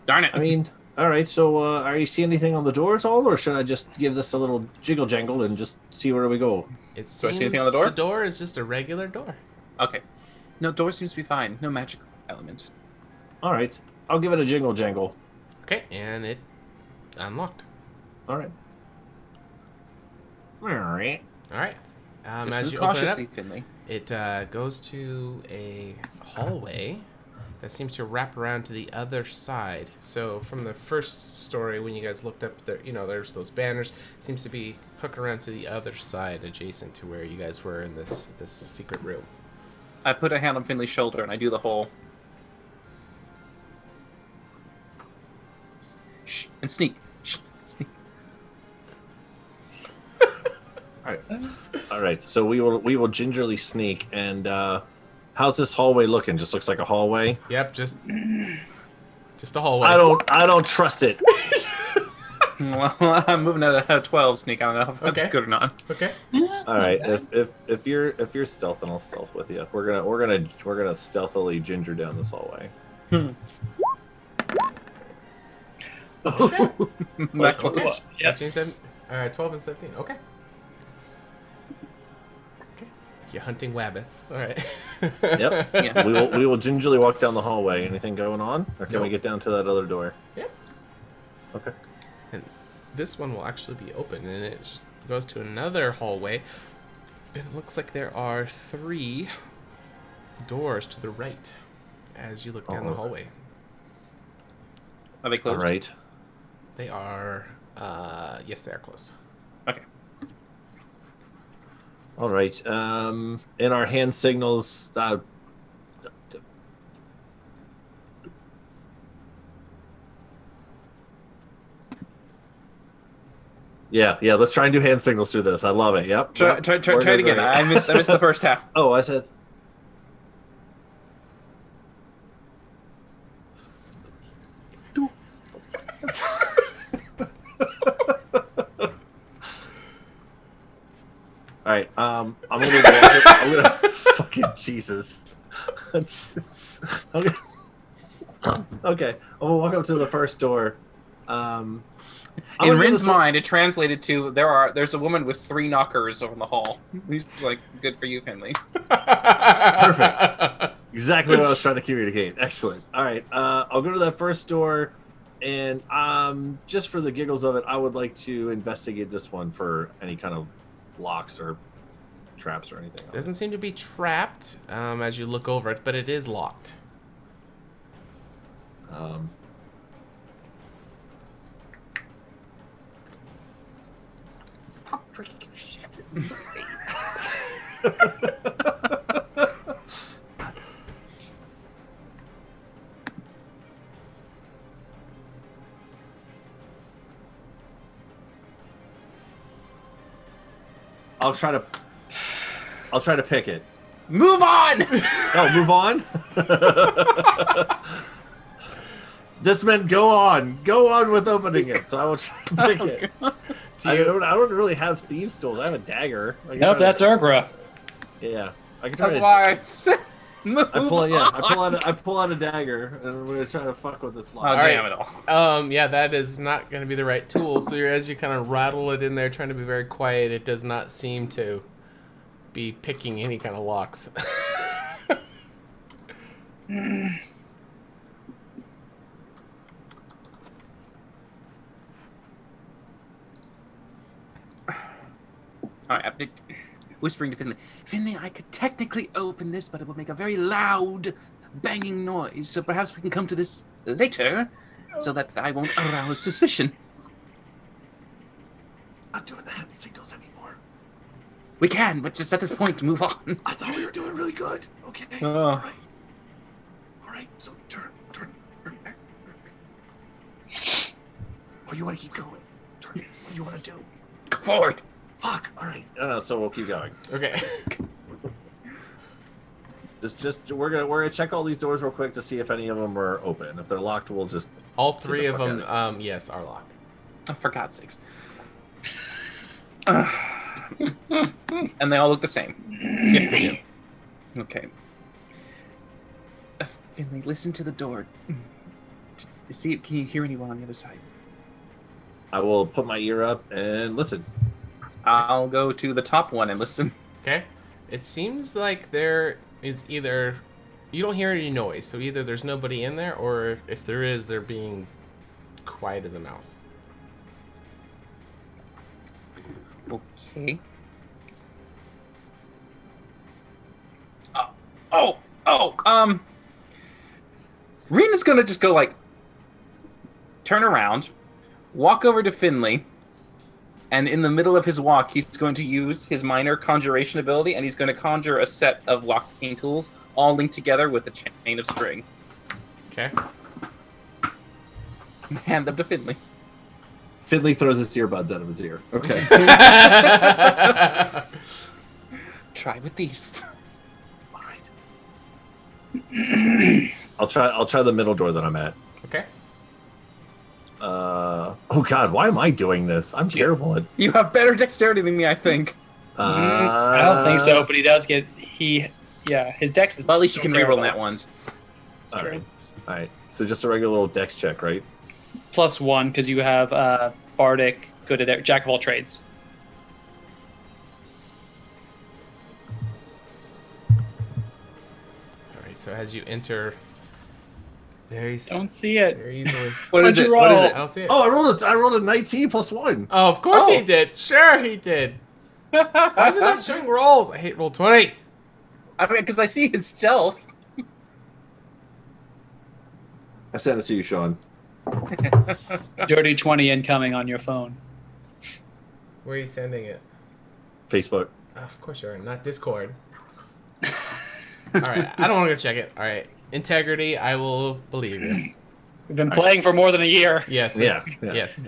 Darn it. I mean, all right. So, are you seeing anything on the door at all, or should I just give this a little jiggle jangle and just see where we go? It Do I seems see anything on the door? The door is just a regular door. Okay. No, door seems to be fine. No magical element. All right. I'll give it a jingle jangle. Okay, and it unlocked. All right. All right. All right. Just As move you open it up, cautiously, Finley. it goes to a hallway that seems to wrap around to the other side. So from the first story, when you guys looked up there, there's those banners. Seems to be hooked around to the other side, adjacent to where you guys were in this secret room. I put a hand on Finley's shoulder and I do the whole. Shh, and sneak. Shh, sneak. All right. So we will gingerly sneak. And how's this hallway looking? Just looks like a hallway. Yep, just a hallway. I don't trust it. Well, I'm moving at a 12 sneak. I don't know if that's Okay. good or not. Okay. All right. If you're stealthing, I'll stealth with you. We're gonna stealthily ginger down this hallway. Okay. That close. Yep. 12 and 17. Okay. Okay. You're hunting wabbits. All right. Yep. Yeah. We will gingerly walk down the hallway. Anything going on, or can we Nope. get down to that other door? Yep. Okay. And this one will actually be open, and it goes to another hallway. And it looks like there are 3 doors to the right as you look down the Oh. hallway. Are they All closed? right. They are, yes, they are closed. Okay. All right. In our hand signals. Yeah. Let's try and do hand signals through this. I love it. Yep. Try yep. it We're again. great. I missed the first half. Oh, I said. All right. I'm gonna fucking Jesus. Okay. Okay. I'm gonna walk up to the first door. In give Rin's this one- mind, it translated to there's a woman with 3 knockers over the hall. He's like, good for you, Finley. Perfect. Exactly what I was trying to communicate. Excellent. All right. I'll go to that first door, and just for the giggles of it, I would like to investigate this one for any kind of locks or traps or anything. Doesn't seem to be trapped as you look over it, but it is locked. Stop drinking shit. I'll try to pick it. Move on! Oh, move on? This meant go on. Go on with opening it. So I will try to pick it. I don't really have thieves' tools. I have a dagger. Nope, that's Urgra. Yeah. I can try That's to... why I said move I pull out a dagger, and I'm gonna try to fuck with this lock. Oh, damn it all. Yeah, that is not going to be the right tool. So as you kind of rattle it in there, trying to be very quiet, it does not seem to be picking any kind of locks. Alright, I'm whispering to Finley. Finley, I could technically open this, but it will make a very loud, banging noise. So perhaps we can come to this later, so that I won't arouse suspicion. Not doing the hand signals anymore. We can, but just at this point, move on. I thought we were doing really good. Okay. Oh. All right. So turn. Oh, you want to keep going? Turn. What do you want to do? Go forward. Fuck. All right. So we'll keep going. Okay. Just we're gonna check all these doors real quick to see if any of them are open. If they're locked, we'll just all 3 of them, yes, are locked. Oh, for God's sakes. And they all look the same. Yes, they do. Okay. Finley, listen to the door. See, can you hear anyone on the other side? I will put my ear up and listen. I'll go to the top one and listen. Okay. It seems like there is either... You don't hear any noise, so either there's nobody in there, or if there is, they're being quiet as a mouse. Okay. Rena's gonna just go like, turn around, walk over to Finley, and in the middle of his walk, he's going to use his minor conjuration ability, and he's going to conjure a set of locking tools, all linked together with a chain of string. Okay. And hand them to Finley. Finley throws his earbuds out of his ear. Okay. Try with these. All right. I'll try the middle door that I'm at. Okay. Oh God, why am I doing this? I'm terrible at. You have better dexterity than me, I think. I don't think so, but he does get his dex is. Well, at least you still can reroll terrible. that ones. All right. So just a regular little dex check, right? +1 because you have bardic, good at jack of all trades. All right. So as you enter, Don't see it. very easily. What is What'd it? you What is roll? it? I don't see it. Oh, I rolled a 19 +1. Oh, of course Oh. he did. Sure, he did. Why is it not showing rolls? I hate roll 20. I mean, because I see his stealth. I sent it to you, Sean. Dirty 20 incoming on your phone. Where are you sending it? Facebook. Of course you are. Not Discord. All right. I don't want to go check it. All right. Integrity. I will believe you. We've been playing for more than a year. Yes. Yeah. Yes.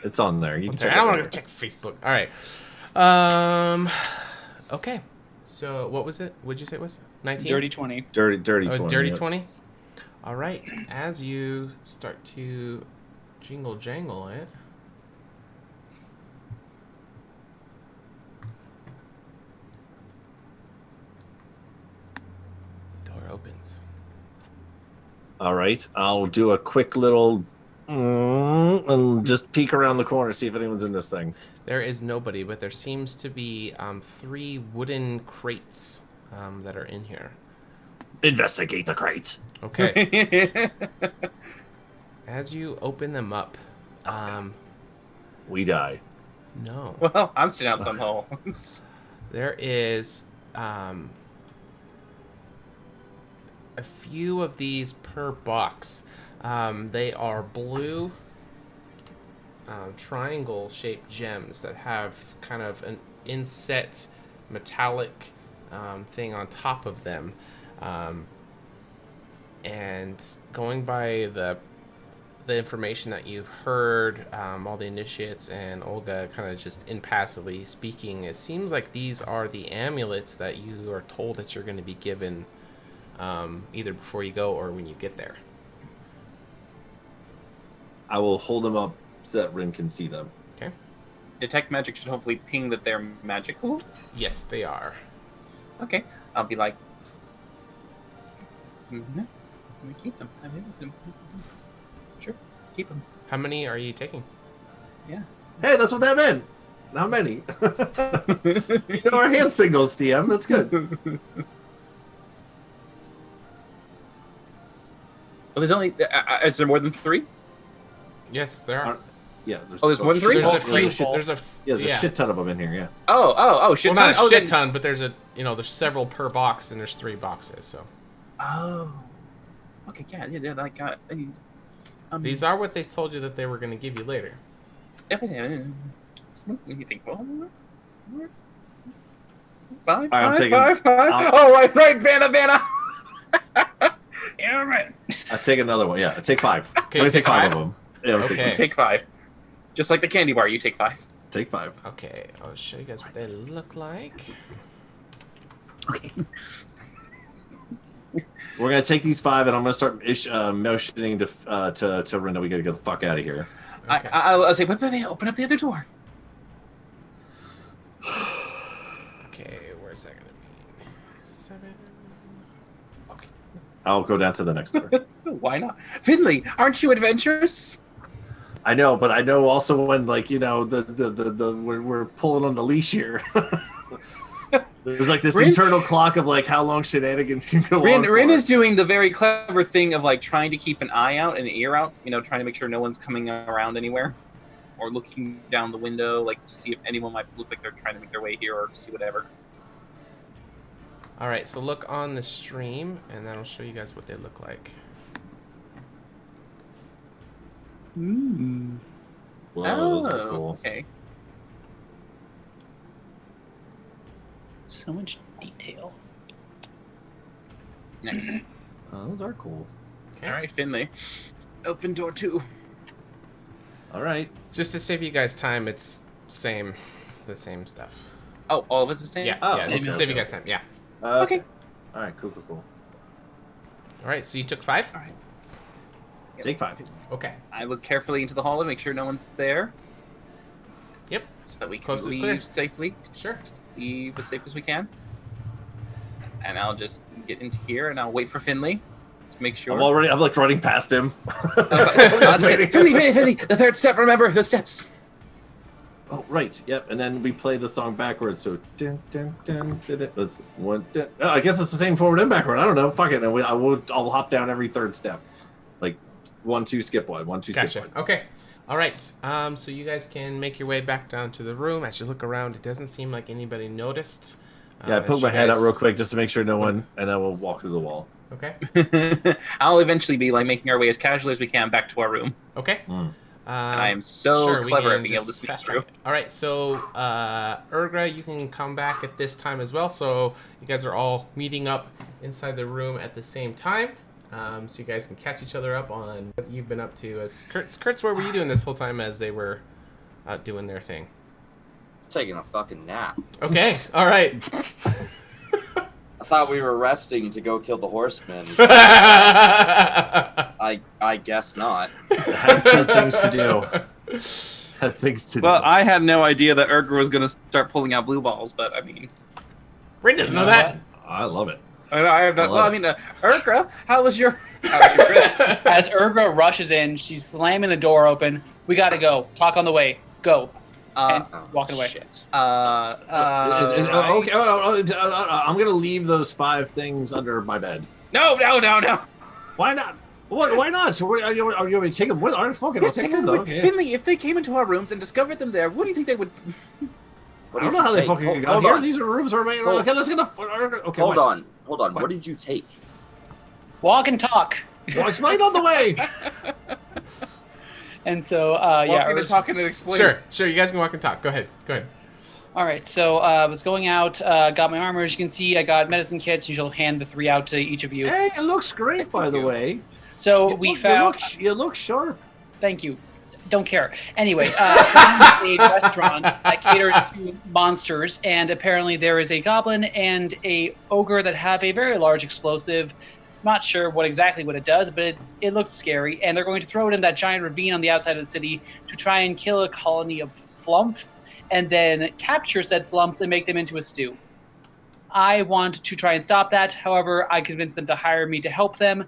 It's on there. You can check I don't it want to later. go check Facebook. All right. Okay. So what was it? What'd you say it was? 19? Dirty 20. Dirty Oh, 20. dirty yeah. 20? All right. As you start to jingle jangle it. door opens. All right, I'll do a quick little and just peek around the corner, see if anyone's in this thing. There is nobody, but there seems to be 3 wooden crates that are in here. Investigate the crates. Okay. As you open them up, we die. No. Well, I'm sitting out some holes. There is a few of these per box. They are blue triangle-shaped gems that have kind of an inset metallic thing on top of them. And going by the information that you've heard, all the initiates and Olga kind of just impassively speaking, it seems like these are the amulets that you are told that you're going to be given either before you go or when you get there. I will hold them up so that Rin can see them. Okay. Detect magic should hopefully ping that they're magical. Yes, they are. Okay. I'll be like, let me keep them. Sure, keep them. How many are you taking? Yeah. Hey, that's what that meant. How many? You know our hand signals, DM. That's good. Well, there's only. Is there more than 3? Yes, there are. Yeah. There's more than 3. There's a There's few. a There's a there's a shit ton of them in here. Yeah. Oh, shit. Well, not ton? a shit then- ton, but there's there's several per box, and there's 3 boxes. So. Oh. Okay, yeah, like. These are what they told you that they were going to give you later. You think? Five. I'm taking- Five. Oh, right, Vanna. Yeah, right. I take another one. Yeah, I take 5. Okay, I'm gonna you take take 5 5? of them. Yeah, I'll Okay. Take 5. Just like the candy bar, you take 5. Take 5. Okay, I'll show you guys what they look like. Okay. We're gonna take these 5, and I'm gonna start motioning to Rin that we gotta get the fuck out of here. Okay. I'll say, wait, open up the other door. Okay, where's that gonna be? 7. I'll go down to the next door. Why not? Finley, aren't you adventurous? I know, but I know also when we're pulling on the leash here. There's like this internal clock of like how long shenanigans can go on. Rin is doing the very clever thing of like trying to keep an eye out and an ear out, trying to make sure no one's coming around anywhere or looking down the window, like to see if anyone might look like they're trying to make their way here or to see whatever. All right, so look on the stream, and then I'll show you guys what they look like. Whoa, those are cool. Okay. So much detail. Nice. Those are cool. Okay. All right, Finley. Open door 2. All right. Just to save you guys time, it's the same stuff. Oh, all of us the same? Yeah, Oh, yeah. Just to okay, save you okay. guys time. Yeah. Okay. All right. Cool. All right, so you took 5. All right. Take 5. Okay. I look carefully into the hallway, make sure no one's there. Yep. So that we can Coast is leave clear. safely. Sure. Leave as safe as we can. And I'll just get into here and I'll wait for Finley to make sure. I'm like running past him. Finley, the 3rd step, remember the steps. Oh, right. Yep. And then we play the song backwards. So, dun, dun, dun, dun, dun. That's one. Dun. Oh, I guess it's the same forward and backward. I don't know. Fuck it. And I'll hop down every 3rd step. Like 1, 2, skip 1. 1, 2, skip Gotcha. 1. Okay. All right. So you guys can make your way back down to the room. As you look around, it doesn't seem like anybody noticed. Yeah, I that poked you my head out guys- real quick just to make sure no one, and then we'll walk through the wall. Okay. I'll eventually be like making our way as casually as we can back to our room. Okay. Mm. And I am so sure, we clever can at being able to just sneak fast through. track it. All right, so Urgra, you can come back at this time as well. So you guys are all meeting up inside the room at the same time. So you guys can catch each other up on what you've been up to. As Kurtz, what were you doing this whole time as they were out doing their thing? Taking a fucking nap. Okay, all right. I thought we were resting to go kill the horseman. I guess not. Had things to do. Had things to do. Well, I had no idea that Urgra was going to start pulling out blue balls, but I mean... Rin doesn't know that. I love it. I have not. Hello. Well, I mean, Urgra, how was your trip? As Urgra rushes in, she's slamming the door open. We gotta go. Talk on the way. Go. And walking away. Shit. Okay. I'm gonna leave those 5 things under my bed. No. Why not? Why not? So are you going to take them with? All right, fuck it. I'll Yes, take take them them though. with. Okay. Finley, if they came into our rooms and discovered them there, what do you think they would? I don't know how they fucking got hold here. on. These are rooms are made. Hold- Okay, let's get the. Okay, Hold what? on. What did you take? Walk and talk. Well, explain on the way. And so, Walking and talking and explaining. Sure. You guys can walk and talk. Go ahead. All right, so I was going out, got my armor. As you can see, I got medicine kits. You shall hand the 3 out to each of you. Hey, it looks great, by the way. So we found. You look sharp. Thank you. Don't care. Anyway, found a restaurant that caters to monsters, and apparently there is a goblin and a ogre that have a very large explosive. Not sure what it does, but it looked scary, and they're going to throw it in that giant ravine on the outside of the city to try and kill a colony of flumps, and then capture said flumps and make them into a stew. I want to try and stop that. However, I convinced them to hire me to help them.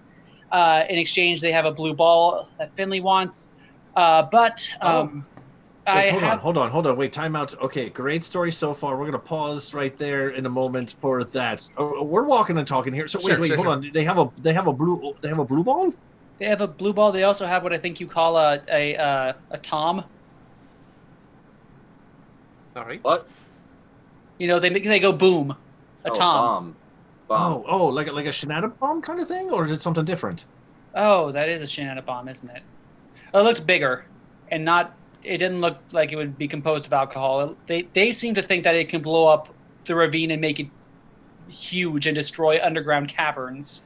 In exchange, they have a blue ball that Finley wants. Hold on. Wait, time out. Okay, great story so far. We're gonna pause right there in a moment for that. We're walking and talking here. So wait, hold on. They have a blue ball. They have a blue ball. They also have what I think you call a tom. Sorry. What? You know, they go boom. A tom. Bomb. Oh, like a shenanigan bomb kind of thing, or is it something different? Oh, that is a shenanigan bomb, isn't it? Oh, it looked bigger, and not. It didn't look like it would be composed of alcohol. They seem to think that it can blow up the ravine and make it huge and destroy underground caverns.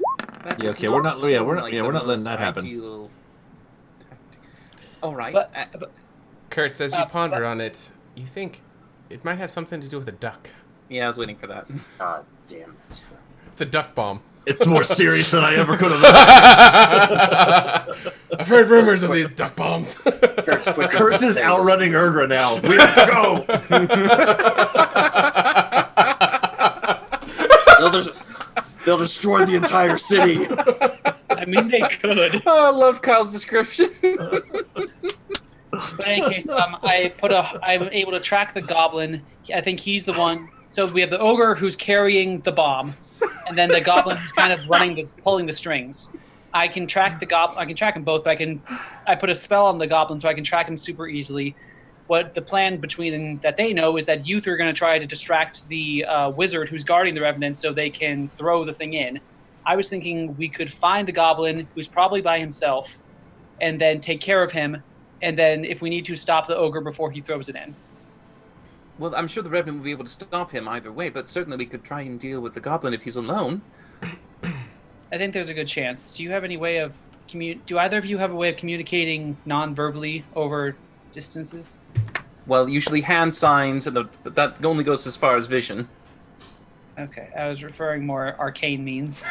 Yeah, okay, we're not letting that happen. All right. But Kurtz, as you ponder on it, you think it might have something to do with a duck. Yeah, I was waiting for that. God damn it. It's a duck bomb. It's more serious than I ever could have. I've heard rumors of these duck bombs. Kurtz is outrunning Erdra now. We have to go. They'll destroy the entire city. I mean, they could. Oh, I love Kyle's description. But in any case, I'm able to track the goblin. I think he's the one. So we have the ogre who's carrying the bomb, and then the goblin who's kind of pulling the strings. I can track the goblin. I can track them both, but I put a spell on the goblin so I can track him super easily. What the plan between that they know is that you three are going to try to distract the wizard who's guarding the revenant so they can throw the thing in. I was thinking we could find the goblin who's probably by himself, and then take care of him. And then if we need to, stop the ogre before he throws it in. Well, I'm sure the Revenant will be able to stop him either way, but certainly we could try and deal with the Goblin if he's alone. I think there's a good chance. Do you have any way of do either of you have a way of communicating non-verbally over distances? Well, usually hand signs, but that only goes as far as vision. Okay, I was referring more arcane means.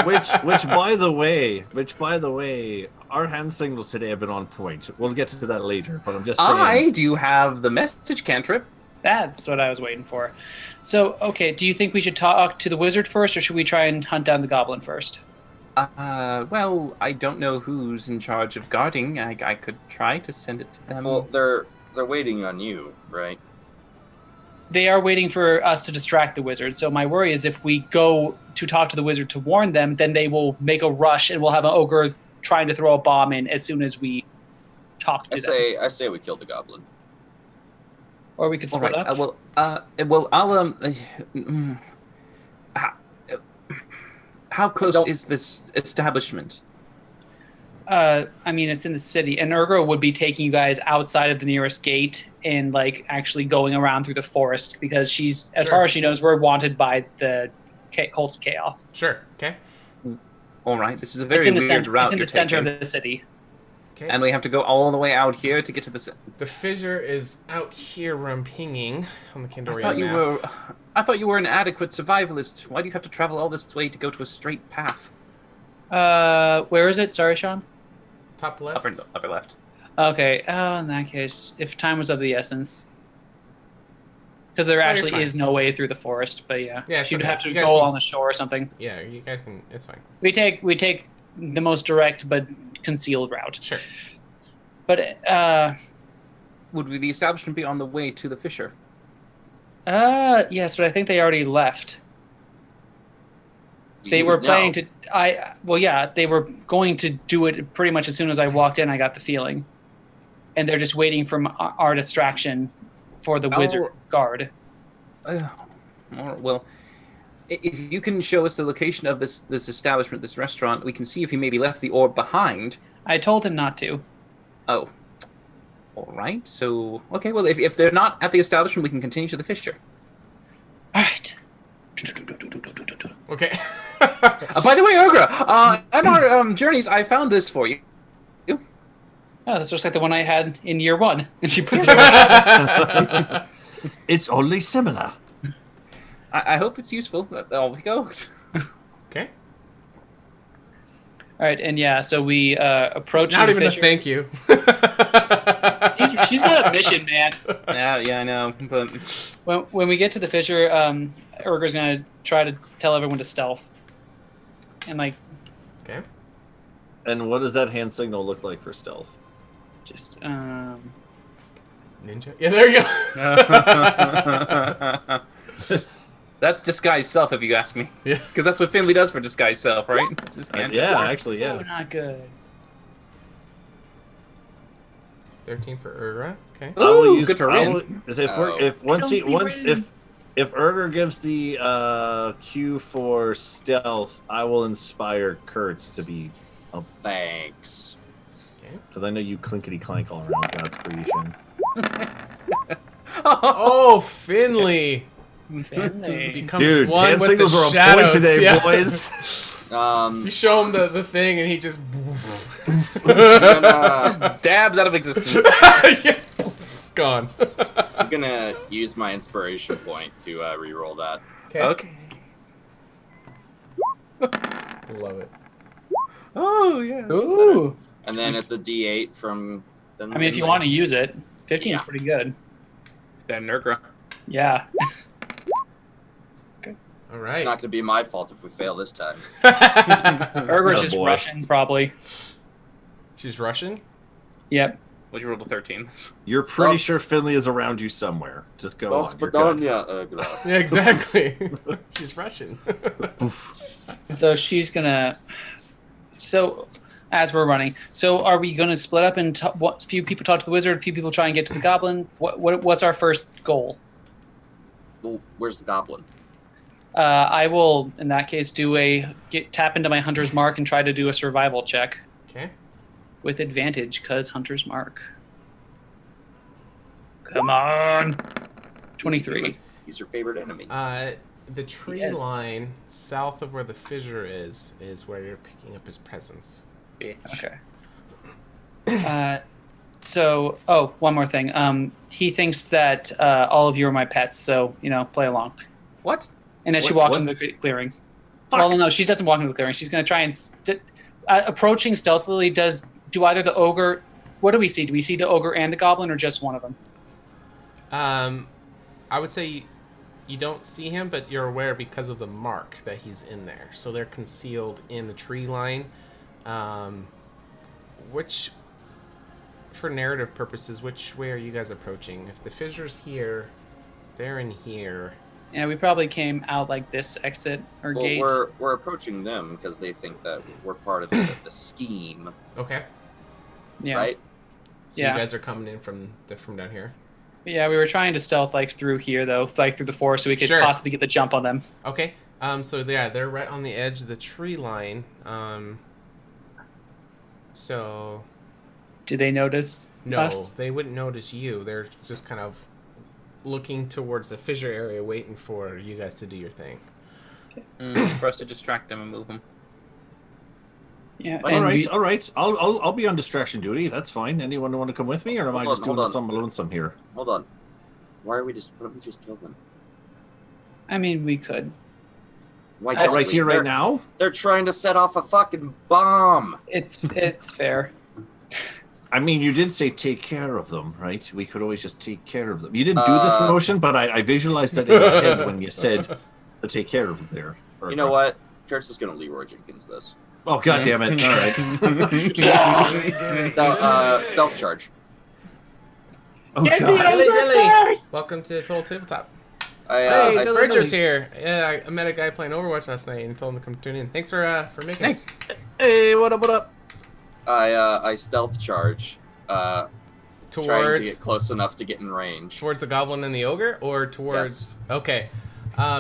which by the way, our hand signals today have been on point. We'll get to that later, but I'm just saying. I do have the message cantrip. That's what I was waiting for. So, okay, do you think we should talk to the wizard first, or should we try and hunt down the goblin first? Well, I don't know who's in charge of guarding. I could try to send it to them. Well, they're waiting on you, right? They are waiting for us to distract the wizard. So my worry is if we go to talk to the wizard to warn them, then they will make a rush and we'll have an ogre trying to throw a bomb in as soon as we talk to them. I say we kill the goblin. Or we could split up. How close is this establishment? I mean, it's in the city, and Urgra would be taking you guys outside of the nearest gate and like actually going around through the forest because she's, as far as she knows, we're wanted by the cult of chaos. Sure. Okay. All right. This is a very weird route. It's in the center of the city. Okay. And we have to go all the way out here to get to the. The fissure is out here where I'm pinging on the Candoria map. I thought you were an adequate survivalist. Why do you have to travel all this way to go to a straight path? Where is it? Sorry, Sean. Top left. Upper left. Okay. Oh, in that case, if time was of the essence. Because there you're actually fine. is no way through the forest, but yeah. Yeah, it's She'd okay. have to You go guys can- on the shore or something. Yeah, you guys can. It's fine. We take the most direct but concealed route. Sure. But Would the establishment be on the way to the fissure? yes, but I think they already left. They You were would planning know. to. They were going to do it pretty much as soon as I walked in. I got the feeling, and they're just waiting for our distraction for the wizard guard. Well, if you can show us the location of this establishment, this restaurant, we can see if he maybe left the orb behind. I told him not to. Oh. All right. So, okay. Well, if they're not at the establishment, we can continue to the fissure. All right. Okay. By the way, Urgra, on our journeys, I found this for you. Oh, that's just like the one I had in year 1. And she puts it away. It's only similar. I hope it's useful. There we go. Okay. All right, and yeah, so we approach. Not the even a fissure. thank you. She's got a mission, man. Yeah, I know. But When we get to the fissure, Urger's gonna try to tell everyone to stealth. And like, Okay. And what does that hand signal look like for stealth? just Ninja. Yeah, there you go. that's disguised self, if you ask me. Yeah. Because that's what Finley does for disguised self, right? It's his hand. Yeah, actually, oh, yeah. not good. 13 for Ura. Okay. I will Ooh, use- good for I Rin. will- is if we're, Oh. if once he Don't be once Rin. if Urger gives the cue for stealth, I will inspire Kurtz to be, Thanks. Okay. because I know you clinkety clank all around God's creation. Oh, Finley Finley. becomes Dude, one hand with signals the are on shadows. point today, yeah. boys. You show him the thing, and he just. Just dabs out of existence. Yes, gone. I'm gonna use my inspiration point to re-roll that. Okay. Love it. Oh, yeah. Ooh. And then it's a D8 from. I mean, if you want to use it, 15 is pretty good. Then Urgra. Yeah. All It's right. not gonna be my fault if we fail this time. Urger's Oh, just boy. Russian, probably. She's Russian. Yep. Well, you rolled a 13. You're pretty Thus- sure Finley is around you somewhere. Just go Das on. You're good. Vidania, Yeah, exactly. She's Russian. Poof. So she's gonna. So, as we're running, so are we gonna split up and what? Few people talk to the wizard, few people try and get to the goblin. What's our first goal? Well, where's the goblin? I will, in that case, tap into my hunter's mark and try to do a survival check Okay. with advantage, cause hunter's mark. Come on, 23. He's your favorite enemy. The tree Yes. line south of where the fissure is where you're picking up his presence. Okay. One more thing. He thinks that all of you are my pets, so play along. What? And as she What- walks into the clearing. Well, no, she doesn't walk into the clearing. She's going to try and approaching stealthily. Do either the ogre? What do we see? Do we see the ogre and the goblin, or just one of them? I would say you don't see him, but you're aware because of the mark that he's in there. So they're concealed in the tree line. Which, for narrative purposes, which way are you guys approaching? If the fissure's here, they're in here. Yeah, we probably came out like this exit or Well, gate. we're approaching them because they think that we're part of the scheme, Okay. Yeah. right? So Yeah. you guys are coming in from down here. Yeah, we were trying to stealth through here though, through the forest, so we could Sure. possibly get the jump on them. Okay. So yeah, they're right on the edge of the tree line. So Do they notice no, us? they wouldn't notice you. They're just kind of looking towards the fissure area, waiting for you guys to do your thing. For us to distract them and move them. Yeah. All right, all right. I'll be on distraction duty. That's fine. Anyone want to come with me, or am I Hold just on, doing hold on. some lonesome here? Hold on. Why don't we just kill them? I mean, we could. Why Right don't we? here, right They're- now. They're trying to set off a fucking bomb. It's fair. I mean, you did say take care of them, right? We could always just take care of them. You didn't do this motion, but I visualized that in my head when you said to take care of them there. You know what? Kurtz is going to Leroy Jenkins this. Oh, God damn it. All right. Stealth charge. Oh, Get God. me over first! Welcome to Total Tabletop. Hey, I, Bridger's here. Yeah, I met a guy playing Overwatch last night and told him to come tune in. Thanks for making Nice. it. Hey, what up, what up? I stealth charge. Trying to Towards get close enough to get in range. towards the goblin and the ogre, or towards? Yes. Okay.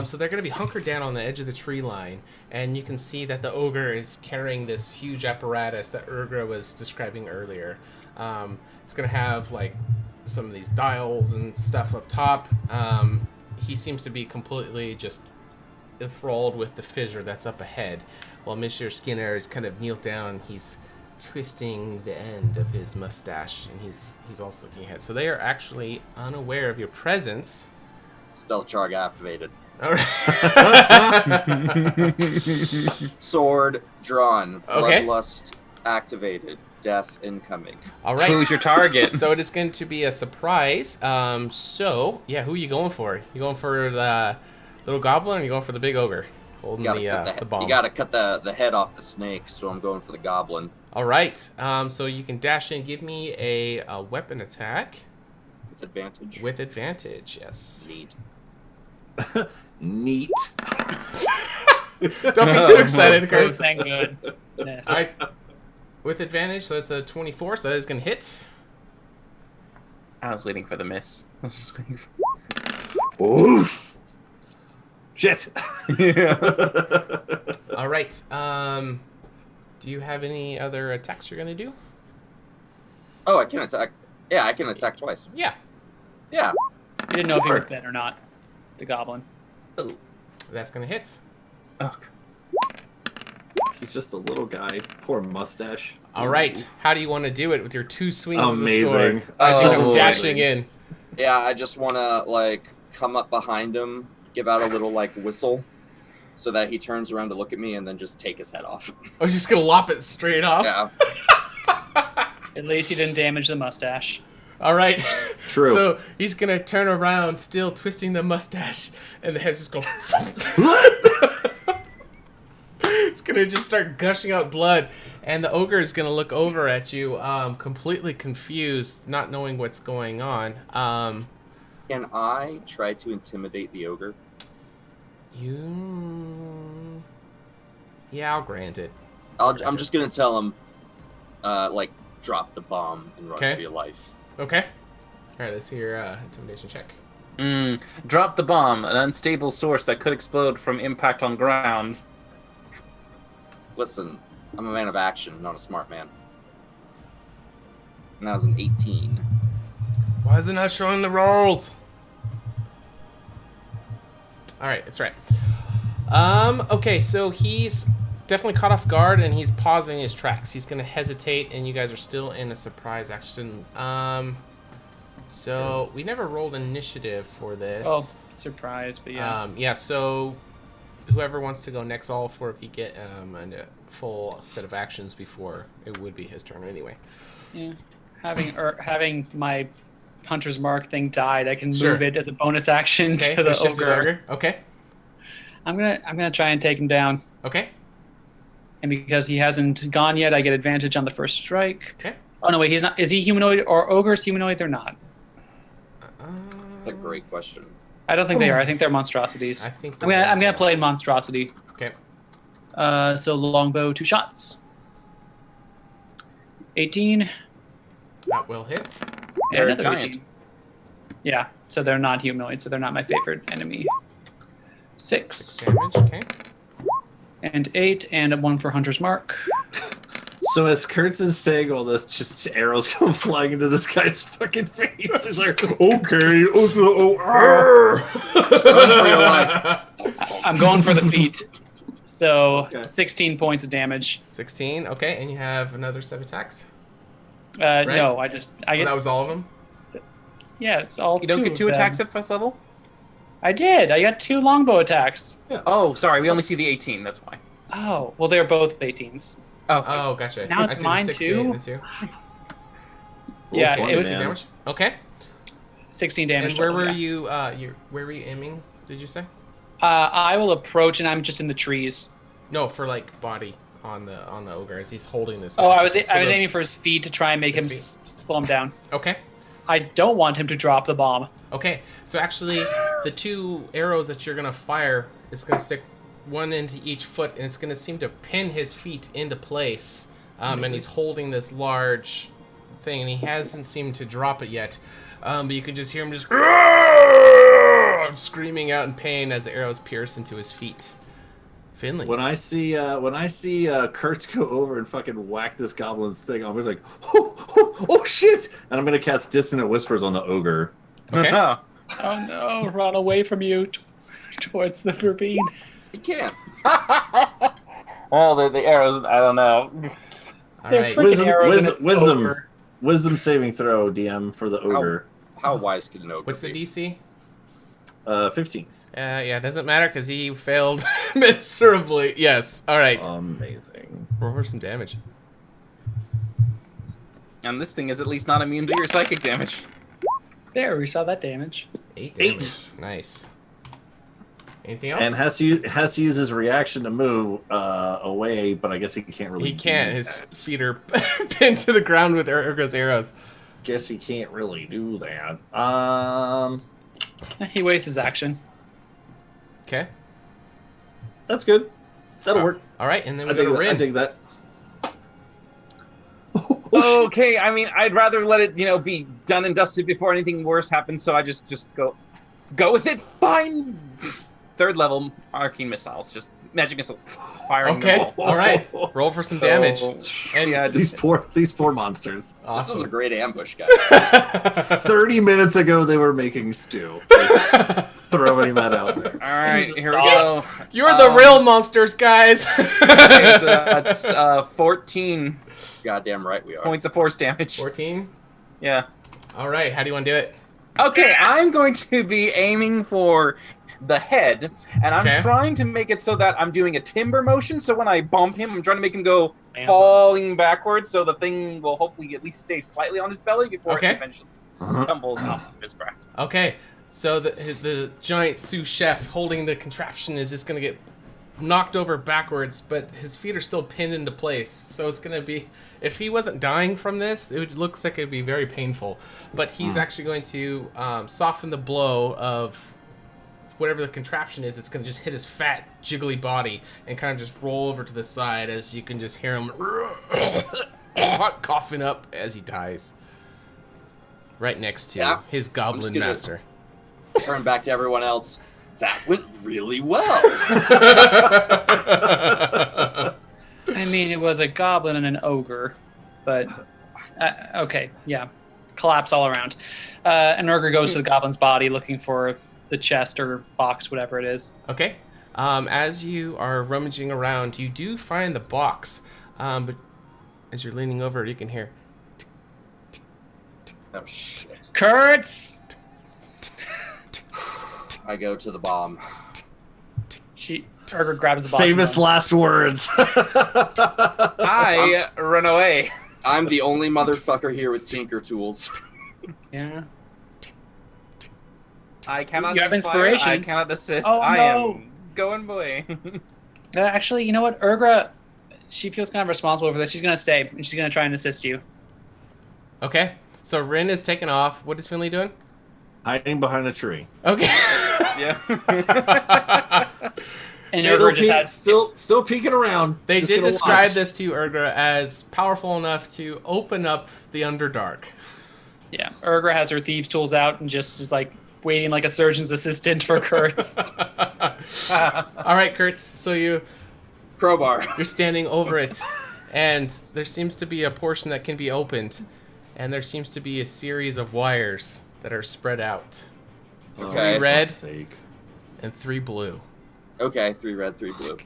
So they're going to be hunkered down on the edge of the tree line, and you can see that the ogre is carrying this huge apparatus that Urgra was describing earlier. It's going to have like some of these dials and stuff up top. He seems to be completely just enthralled with the fissure that's up ahead, while Monsieur Skinner is kind of kneeled down. He's twisting the end of his mustache, and he's also looking ahead. So they are actually unaware of your presence. Stealth charge activated. All right. Sword drawn. Okay. Bloodlust activated. Death incoming. All right. Who's your target? So it is going to be a surprise. So yeah, who are you going for? You going for the little goblin, or you going for the big ogre holding the bomb? You gotta cut the head off the snake, so I'm going for the goblin. All right. So you can dash in. Give me a weapon attack. With advantage. With advantage, yes. Neat. Neat. Don't be too excited, Kurt. Oh, thank good. Yes. All right. With advantage, so it's a 24, so that is going to hit. I was waiting for the miss. I was just waiting for... Oof. Shit. All right. Do you have any other attacks you're going to do? Oh, I can attack. Yeah, I can attack twice. Yeah. Yeah. You didn't know if he Sure. was dead or not. The goblin. That's going to hit. Oh, He's just a little guy. Poor mustache. All right. How do you want to do it with your 2 swings of the Amazing. sword? As you come Oh. dashing in. Yeah, I just want to, like, come up behind him, give out a little, like, whistle, so that he turns around to look at me, and then just take his head off. I was just going to lop it straight off. Yeah. At least he didn't damage the mustache. All right. True. So he's going to turn around, still twisting the mustache, and the head's just going... It's going to just start gushing out blood, and the ogre is going to look over at you, completely confused, not knowing what's going on. Can I try to intimidate the ogre? Yeah, I'll grant it. I'm just going to tell him, like, drop the bomb and run Okay. for your life. Okay. All right, let's see your intimidation check. Drop the bomb, an unstable source that could explode from impact on ground. Listen, I'm a man of action, not a smart man. And that was an 18. Why is it not showing the rolls? All right, that's right. Okay, so he's definitely caught off guard, and he's pausing his tracks. He's going to hesitate, and you guys are still in a surprise action. So we never rolled initiative for this. Oh, surprise, but yeah. Yeah, so whoever wants to go next, all 4 of you get a full set of actions before it would be his turn anyway. Yeah. Having my Hunter's Mark thing died, I can Sure. move it as a bonus action Okay, to the shift to ogre. Okay, I'm gonna try and take him down. okay, And because he hasn't gone yet, I get advantage on the first strike. okay. Oh no, wait, he's not. Is he humanoid or ogres humanoid? They're not. That's a great question. I don't think they are. I think they're monstrosities. I think I'm gonna play monstrosity. Okay. So longbow, 2 shots. 18 That will hit. and They're another giant. 18. Yeah, so they're not humanoid, so they're not my favorite enemy. 6 6 damage, okay. and 8 and a 1 for Hunter's Mark. So as Kurtz is saying all this, just arrows come flying into this guy's fucking face. He's like, okay, I'm going for the feet. So Okay. 16 points of damage. 16, okay, and you have another set of attacks? No, I get. That was all of them? Yes, all You don't get 2 of them. attacks at 5th level? I did. I got 2 longbow attacks. Oh, sorry, we only see the 18, that's why. Oh, well, they're both 18s. Oh, Oh, gotcha. Now it's I see the mine 6, too? the 2. Yeah, Roll it was 20, man. damage. Okay. 16 damage. And where total, were yeah. you? Where were you aiming? Did you say? I will approach, and I'm just in the trees. No, for like body on the ogre as he's holding this. Oh, I massive was thing. So aiming for his feet to try and make His him feet. slow him down. Okay. I don't want him to drop the bomb. Okay. So actually, the 2 arrows that you're gonna fire, it's gonna stick one into each foot, and it's gonna seem to pin his feet into place. And he's holding this large thing, and he hasn't seemed to drop it yet. But you can just hear him just screaming out in pain as the arrows pierce into his feet. Finley. When I see Kurtz go over and fucking whack this goblin's thing, I'll be like, oh shit! And I'm gonna cast Dissonant Whispers on the ogre. Okay. Oh no, run away from you towards the ravine. He can't. Well, the arrows, I don't know. All They're right. freaking arrows and it's over. Wisdom saving throw, DM, for the ogre. How wise could an ogre What's the be? DC? 15. Yeah, it doesn't matter because he failed miserably. Yes. All right. Amazing. Roll for some damage. And this thing is at least not immune to your psychic damage. There, we saw that damage. 8 damage. Nice. Anything else? And has to use his reaction to move away, but I guess he can't really. He can't. do His that. feet are pinned to the ground with Urgo's arrows. Guess he can't really do that. He wastes his action. Okay. That's good. That'll work. All right, and then we I go dig to that. I Rin. dig that. Okay, I mean, I'd rather let it, be done and dusted before anything worse happens. So I just go with it. Fine. 3rd level arcane missiles, just magic missiles, firing them Okay. all. All right. Roll for some damage. So, And yeah, These just poor monsters. This was a awesome. great ambush, guys. 30 minutes ago, they were making stew. Just throwing that out there. all right. Here we Sauce. go. You're the real monsters, guys. Okay, so that's 14 Goddamn right we are. points of force damage. 14. Yeah. All right. How do you want to do it? Okay, I'm going to be aiming for the head, and I'm Okay. trying to make it so that I'm doing a timber motion. So when I bump him, I'm trying to make him go Hands falling backwards, so the thing will hopefully at least stay slightly on his belly before Okay. it eventually tumbles off of his grasp. Okay. So the giant sous chef holding the contraption is just gonna get knocked over backwards, but his feet are still pinned into place. So it's gonna be, if he wasn't dying from this, looks like it'd be very painful. But he's actually going to soften the blow of whatever the contraption is. It's gonna just hit his fat, jiggly body and kind of just roll over to the side as you can just hear him coughing up as he dies. Right next to Yeah. his goblin gonna- master. Turn back to everyone else. That went really well. I mean, it was a goblin and an ogre, but okay, yeah, collapse all around. And Urger goes to the goblin's body looking for the chest or box, whatever it is. Okay. As you are rummaging around, you do find the box, but as you're leaning over, you can hear. Oh shit. Kurtz! I go to the bomb. Urger grabs the box. Famous and last words. I run away. I'm the only motherfucker here with tinker tools. runs. Yeah. I cannot You have inspire, inspiration. I cannot assist. Oh, I no. am going boy. Actually, you know what? Urgra, she feels kind of responsible for this. She's going to stay, and she's going to try and assist you. Okay. So Rin is taking off. What is Finley doing? Hiding behind a tree. Okay. Yeah. And Still, Urgra just has... still peeking around. They Just did gonna describe watch. this to you, Urgra, as powerful enough to open up the Underdark. Yeah, Urgra has her thieves' tools out and just is like waiting like a surgeon's assistant for Kurtz. All right, Kurtz. So you're Crowbar. standing over it, and there seems to be a portion that can be opened, and there seems to be a series of wires that are spread out. Okay. 3 red For fuck's sake. and 3 blue. Okay, 3 red, 3 blue.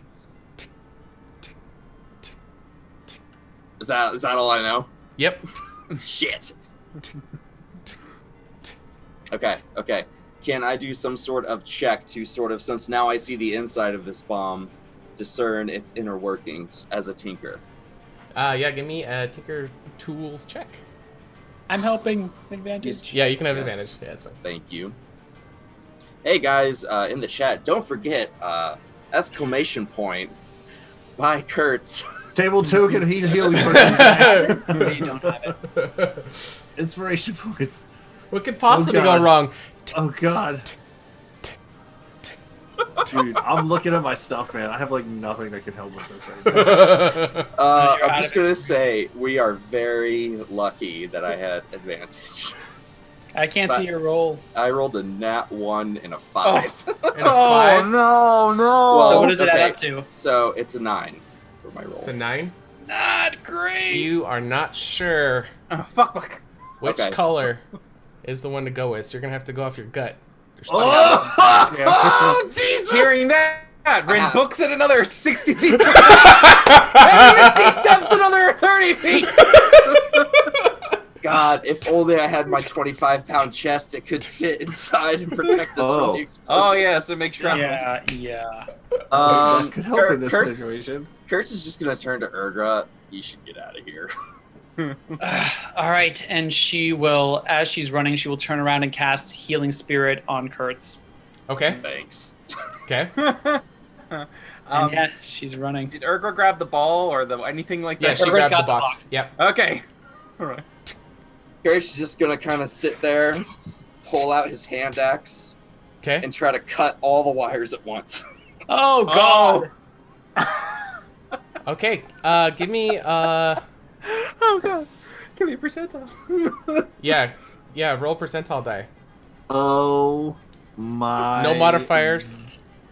Is that all I know? Yep. Shit. Okay. Can I do some sort of check to sort of, since now I see the inside of this bomb, discern its inner workings as a tinker? Yeah, give me a Tinker Tools check. I'm helping advantage. Yeah, you can have Yes. advantage. Yeah, that's fine. Thank you. Hey guys, in the chat, don't forget exclamation point by Kurtz. Table 2 can heal you for attacks. You don't have it. Inspiration points. What could possibly Oh, go God. wrong? Oh god. Dude, I'm looking at my stuff, man. I have like nothing that can help with this right now. I'm out just of gonna say we are very lucky that I had advantage. I can't So- see your roll. I rolled a nat 1 and a 5. And a 5? no, no! Well, So what does it okay. add up to? So it's a 9 for my roll. It's a 9. Not great. You are not sure Oh, fuck. which Okay. color is the one to go with, so you're gonna have to go off your gut. You're stuck Oh, Jesus! Hearing that, Rin books it another 60 feet. And Misty steps another 30 feet. God, if only I had my 25-pound chest, it could fit inside and protect us Oh. from the explosion. Oh, yeah, so make sure. Yeah, yeah. That could help in this Kurtz- situation. Kurtz is just gonna turn to Urgra. You should get out of here. All right, and she will, as she's running, she will turn around and cast Healing Spirit on Kurtz. Okay. Thanks. Okay. And yeah, she's running. Did Urgra grab the ball or anything like Yeah, that? she Urgra's grabbed got the the box. box. Yep. Okay. All right. Kurtz is just gonna kind of sit there, pull out his hand axe, Okay. and try to cut all the wires at once. Oh God! Okay. Give me Oh, God. Give me a percentile. yeah, roll percentile die. Oh my. No modifiers.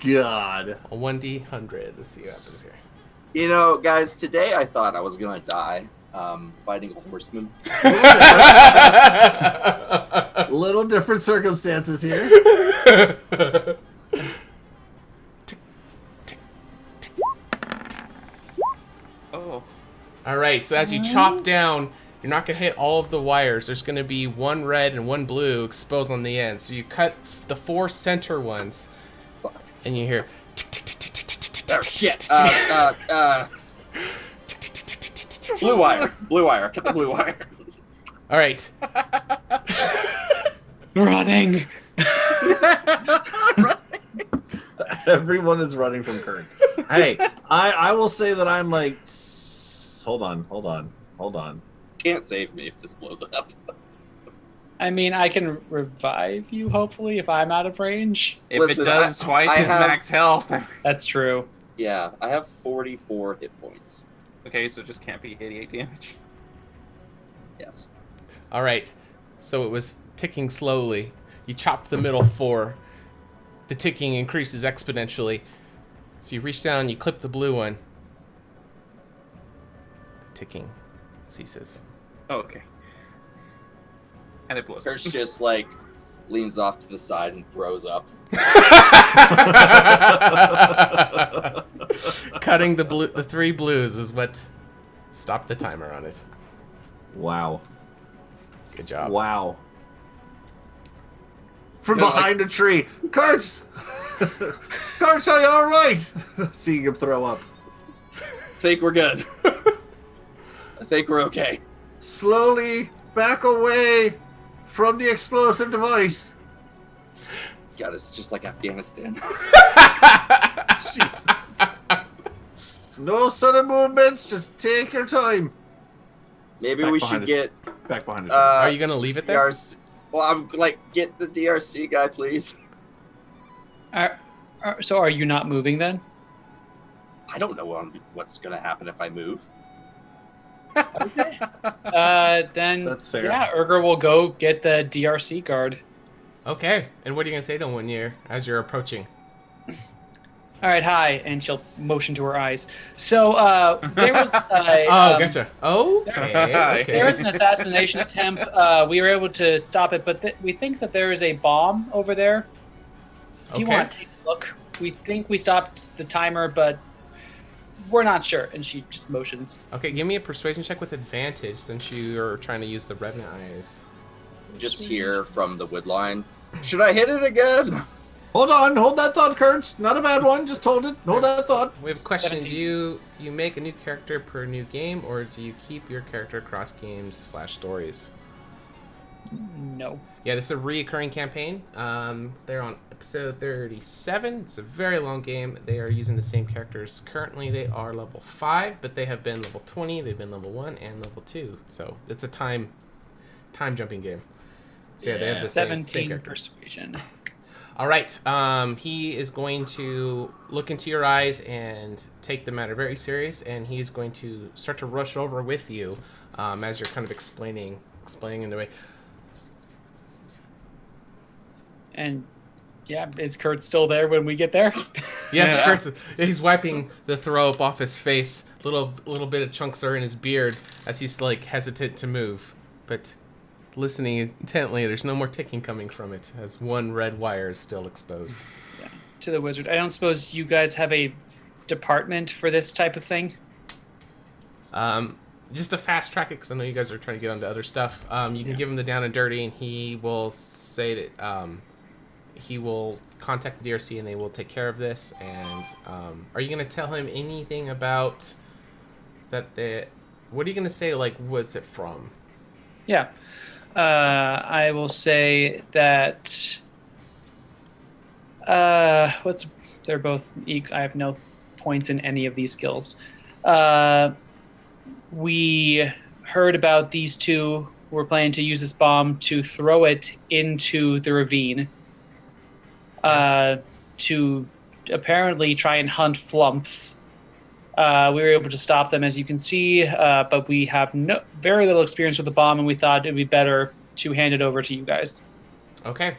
God. A 1d100. Let's see what happens here. You know, guys, today I thought I was gonna die fighting a horseman. Little different circumstances here. Oh. All right. So as you chop down, you're not gonna hit all of the wires. There's gonna be one red and one blue exposed on the end. So you cut the 4 center ones, and you hear. Oh shit! Blue wire. Blue wire. Cut the blue wire. All right. Running. Everyone is running from Kurtz. Hey, I will say that I'm like. Hold on. Can't save me if this blows up. I mean, I can revive you, hopefully, if I'm out of range. If Listen, it does twice I his have- max health. That's true. Yeah, I have 44 hit points. Okay, so it just can't be 88 damage. Yes. All right. So it was ticking slowly. You chopped the middle 4. The ticking increases exponentially. So you reach down, you clip the blue one. The ticking ceases. Oh, okay. And it blows. Kurtz just like leans off to the side and throws up. Cutting the 3 blues is what stopped the timer on it. Wow. Good job. Wow. From behind a tree. Kurtz! Kurtz, are you alright? Seeing him throw up. Think we're good. I think we're okay. Slowly back away from the explosive device. God, it's just like Afghanistan. Jesus. No sudden movements, just take your time. Maybe Back we behind should us. get Back behind us. Are you going to leave it there? DRC. Well, I'm like, get the DRC guy, please. So are you not moving then? I don't know what's gonna happen if I move. Then That's fair. yeah, Urgra will go get the DRC guard. Okay. And what are you going to say to him as you're approaching? All right, hi, and she'll motion to her eyes. So there was a, Oh, gotcha. Okay. there was an assassination attempt. We were able to stop it, but we think that there is a bomb over there. If you Okay. want to take a look, we think we stopped the timer, but we're not sure. And she just motions. Okay, give me a persuasion check with advantage since you're trying to use the red eyes. Just hear from the wood line. Should I hit it again? Hold on, hold that thought, Kurtz. Not a bad one, just hold it. Hold that thought. We have a question. 17. Do you make a new character per new game, or do you keep your character across games / stories? No. Yeah, this is a reoccurring campaign. They're on episode 37. It's a very long game. They are using the same characters. Currently, they are level 5, but they have been level 20. They've been level 1 and level 2. So it's a time jumping game. So yeah, they have the same 17 characters. persuasion. All right. He is going to look into your eyes and take the matter very serious, and he's going to start to rush over with you as you're kind of explaining in the way. And yeah, is Kurt still there when we get there? Yes, Yeah. Kurt. He's wiping the throw up off his face. Little bit of chunks are in his beard as he's like hesitant to move, but listening intently. There's no more ticking coming from it, as one red wire is still exposed. Yeah, to the wizard. I don't suppose you guys have a department for this type of thing? Just to fast track it, because I know you guys are trying to get onto other stuff. You can give him the down and dirty, and he will say that he will contact the DRC, and they will take care of this. And are you going to tell him anything about that? What are you going to say? Like, what's it from? Yeah. I will say that they're both I have no points in any of these skills. We heard about these two who were planning to use this bomb to throw it into the ravine to apparently try and hunt flumps. We were able to stop them, as you can see, but we have very little experience with the bomb, and we thought it would be better to hand it over to you guys. Okay.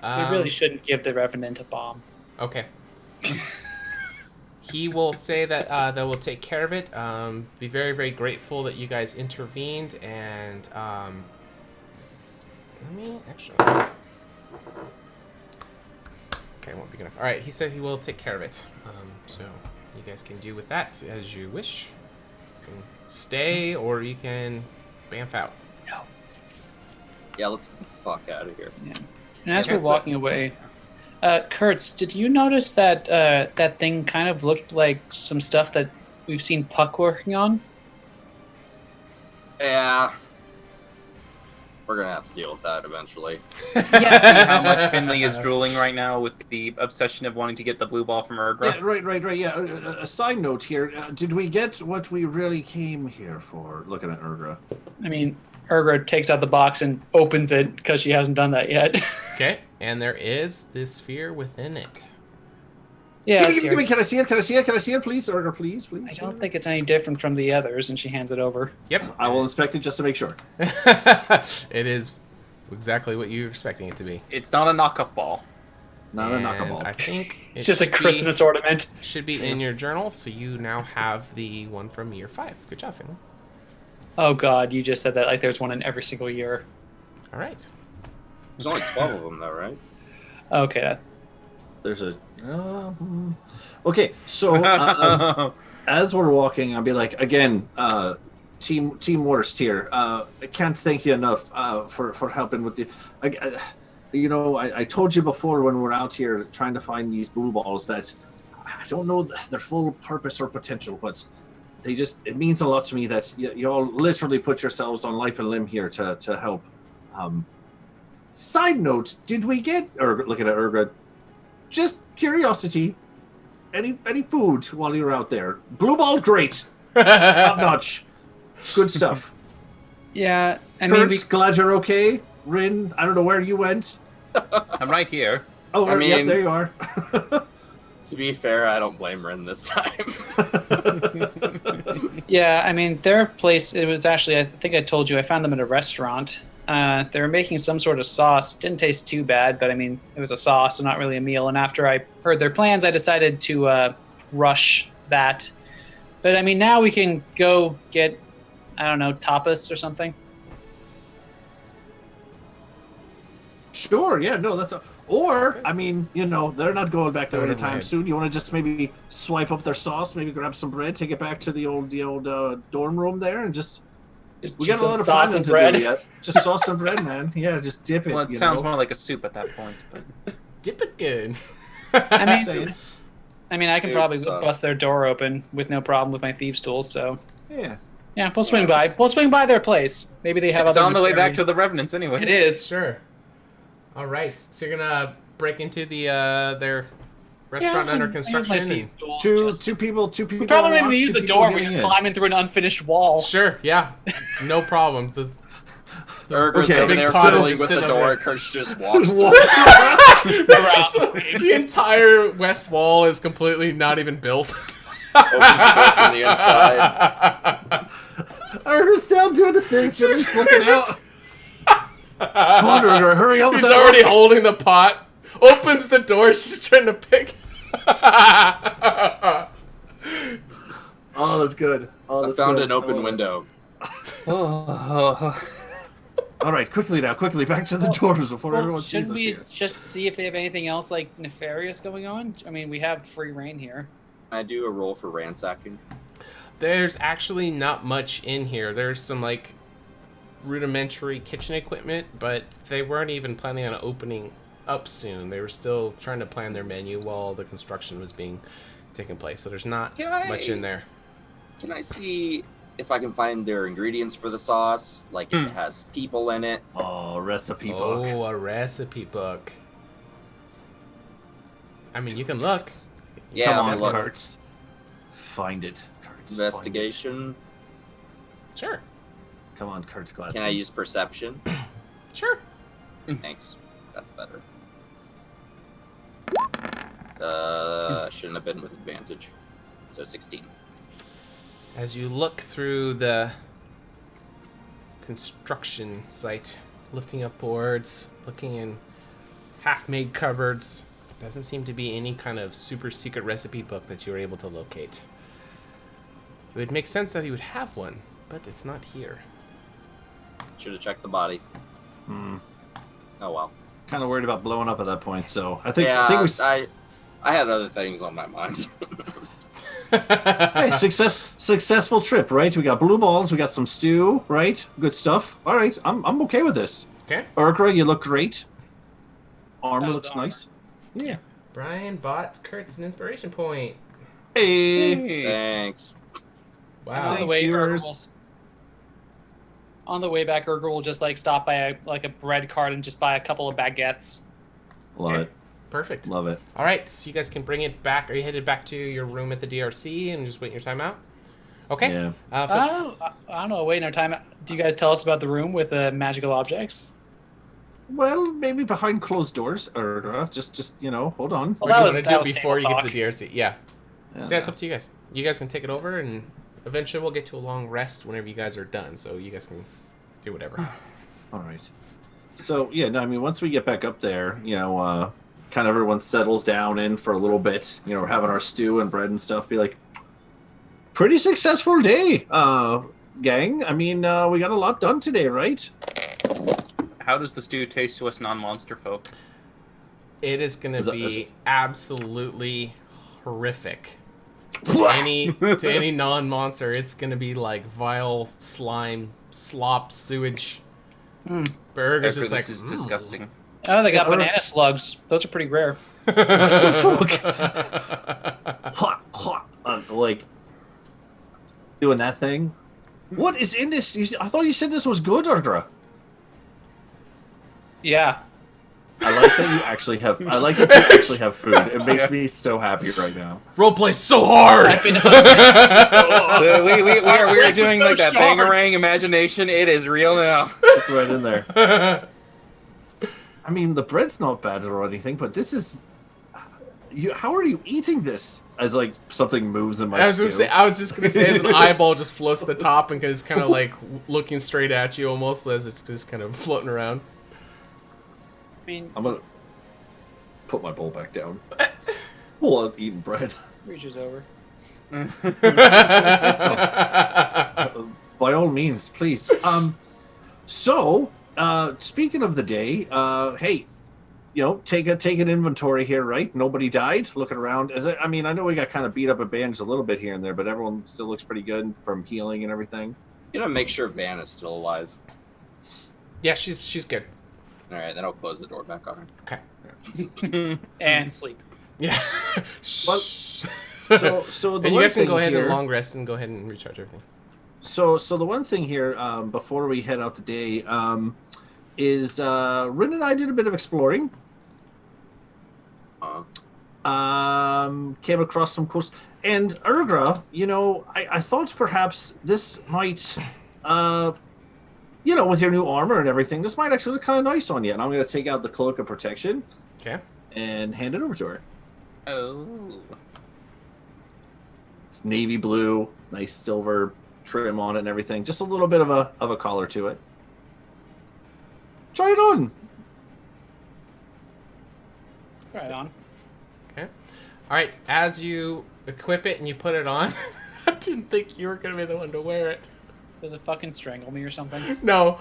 We really shouldn't give the Revenant a bomb. Okay. He will say that they will take care of it. Be very, very grateful that you guys intervened, and let me actually. Okay, won't be good enough. All right, he said he will take care of it. So you guys can do with that as you wish. You can stay, or you can bamf out. No. Yeah, let's get the fuck out of here. Yeah. And as we're walking away, Kurtz, did you notice that that thing kind of looked like some stuff that we've seen Puck working on? Yeah. We're gonna have to deal with that eventually. Yeah, see how much Finley is drooling right now with the obsession of wanting to get the blue ball from Urgra. Yeah, right. Yeah. A side note here: did we get what we really came here for? Looking at Urgra. I mean, Urgra takes out the box and opens it because she hasn't done that yet. Okay, and there is this sphere within it. Yeah. Give me. Can I see it? Can I see it, please? Urgra, please. I don't think it's any different from the others, and she hands it over. Yep. I will inspect it just to make sure. It is exactly what you were expecting it to be. It's not a knockoff ball. Not a knockoff. I think It's just a Christmas ornament. Should be in your journal, so you now have the one from year 5. Good job, Finley. Oh God, you just said that like there's one in every single year. All right. There's only 12 of them, though, right? Okay. There's a. Okay, so as we're walking, I'll be like, again, team worst here. I can't thank you enough for helping with the. I told you before when we were out here trying to find these blue balls that I don't know their full purpose or potential, but it means a lot to me that you all literally put yourselves on life and limb here to help. Side note, did we get looking at Urgra? Just curiosity. Any food while you're out there? Blue ball, great. Top notch. Good stuff. Yeah, I mean, Kurtz, glad you're okay. Rin, I don't know where you went. I'm right here. Oh, I mean- yep, there you are. To be fair, I don't blame Rin this time. Yeah, I mean, their place, it was actually, I think I told you, I found them at a restaurant. They were making some sort of sauce. Didn't taste too bad, but I mean, it was a sauce, so not really a meal. And after I heard their plans, I decided to rush that. But I mean, now we can go get, I don't know, tapas or something. Sure, yeah, no, that's or I mean, they're not going back there Never anytime mind. soon. You want to just maybe swipe up their sauce, maybe grab some bread, take it back to the old dorm room there, and just we got a lot of sauce planning and to bread. do yet. Just sauce and bread, man. Yeah, just dip it. Well, it sounds more like a soup at that point. But Dip it good. I mean, saying. I can Dude, probably sauce. bust their door open with no problem with my thieves' tools. So Yeah. Yeah, we'll swing by. We'll swing by their place. Maybe they have It's other on the way back nefarious- to the Revenants anyway. It is. Sure. All right. So you're gonna break into the their restaurant under construction. And... Two people. We probably don't even use the door. We're getting just in. climbing through an unfinished wall. Sure. Yeah. No problem. Urger's Okay, over big there pot is fiddling just with the sitting door. over Kurtz just walks. The entire west wall is completely not even built. Opens the door from the inside. Urger's down doing the thing. Just looking out. Come on, Urger, hurry up! He's with that already one. holding the pot. Opens the door. She's trying to pick. Oh, that's good. Oh, I that's found good. an open window. All right, quickly now, quickly back to the doors before everyone sees Shouldn't us we here. just see if they have anything else like nefarious going on? I mean, we have free reign here. I do a roll for ransacking. There's actually not much in here. There's some like rudimentary kitchen equipment, but they weren't even planning on opening up soon. They were still trying to plan their menu while the construction was being taken place. So there's not much in there. Can I see if I can find their ingredients for the sauce? Like if it has people in it. Oh, recipe book. Oh, a recipe book. I mean, you can look. Yeah, Come I'm on, gonna look. Kurtz. Find it, Kurtz. Investigation. Sure. Come on, Kurtz Glass. Can I use perception? Sure. Thanks. That's better. Shouldn't have been with advantage. So 16. As you look through the construction site, lifting up boards, looking in half-made cupboards, doesn't seem to be any kind of super secret recipe book that you were able to locate. It would make sense that he would have one, but it's not here. Should have checked the body. Oh well. Kind of worried about blowing up at that point, so I think Yeah, I think I had other things on my mind. hey, successful trip, right? We got blue balls, we got some stew, right? Good stuff. All right, I'm okay with this. Okay. Urgra, you look great. Armor Oh, looks the armor. nice. Yeah. Brian bought Kurtz an inspiration point. Hey. Thanks. Wow. Thanks, viewers. On the way back, Urger will just like stop by a bread cart and just buy a couple of baguettes. Love Okay. it. Perfect. Love it. All right, so you guys can bring it back. Are you headed back to your room at the DRC and just waiting your time out? Okay. Yeah. I don't know. Waiting our time. Do you guys tell us about the room with the magical objects? Well, maybe behind closed doors, or just hold on. Well, We're just that was- gonna that do it was before you table get to the DRC. Yeah. Yeah. So yeah, it's up to you guys. You guys can take it over, and eventually we'll get to a long rest whenever you guys are done. So you guys can do whatever. All right. So yeah, no, I mean, once we get back up there, kind of everyone settles down in for a little bit. We're having our stew and bread and stuff. Be like, pretty successful day, gang. I mean, we got a lot done today, right? How does the stew taste to us non-monster folk? It is gonna Is that- be absolutely horrific. To any non-monster, it's gonna be like vile slime, slop, sewage. Burger's just like This is disgusting. Oh, they got Yeah, banana slugs. Those are pretty rare. What the fuck? Hot, like doing that thing. What is in this? I thought you said this was good, Ardra. Yeah. I like that you actually have. I like that you actually have food. It makes me so happy right now. Roleplay so hard. we are doing like that bangarang imagination. It is real now. It's right in there. I mean, the bread's not bad or anything, but this is. How are you eating this? As like something moves in my stew. I was just gonna say, as an eyeball just floats to the top and is kind of like looking straight at you, almost as it's just kind of floating around. I mean, I'm gonna put my bowl back down. While I'm eating bread. reaches over. By all means, please. So, speaking of the day, hey, take an inventory here, right? Nobody died. Looking around, I mean, I know we got kind of beat up at bandaged a little bit here and there, but everyone still looks pretty good from healing and everything. Make sure Van is still alive. Yeah, she's good. All right, then I'll close the door back on her. Okay. And sleep. Yeah. Well, so the and you one guys can thing go ahead here, and long rest and go ahead and recharge everything. So the one thing here, before we head out today, is Rin and I did a bit of exploring. Came across some cool, and Urgra, I thought perhaps this might, with your new armor and everything, this might actually look kind of nice on you. And I'm going to take out the cloak of protection. Okay. And hand it over to her. Oh. It's navy blue, nice silver trim on it and everything. Just a little bit of a collar to it. Try it on. Right on. Okay. All right. As you equip it and you put it on, I didn't think you were going to be the one to wear it. Does it fucking strangle me or something? No.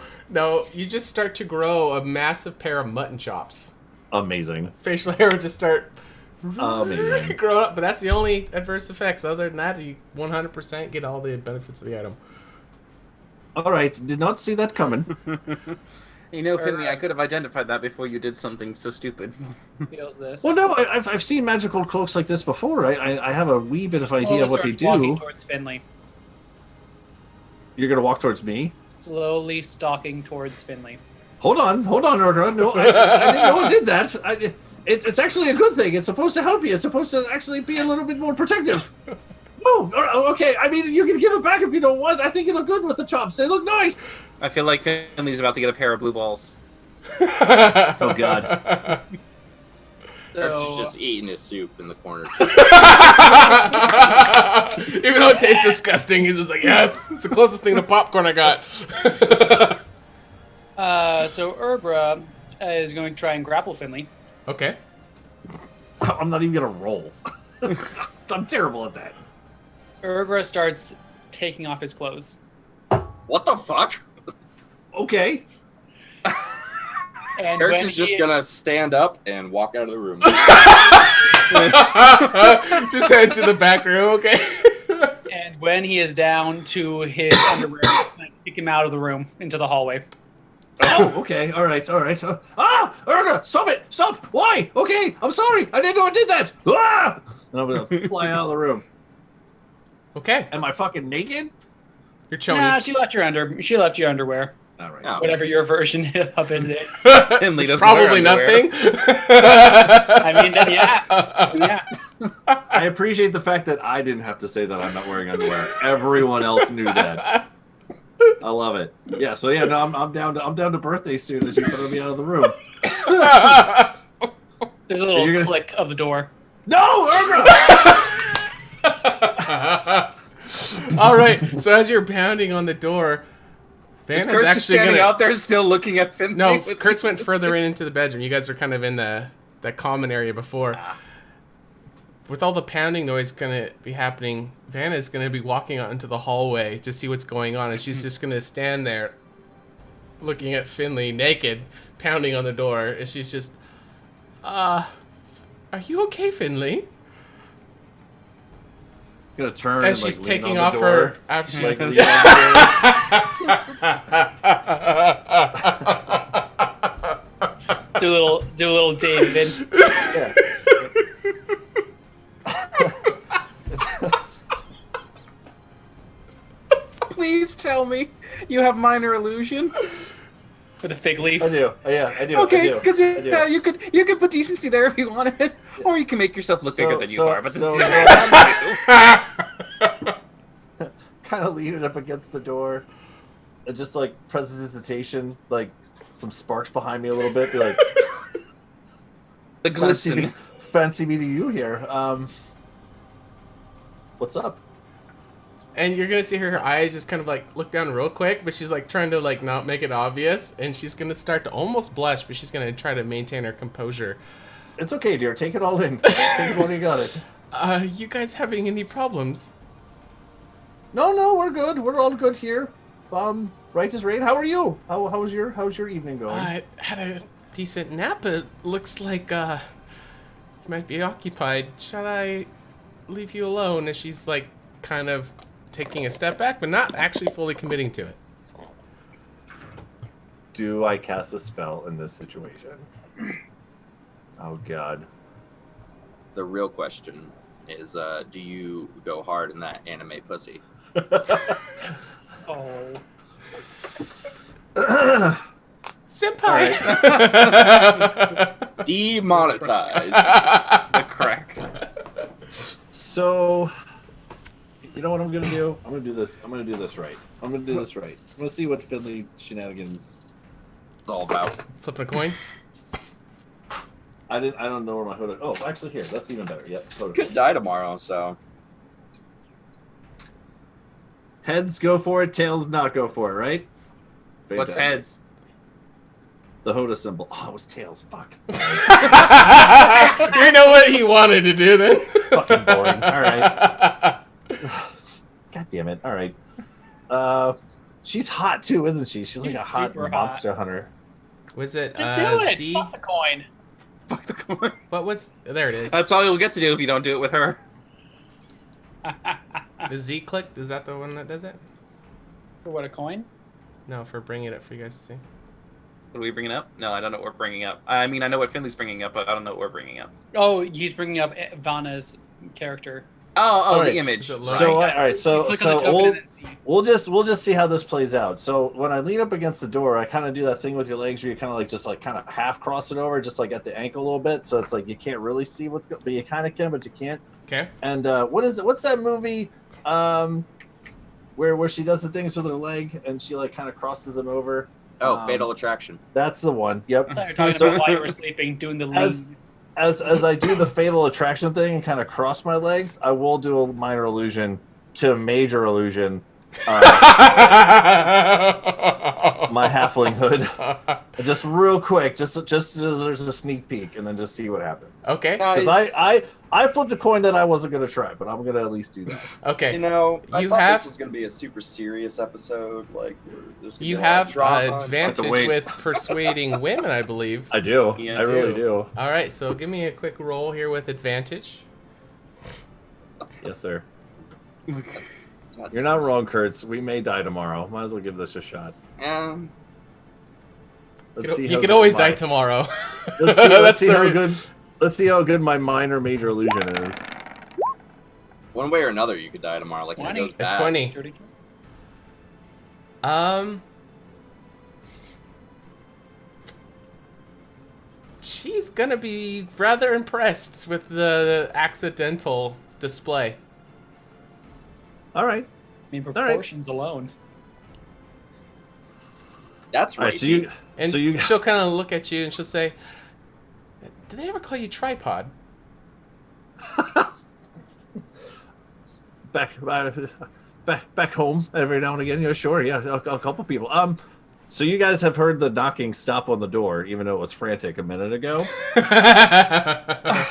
You just start to grow a massive pair of mutton chops. Amazing. Facial hair would just start amazing growing up, but that's the only adverse effects. Other than that, you 100% get all the benefits of the item. All right. Did not see that coming. Finley, I could have identified that before you did something so stupid. Feels this. Well, no, I've seen magical cloaks like this before. I have a wee bit of idea of what they do. Walking towards Finley. You're gonna walk towards me? Slowly stalking towards Finley. Hold on, Urgra. No, I didn't know it did that. It's actually a good thing. It's supposed to help you. It's supposed to actually be a little bit more protective. Oh, okay. I mean, you can give it back if you don't want. I think you look good with the chops. They look nice. I feel like Finley's about to get a pair of blue balls. Oh, God. Archie's just eating his soup in the corner. Even though it tastes disgusting, he's just like, yes, it's the closest thing to popcorn I got. So Urbra is going to try and grapple Finley. Okay. I'm not even going to roll. I'm terrible at that. Urbra starts taking off his clothes. What the fuck? Okay. And Eric's is just gonna stand up and walk out of the room. Just head to the back room, okay? And when he is down to his underwear, kick him out of the room into the hallway. Oh, okay. All right. Urga, stop it. Stop. Why? Okay. I'm sorry. I didn't know I did that. Ah! And I'm going to fly out of the room. Okay. Am I fucking naked? You're chonies. Nah, she left your underwear. All right. Oh. Whatever your version of it is. Finley doesn't Probably wear underwear. nothing. I mean, yeah. I appreciate the fact that I didn't have to say that I'm not wearing underwear. Everyone else knew that. I love it. Yeah. So yeah, no, I'm down to birthday soon as you throw me out of the room. There's a little click of the door. No, Urga! All right. So as you're pounding on the door, Van is actually standing out there still looking at Finley. No, Kurtz went further into the bedroom. You guys are kind of in that common area before. With all the pounding noise going to be happening, Vanna is going to be walking out into the hallway to see what's going on, and she's just going to stand there looking at Finley naked, pounding on the door, and she's just, are you okay, Finley? Gonna turn as and, she's lean taking on the off door. her after she's Like, lean on the door. Do a little David. Yeah. Please tell me you have minor illusion. For the fig leaf. I do. Yeah, I do. Okay, I do. because I do. you could put decency there if you wanted, or you can make yourself look bigger than you are. But this is kind of lean it up against the door, and just like prestidigitation, like some sparks behind me a little bit. Be like, the glisten. Fancy meeting you here. What's up? And you're gonna see her eyes just kind of like look down real quick, but she's like trying to like not make it obvious, and she's gonna start to almost blush, but she's gonna try to maintain her composure. It's okay, dear. Take it all in. Take it while you got it. You guys having any problems? No, we're good. We're all good here. Right as rain. How are you? How's your evening going? I had a decent nap. It looks like you might be occupied. Shall I leave you alone? And she's like kind of taking a step back, but not actually fully committing to it. Do I cast a spell in this situation? Oh, God. The real question is, do you go hard in that anime pussy? Demonetized. The crack. So, you know what I'm gonna do? I'm gonna do this. I'm gonna do this right. I'm gonna see what Finley shenanigans It's all about. Flipping a coin. I don't know where my HotA. Oh, actually, here. That's even better. Yep. HotA. Could die tomorrow, so. Heads go for it. Tails not go for it. Right? What's Fantastic. heads? The HotA symbol. Oh, it was tails. Fuck. You know what he wanted to do then. Fucking boring. All right. God damn it. All right. She's hot too, isn't she? She's like She's a hot super hot. monster hunter. Was it Just do it. Z? Fuck the coin. Fuck the coin. What was? There it is. That's all you'll get to do if you don't do it with her. The Z click. Is that the one that does it? For what, a coin? No, for bringing it up for you guys to see. What are we bringing up? No, I don't know what we're bringing up. I mean, I know what Finley's bringing up, but I don't know what we're bringing up. Oh, he's bringing up Vanna's character. Oh, Right. the image. So, Right. So all right, so Click on the so token and then see. we'll just see how this plays out. So when I lean up against the door, I kind of do that thing with your legs where you kind of like just like kind of half cross it over, just like at the ankle a little bit. So it's like you can't really see what's going, but you kind of can, but you can't. Okay. And what is it? What's that movie? Where she does the things with her leg and she like kind of crosses them over. Oh, Fatal Attraction. That's the one. Yep. I thought you were talking about while you were sleeping, doing the lean. As I do the Fatal Attraction thing and kind of cross my legs, I will do a minor illusion to a major illusion. My halfling hood, just real quick, just there's a sneak peek, and then just see what happens. Okay. Because I flipped a coin that I wasn't gonna try, but I'm gonna at least do that. Okay. You know, I You thought have- this was going to be a super serious episode. Like, there's gonna You be a lot of have drama. advantage wait. with persuading women, I believe. I do. Yeah, I really do. do. All right, so give me a quick roll here with advantage. Yes, sir. You're not wrong, Kurtz. We may die tomorrow. Might as well give this a shot. Let's see. You how could good always my- die tomorrow. Let's see. That's the Let's see how good my minor major illusion is. One way or another, you could die tomorrow. Like, if it 20. goes A bad. 20. She's gonna be rather impressed with the accidental display. All right. I mean, proportions alone. That's All right. right. So you. And So you. she'll kind of look at you and she'll say, "Do they ever call you tripod?" Back home every now and again. Yeah, sure. Yeah, a couple people. So you guys have heard the knocking stop on the door, even though it was frantic a minute ago. I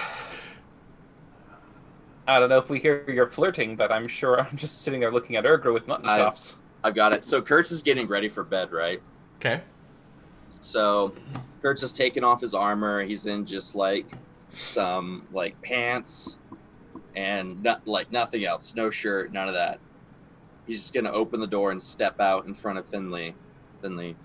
don't know if we hear you're flirting, but I'm sure I'm just sitting there looking at Urgra with mutton chops. I've got it. So Kurtz is getting ready for bed, right? Okay. So Kurtz is taking off his armor. He's in just like some like pants and nothing else. No shirt, none of that. He's just gonna open the door and step out in front of Finley. Finley,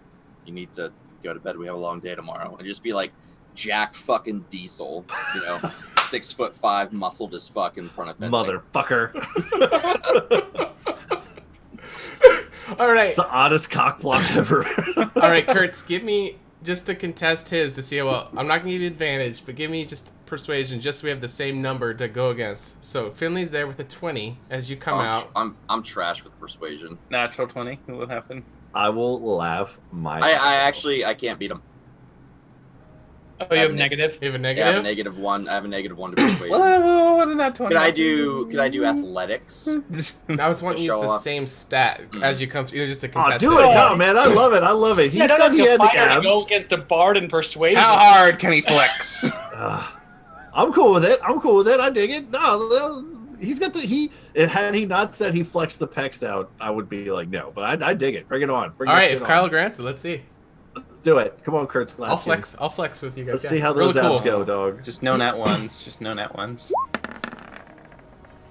you need to go to bed. We have a long day tomorrow. And just be like Jack fucking Diesel, 6'5", muscled as fuck in front of Finley. Motherfucker. All right. It's the oddest cock block ever. All right, Kurtz, give me just to contest his to see how well. I'm not gonna give you advantage, but give me just persuasion, just so we have the same number to go against. So Finley's there with a 20 as you come out. I'm trash with persuasion. Natural 20. What will happen? I will laugh my. I can't beat him. Oh, you have negative? You have a Yeah, I have negative? a -1. I have a -1 to persuasion. What did that 20? Could I do athletics? I was wanting to use Show the off. same stat as you come through, just to Oh, contest do it! No, man, I love it. I love it. He Yeah, don't said have he to had the fire to abs. go against the bard and persuasion. How hard can he flex? I'm cool with it. I dig it. No, he's got the had he not said he flexed the pecs out, I would be like, no. But I dig it. Bring it on. Bring All that right, shit if Kyle on. grants it, let's see. Let's do it. Come on, Kurtz. I'll flex with you guys. Let's yeah. see how Really those abs cool. go, dog. Just no nat ones. Just no nat ones.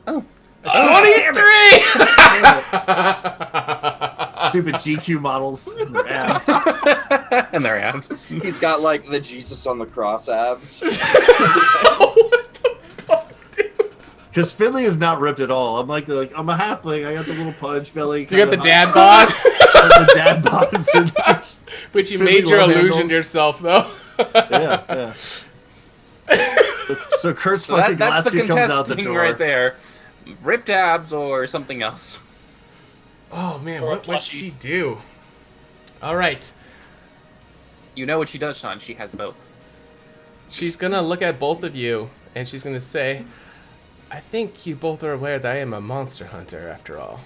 Oh. 23! Stupid GQ models and their abs. And their abs. He's got like the Jesus on the cross abs. Because Finley is not ripped at all. I'm like I'm a halfling. I got the little punch belly. You got the kinda dad hot- bod? the dad bod. Which you Fiddly made your love illusion handles. yourself, though. Yeah. So Kurt's So fucking that's the Lassie comes out the contesting door. right there. Ripped abs or something else. Oh man, Or a what'd plushie. she do? All right, You know what she does, Sean. She has both. she's gonna look at both of you, and she's gonna say, "I think you both are aware that I am a monster hunter, after all."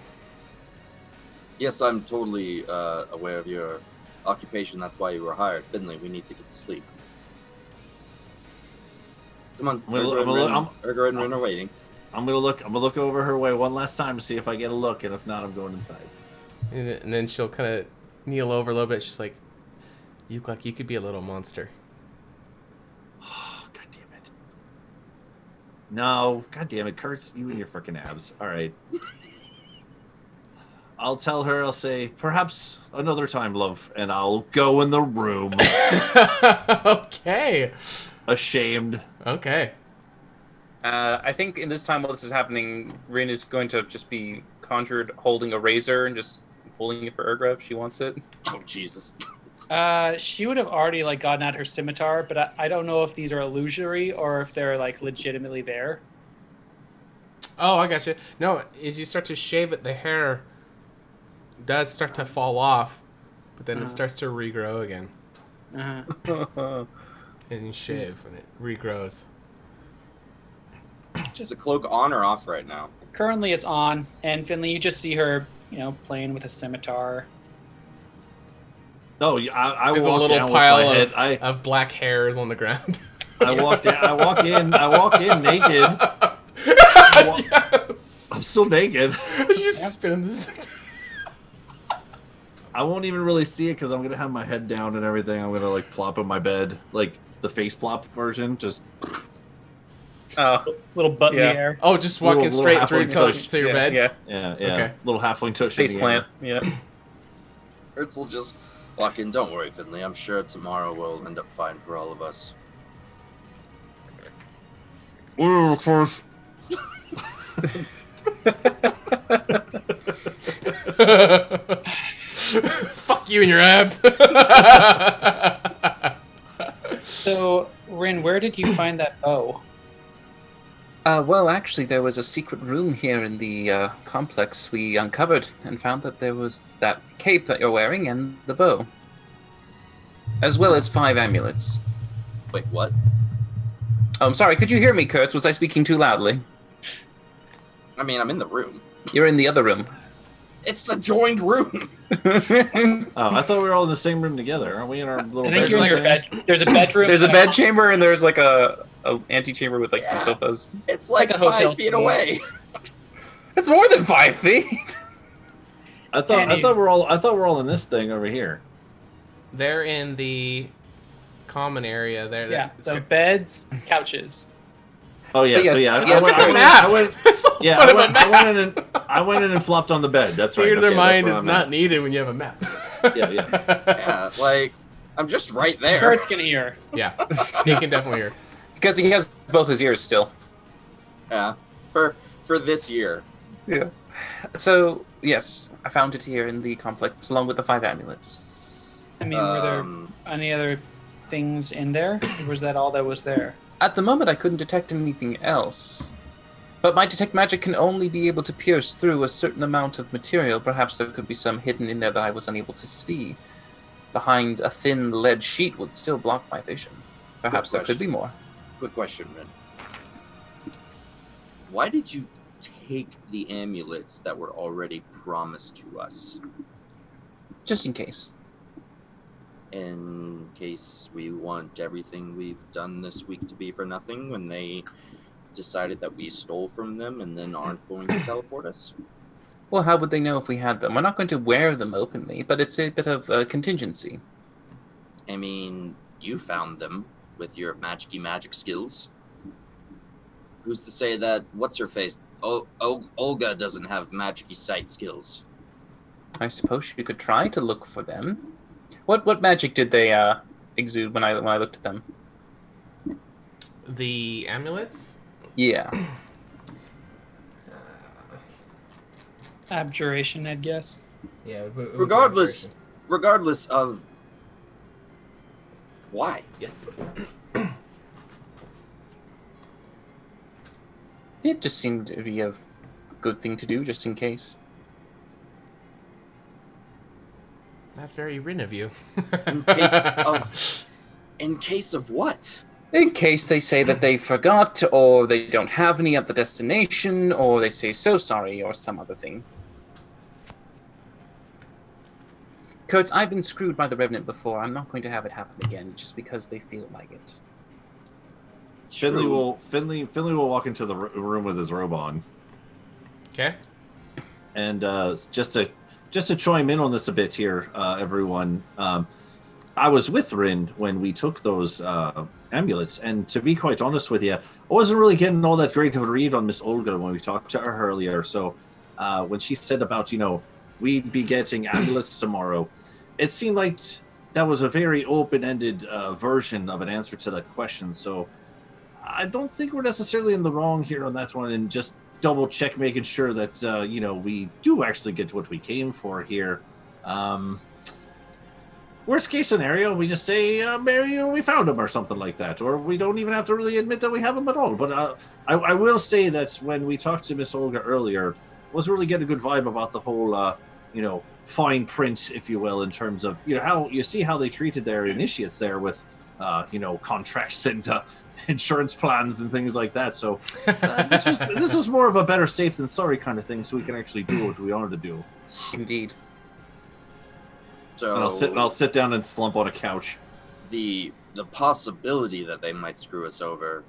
Yes, I'm totally aware of your occupation. That's why you were hired. Finley, we need to get to sleep. Come on, Urger and Rin are waiting. I'm gonna look over her way one last time to see if I get a look, and if not, I'm going inside. And then she'll kind of kneel over a little bit. She's like, "You look like you could be a little monster." Oh, god damn it! No, god damn it, Kurt's you and your freaking abs. All right. I'll tell her. I'll say, perhaps another time, love, and I'll go in the room. Okay. Ashamed. Okay. I think in this time while this is happening, Rin is going to just be conjured holding a razor and just holding it for Urgra if she wants it. Oh Jesus! She would have already like gotten out her scimitar, but I don't know if these are illusory or if they're like legitimately there. Oh, I gotcha. No, as you start to shave it, the hair does start to fall off, but then it starts to regrow again. Uh-huh. And you shave, and it regrows. Is the cloak on or off right now? Currently, it's on, and Finley, you just see her, playing with a scimitar. No, I There's a walk little down pile with my head. of black hairs on the ground. I walk down. I walk in naked. Yes. I'm still naked. She's just spinning this. I won't even really see it because I'm gonna have my head down and everything. I'm gonna like plop in my bed, like the face plop version. Just Little butt in Yeah. the air. Oh, just walking Little straight through halfway to your bed? Yeah. yeah. Okay. Little halfling tush. Face in the air. plant. Yeah. Ertz will just walk in. Don't worry, Finley. I'm sure tomorrow will end up fine for all of us. Well, of course. Fuck you and your abs. So, Rin, where did you find that bow? Well, actually, there was a secret room here in the complex we uncovered and found that there was that cape that you're wearing and the bow. As well as 5 amulets. Wait, what? Oh, I'm sorry, could you hear me, Kurtz? Was I speaking too loudly? I mean, I'm in the room. You're in the other room. It's the joined room. Oh, I thought we were all in the same room together. Aren't we in our little I think you're in your bedroom? bed. There's a bedroom. There's a and bed chamber and there's like a antechamber with like some sofas. It's like like a hotel 5 feet suite. away. It's more than 5 feet. I thought we're all in this thing over here. They're in the common area there. Yeah, so beds, couches. Oh yeah, Yes, so yeah. yes, I went- Look at I the went- map. I went- That's the Yeah, point I of a went, map. I went in and flopped on the bed. That's right. Theater of their Okay, mind that's is where I'm not needed when you have a map. at. Yeah, yeah. Yeah, like I'm just right there. Kurt's gonna hear. Yeah, he can definitely hear. Because he has both his ears still. Yeah, for this year. Yeah. So, yes, I found it here in the complex along with the 5 amulets. I mean, were there any other things in there? Or was that all that was there? At the moment, I couldn't detect anything else. But my detect magic can only be able to pierce through a certain amount of material. Perhaps there could be some hidden in there that I was unable to see. Behind a thin lead sheet would still block my vision. Perhaps there could be more. Quick question, Rin. Why did you take the amulets that were already promised to us? Just in case. In case we want everything we've done this week to be for nothing when they decided that we stole from them and then aren't going to teleport us? Well, how would they know if we had them? We're not going to wear them openly, but it's a bit of a contingency. I mean, you found them with your magic-y magic skills. Who's to say that what's-her-face, Olga doesn't have magic-y sight skills? I suppose you could try to look for them. What magic did they exude when I looked at them? The amulets? Yeah. Abjuration, I'd guess. Yeah. It would be Regardless, demonstration. regardless of why. Yes. It just seemed to be a good thing to do, just in case. Not very Rin of you. In case of what? In case they say that they forgot, or they don't have any at the destination, or they say so sorry, or some other thing. Kurtz, I've been screwed by the Revenant before. I'm not going to have it happen again, just because they feel like it. Finley will walk into the room with his robe on. Okay. And just to chime in on this a bit here, everyone. I was with Rin when we took those amulets, and to be quite honest with you, I wasn't really getting all that great of a read on Miss Olga when we talked to her earlier. So when she said about, we'd be getting amulets tomorrow, it seemed like that was a very open-ended version of an answer to that question. So I don't think we're necessarily in the wrong here on that one, and just double check making sure that, we do actually get what we came for here. Worst case scenario, we just say, we found him or something like that. Or we don't even have to really admit that we have him at all. But I will say that when we talked to Miss Olga earlier, was really getting a good vibe about the whole, fine print, if you will, in terms of, how you see how they treated their initiates there with, contracts and insurance plans and things like that. So this was more of a better safe than sorry kind of thing, so we can actually do what we wanted to do. Indeed. So And I'll sit down and slump on a couch. The possibility that they might screw us over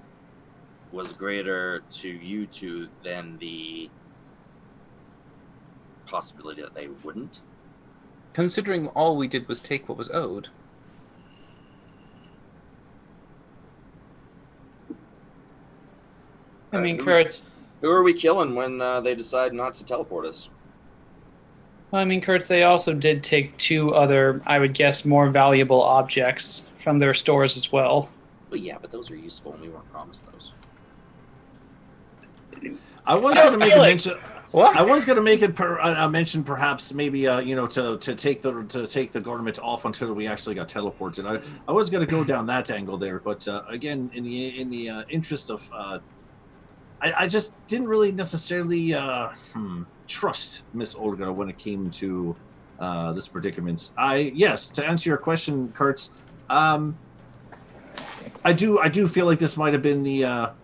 was greater to you two than the possibility that they wouldn't. Considering all we did was take what was owed. I mean, Kurtz. Who are we killing when they decide not to teleport us? Well, I mean, Kurtz, they also did take 2 other, I would guess, more valuable objects from their stores as well. But yeah, but those are useful, and we weren't promised those. I was going to make a mention. What? I was going to make a mention, perhaps maybe to take the garment off until we actually got teleported. I was going to go down that angle there, but again, in the interest of, I just didn't really necessarily trust Miss Olga when it came to this predicament. Yes, to answer your question, Kurtz, I do feel like this might have been the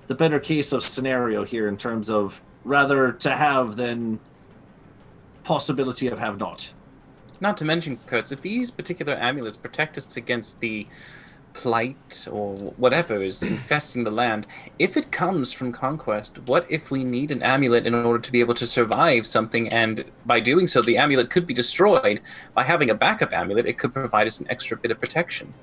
better case of scenario here in terms of rather to have than possibility of have not. Not to mention, Kurtz, if these particular amulets protect us against the plight or whatever is infesting the land, if it comes from conquest, what if we need an amulet in order to be able to survive something, and by doing so the amulet could be destroyed? By having a backup amulet, it could provide us an extra bit of protection.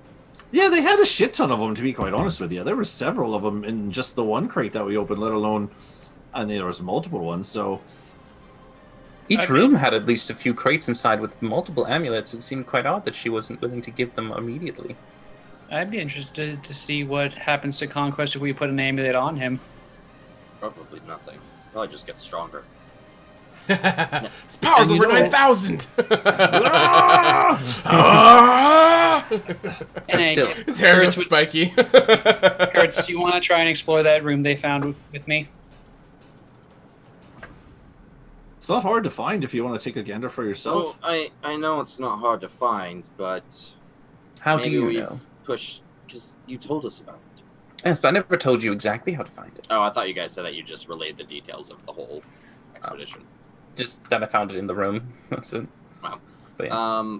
Yeah, they had a shit ton of them, to be quite honest with you. There were several of them in just the one crate that we opened, let alone, and there was multiple ones, so... Each room had at least a few crates inside with multiple amulets. It seemed quite odd that she wasn't willing to give them immediately. I'd be interested to see what happens to Conquest if we put an amulet on him. Probably nothing. Probably just get stronger. His power's over 9,000! And still, his hair goes spiky. Kurtz, do you want to try and explore that room they found with me? It's not hard to find if you want to take a gander for yourself. Well, I know it's not hard to find, but How do maybe you we've know? pushed because you told us about it. Yes, but I never told you exactly how to find it. Oh, I thought you guys said that you just relayed the details of the whole expedition. Just that I found it in the room. That's it. Wow. But yeah.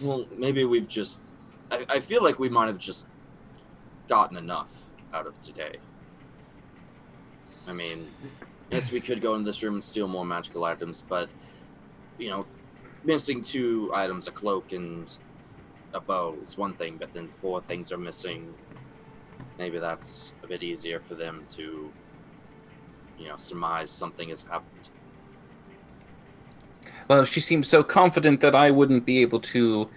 Well, maybe we've just... I feel like we might have just gotten enough out of today. I mean, yes, we could go in this room and steal more magical items, but, missing 2 items, a cloak and a bow, is one thing, but then 4 things are missing. Maybe that's a bit easier for them to, surmise something has happened. Well, she seemed so confident that I wouldn't be able to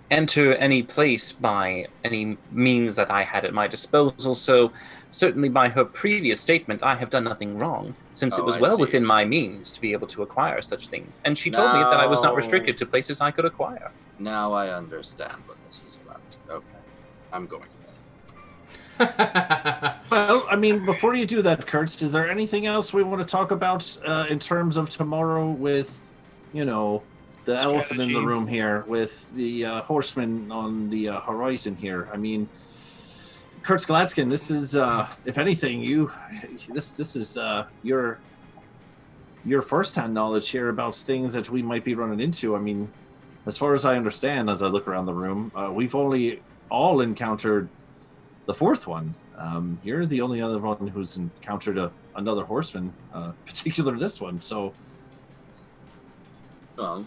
enter any place by any means that I had at my disposal, so certainly by her previous statement, I have done nothing wrong, since it was I well see. within my means to be able to acquire such things. And she told me that I was not restricted to places I could acquire. Now I understand what this is about. Okay. I'm going to bed. Well, I mean, before you do that, Kurtz, is there anything else we want to talk about in terms of tomorrow with, the elephant in the Strategy. room here, with the horseman on the horizon here? I mean, Kurtz Gladskin, this is, if anything, this is your first-hand knowledge here about things that we might be running into. I mean, as far as I understand, as I look around the room, we've only all encountered the fourth one. You're the only other one who's encountered another horseman, particular this one. So, Well,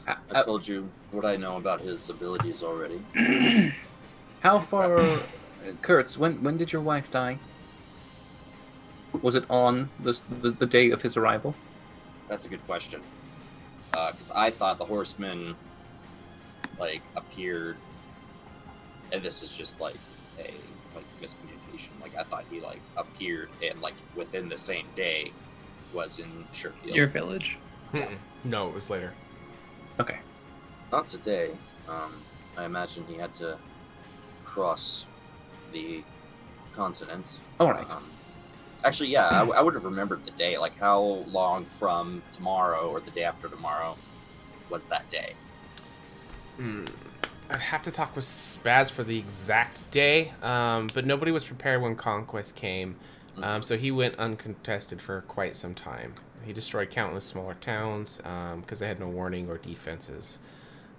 I told you what I know about his abilities already. How far, Kurtz, when did your wife die? Was it on the day of his arrival? That's a good question. Because I thought the horseman, appeared, and this is just, a miscommunication. I thought he, appeared and, within the same day was in Sherfield. Your village. No, it was later. Okay. Not today. I imagine he had to cross the continent. All right. Actually, yeah, I would have remembered the day. How long from tomorrow or the day after tomorrow was that day? I'd have to talk with Spaz for the exact day, but nobody was prepared when Conquest came, so he went uncontested for quite some time. He destroyed countless smaller towns because they had no warning or defenses.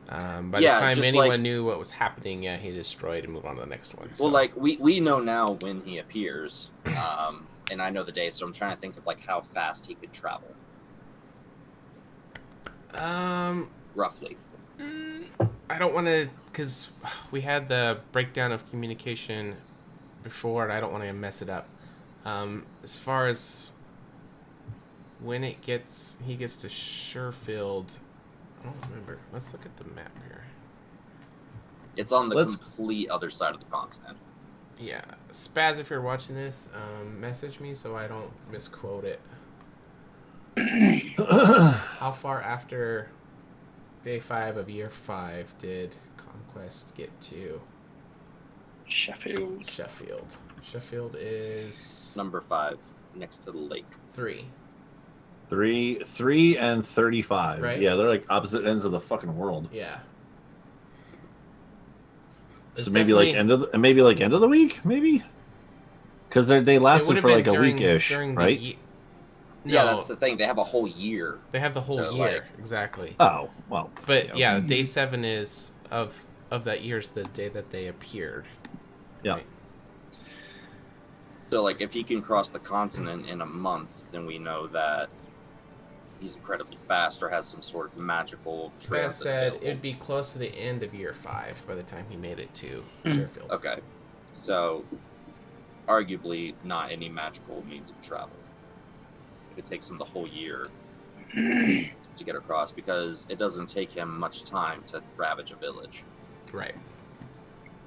By the time anyone knew what was happening, he destroyed and moved on to the next one. So. Well, we know now when he appears, and I know the day, so I'm trying to think of how fast he could travel. Roughly. I don't want to, because we had the breakdown of communication before, and I don't want to mess it up. As far as when he gets to Sherfield, I don't remember. Let's look at the map here. It's on the complete other side of the continent. Yeah. Spaz, if you're watching this, message me so I don't misquote it. How far after day 5 of year 5 did Conquest get to? Sheffield. Sheffield is... Number 5, next to the lake. 3. 3 and 35. Right? Yeah, they're opposite ends of the fucking world. Yeah. So maybe end of the week, maybe, because they lasted for a week-ish, right? Yeah, that's the thing. They have a whole year. They have the whole year, exactly. Oh well. But yeah, day 7 is of that year's the day that they appeared. Yeah. Right? So if he can cross the continent in a month, then we know that he's incredibly fast or has some sort of magical. Spaz said it'd be close to the end of year 5 by the time he made it to Sherfield. Okay, so arguably not any magical means of travel. It takes him the whole year to get across because it doesn't take him much time to ravage a village. Right.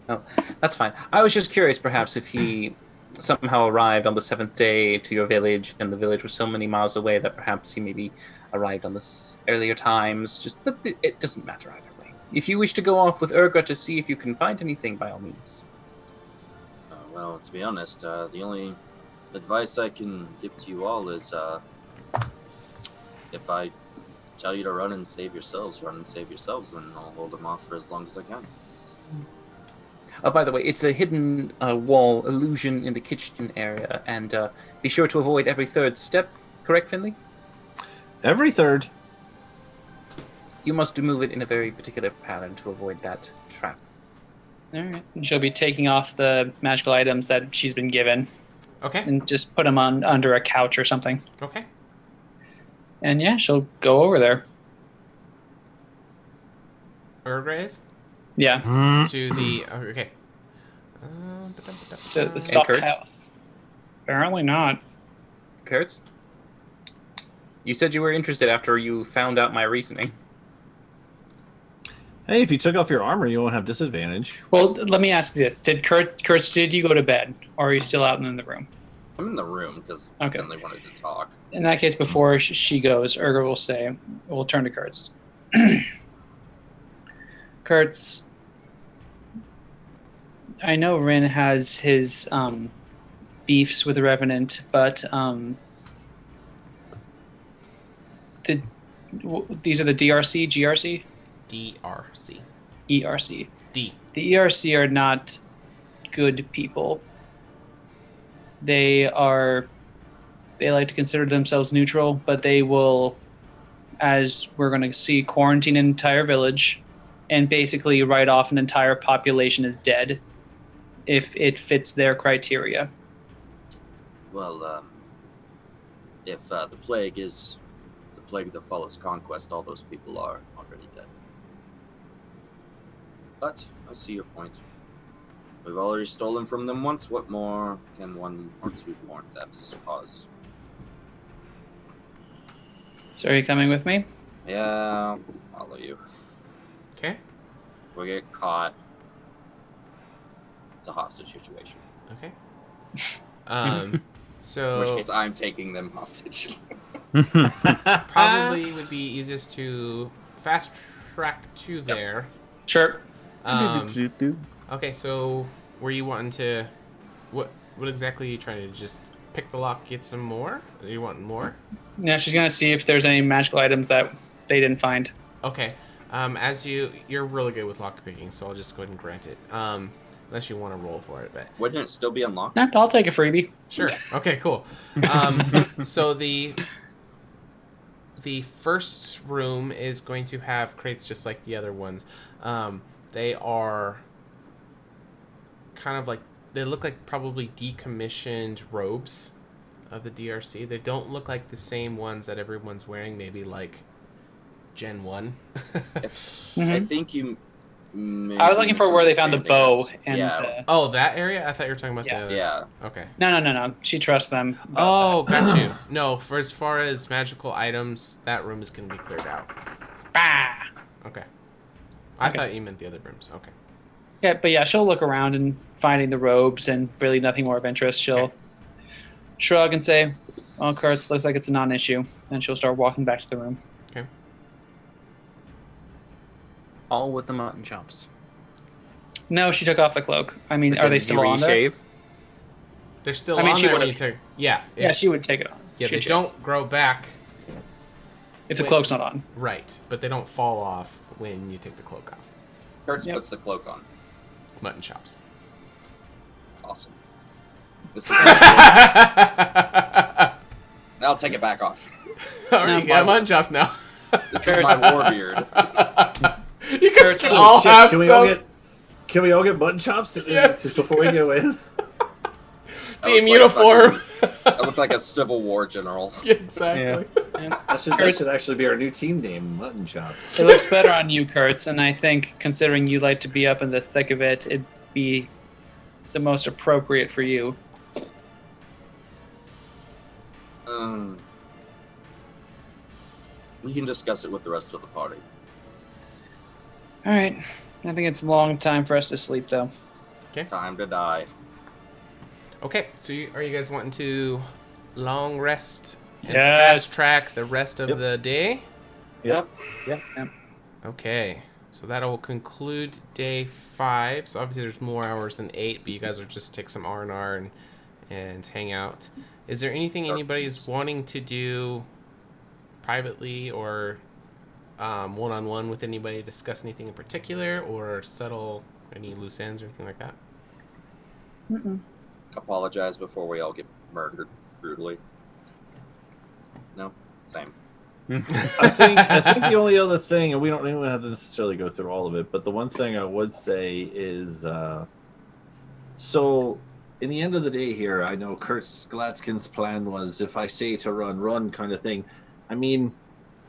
Oh, that's fine. I was just curious, perhaps, if he somehow arrived on the 7th day to your village, and the village was so many miles away that perhaps he maybe arrived on this earlier times. But it doesn't matter either way. If you wish to go off with Urgra to see if you can find anything, by all means. Well, to be honest, the only advice I can give to you all is, if I tell you to run and save yourselves, and I'll hold them off for as long as I can. Oh, by the way, it's a hidden wall illusion in the kitchen area, and be sure to avoid every 3rd step. Correct, Finley? Every 3rd. You must move it in a very particular pattern to avoid that trap. All right. She'll be taking off the magical items that she's been given. Okay. And just put them under a couch or something. Okay. And yeah, she'll go over there. Urgrace? Yeah. To the... Okay. The stock house. Apparently not. Kurtz? You said you were interested after you found out my reasoning. Hey, if you took off your armor, you won't have disadvantage. Well, let me ask this: Did Kurt, did you go to bed, or are you still out in the room? I'm in the room because Okay. I only wanted to talk. In that case, before she goes, Urga will say, we'll turn to Kurtz. Kurtz, I know Rin has his beefs with the Revenant, but these are the DRC, GRC? DRC. ERC. D. The ERC are not good people. They like to consider themselves neutral, but they will, as we're going to see, quarantine an entire village and basically write off an entire population as dead if it fits their criteria. Well, if the plague is the plague that follows conquest, all those people are already dead. But I see your point. We've already stolen from them once. What more can one or two more thefts cause? So are you coming with me? Yeah, I'll follow you. Okay. If we get caught, it's a hostage situation. Okay. In So which case, I'm taking them hostage. probably would be easiest to fast track to there. Sure. Okay, so were you wanting to... What exactly are you trying to just pick the lock, get some more? Are you wanting more? Yeah, she's going to see if there's any magical items that they didn't find. Okay. As you're really good with lock picking, so I'll just go ahead and grant it. Unless you want to roll for it, but... Wouldn't it still be unlocked? Nah, I'll take a freebie. Sure. Okay, cool. So the first room is going to have crates just like the other ones. They are kind of like, they look like probably decommissioned robes of the DRC. They don't look like the same ones that everyone's wearing, maybe like Gen 1. I think you... I was looking for where they found the bow. And, yeah. Oh, that area? I thought you were talking about the other. Yeah. Okay. No. She trusts them. Oh, got you. No, for as far as magical items, that room is going to be cleared out. Bah! Okay. I thought you meant the other rooms. Okay. Yeah, but yeah, she'll look around and finding the robes and really nothing more of interest. She'll shrug and say, well, Kurtz, looks like it's a non-issue. And she'll start walking back to the room. Okay. All with the mutton chops. No, she took off the cloak. I mean, But are then they did still you on there? reshave? They're still I mean, on she there when would've- you take... Yeah. Yeah, she would take it on. Yeah, they She'd don't grow back. if the when- cloak's not on. Right, but they don't fall off when you take the cloak off. Kurtz puts the cloak on. Mutton chops. Awesome. This is now I'll take it back off. Alright, you got mutton chops now. This is my war beard. You guys can Oh, all shit, have can we some... all get Can we all get mutton chops just before we go in? Team uniform. I look like a Civil War general. Exactly. That should actually be our new team name, Mutton Chops. It looks better on you, Kurtz, and I think considering you like to be up in the thick of it, it'd be the most appropriate for you. We can discuss it with the rest of the party. All right. I think it's a long time for us to sleep, though. Okay. Time to die. Okay, so are you guys wanting to long rest and Yes. fast track the rest of the day? Yep. Okay, so that'll conclude day 5. So obviously there's more hours than 8, but you guys will just take some R&R and hang out. Is there anything anybody's wanting to do privately or one-on-one with anybody, discuss anything in particular, or settle any loose ends or anything like that? Apologize before we all get murdered brutally. No? Same. I think the only other thing, and we don't even have to necessarily go through all of it, but the one thing I would say is, so in the end of the day here, I know Kurt Gladskin's plan was if I say to run kind of thing. I mean,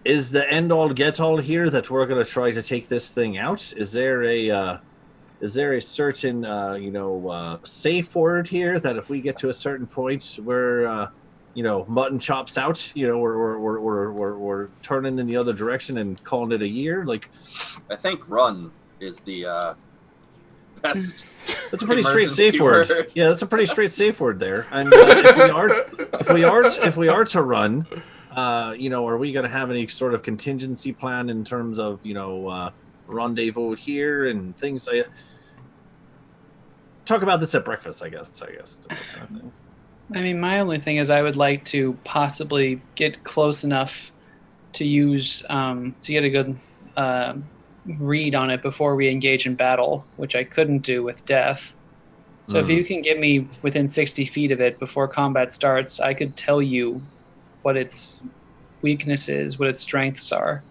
is the end all get all here that we're going to try to take this thing out? Is there a certain safe word here that if we get to a certain point we're mutton chops out. We're turning in the other direction and calling it a year. Like, I think run is the best. that's a pretty straight safe word. word. Yeah, that's a pretty straight safe word there. And if we are to run, are we going to have any sort of contingency plan in terms of rendezvous here and things like? Talk about this at breakfast, I guess. Kind of thing. I mean, my only thing is I would like to possibly get close enough to use to get a good read on it before we engage in battle, which I couldn't do with death. So if you can get me within 60 feet of it before combat starts, I could tell you what its weaknesses, what its strengths are.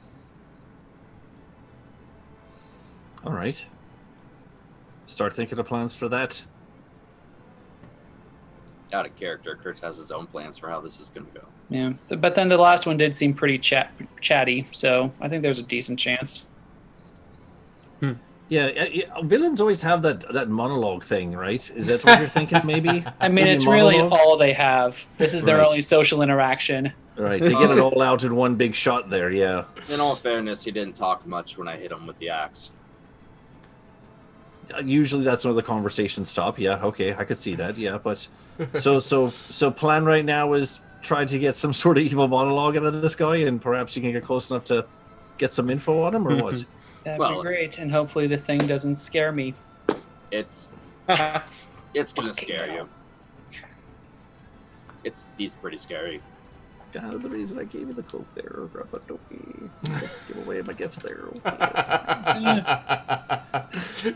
All right. Start thinking of plans for that. Out of character, Kurtz has his own plans for how this is going to go. Yeah, but then the last one did seem pretty chatty, so I think there's a decent chance. Yeah, villains always have that monologue thing, right? Is that what you're thinking, maybe? I mean, Maybe it's really monologue? all they have. This is their Right. only social interaction. Right, they get it all out in one big shot there, yeah. In all fairness, he didn't talk much when I hit him with the axe. Usually that's where the conversations stop. Yeah, okay, I could see that. Yeah, but so plan right now is try to get some sort of evil monologue out of this guy, and perhaps you can get close enough to get some info on him, or what? That'd Well- be great, and hopefully this thing doesn't scare me. It's gonna scare you. He's pretty scary. God, the reason I gave you the cloak there, Grandpa Doki. Just give away my gifts there.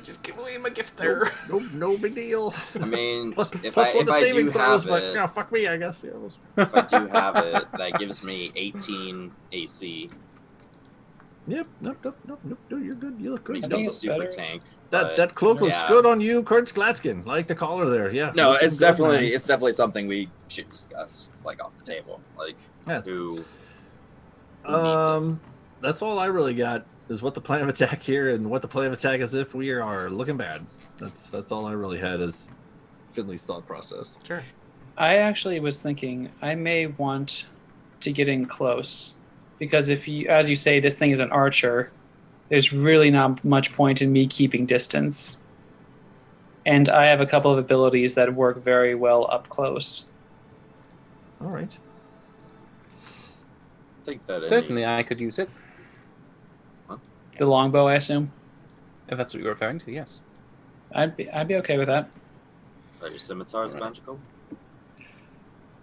Just give away my gifts there. No big deal. I mean, Plus if one I to do saving have throws, but it, fuck me, I guess. Yeah, if I do have it, that gives me 18 AC. Yep. Nope. You're good. You look good. He's I not think a it's super better. tank. That cloak looks yeah. good on you, Kurtz Gladskin. I like the collar there. Yeah. No, Looking it's good, definitely man. something we should discuss, like off the table, like Yeah. who needs That's all I really got is what the plan of attack here and what the plan of attack is if we are looking bad. That's all I really had is Finley's thought process. Sure. I actually was thinking I may want to get in close, because if you, as you say, this thing is an archer, there's really not much point in me keeping distance. And I have a couple of abilities that work very well up close. All right. I think that Certainly, I could use it. The longbow, I assume. If that's what you're referring to, yes. I'd be okay with that. Are your scimitars magical?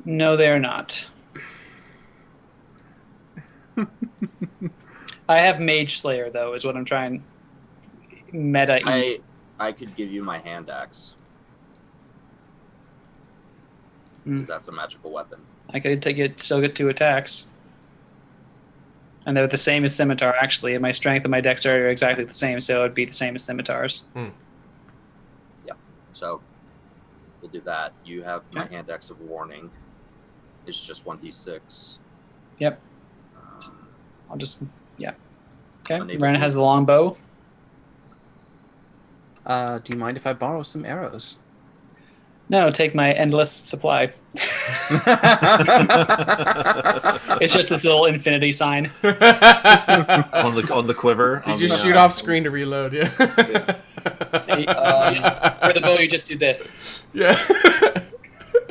No, they're not. I have Mage Slayer, though, is what I'm trying. Meta. I could give you my hand axe. Hmm. 'Cause that's a magical weapon. I could still get 2 attacks. And they're the same as scimitar, actually. And my strength and my dexterity are exactly the same, so it would be the same as scimitars. So we'll do that. You have my Okay. hand axe of warning. It's just 1d6. Yep. Um, I'll just, yeah. Okay. Unable Ren to- has the longbow. Do you mind if I borrow some arrows? No, take my endless supply. It's just this little infinity sign. on the quiver. You on just the, shoot off screen to reload, yeah. For the bow, you just do this. Yeah.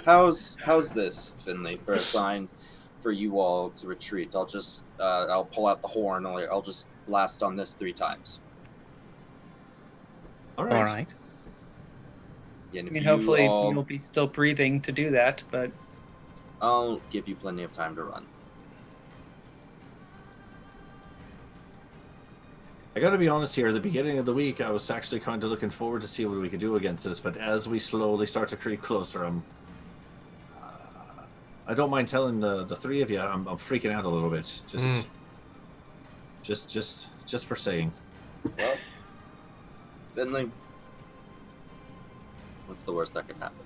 how's this, Finley, for a sign for you all to retreat? I'll just I'll pull out the horn. I'll just blast on this 3 times. All All right. right. And I if mean, you hopefully all- you'll be still breathing to do that, but I'll give you plenty of time to run. I got to be honest here. At the beginning of the week, I was actually kind of looking forward to see what we could do against this. But as we slowly start to creep closer, I don't mind telling the 3 of you, I'm freaking out a little bit. Just for saying. Well, Finley, what's the worst that could happen?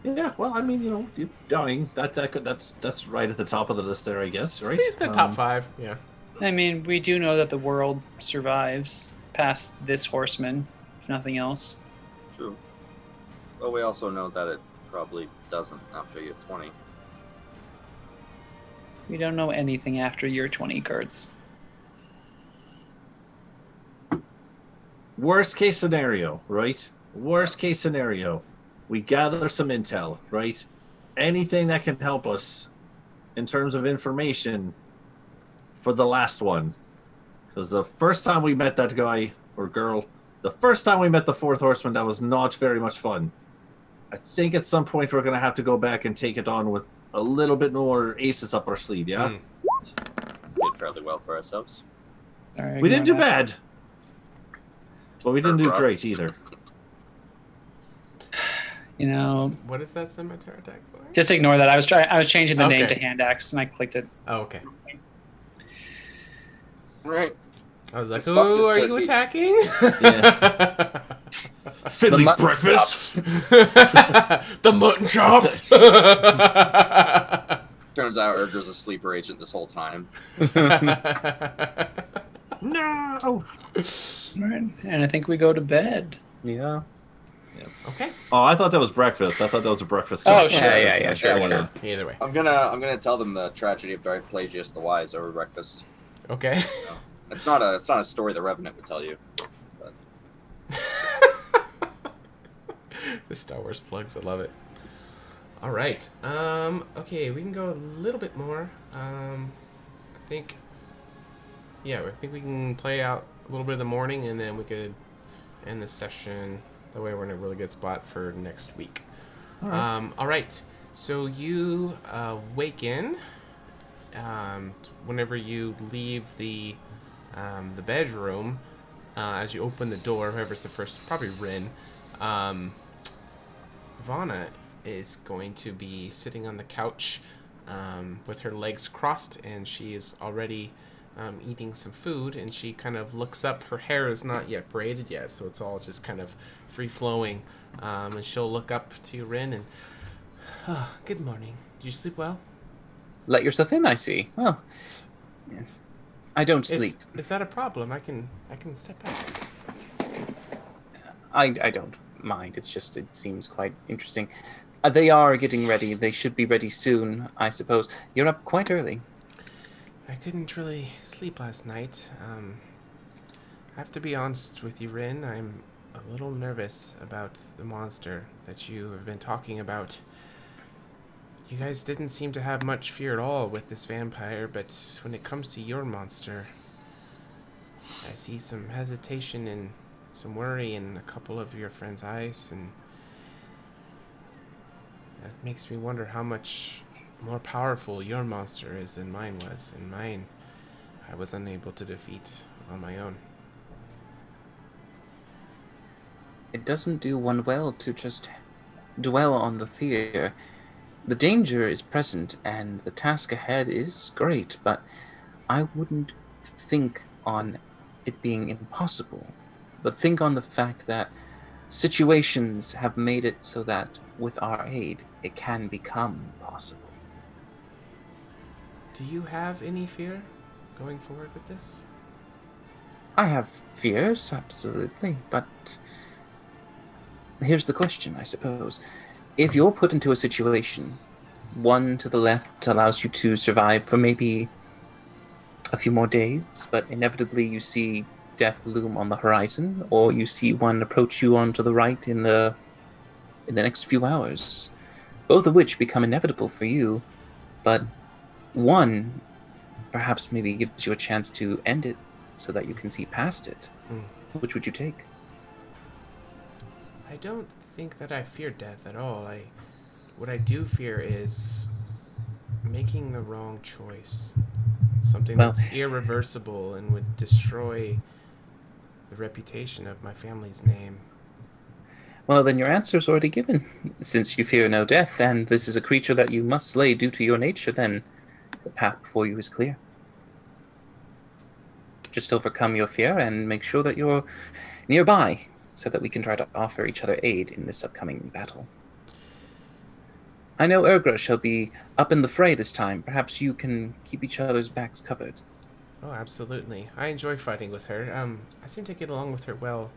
Yeah, well, I mean, you dying. That's right at the top of the list there, I guess. Right? He's the top 5, yeah. I mean, we do know that the world survives past this horseman, if nothing else. True. But we also know that it probably doesn't after you're 20. We don't know anything after year 20, Kurtz. Worst case scenario, right? Worst case scenario. We gather some intel, right? Anything that can help us in terms of information for the last one. Because the first time we met that guy or girl, the first time we met the fourth horseman, that was not very much fun. I think at some point we're going to have to go back and take it on with a little bit more aces up our sleeve, yeah? Did fairly well for ourselves. We didn't do bad. But we didn't do rough. great either. You know, What is that scimitar attack for? just ignore that. I was changing the name Okay. to Hand Axe, and I clicked it. Oh, okay. Right. I was like, Let's fuck who this are you turkey. attacking? Yeah. Finley's breakfast. The mutton chops. Turns out Urger's a sleeper agent this whole time. No. All right, and I think we go to bed. Yeah. Okay. Oh, I thought that was breakfast. I thought that was a breakfast. Oh, talk. sure, yeah, sure, why sure. not? Either way. I'm gonna tell them the tragedy of Darth Plagueis the Wise over breakfast. Okay. It's not a story the Revenant would tell you. But The Star Wars plugs, I love it. All right. Okay, we can go a little bit more. I think we can play out a little bit of the morning, and then we could end the session. That way, we're in a really good spot for next week. All right. So you waken whenever you leave the bedroom. As you open the door, whoever's the first, probably Rin. Vana is going to be sitting on the couch with her legs crossed, and she is already eating some food, and she kind of looks up. Her hair is not yet braided yet, so it's all just kind of free-flowing, and she'll look up to Rin and, good morning. Did you sleep well? Let yourself in, I see. Well, yes. I don't sleep. Is that a problem? I can step back. I don't mind. It's just, it seems quite interesting. They are getting ready. They should be ready soon, I suppose. You're up quite early. I couldn't really sleep last night. I have to be honest with you, Rin. I'm a little nervous about the monster that you have been talking about. You guys didn't seem to have much fear at all with this vampire, but when it comes to your monster, I see some hesitation and some worry in a couple of your friends' eyes, and that makes me wonder how much more powerful your monster is than mine was, and mine I was unable to defeat on my own. It doesn't do one well to just dwell on the fear. The danger is present, and the task ahead is great, but I wouldn't think on it being impossible, but think on the fact that situations have made it so that with our aid, it can become possible. Do you have any fear going forward with this? I have fears, absolutely, but here's the question, I suppose. If you're put into a situation, one to the left allows you to survive for maybe a few more days, but inevitably you see death loom on the horizon, or you see one approach you on to the right in the next few hours, both of which become inevitable for you, but one perhaps maybe gives you a chance to end it so that you can see past it. Which would you take? I don't think that I fear death at all. What I do fear is making the wrong choice. Something Well, that's irreversible and would destroy the reputation of my family's name. Well, then your answer is already given. Since you fear no death, and this is a creature that you must slay due to your nature, then the path before you is clear. Just overcome your fear and make sure that you're nearby so that we can try to offer each other aid in this upcoming battle. I know Urgra shall be up in the fray this time. Perhaps you can keep each other's backs covered. Oh, absolutely. I enjoy fighting with her. I seem to get along with her well.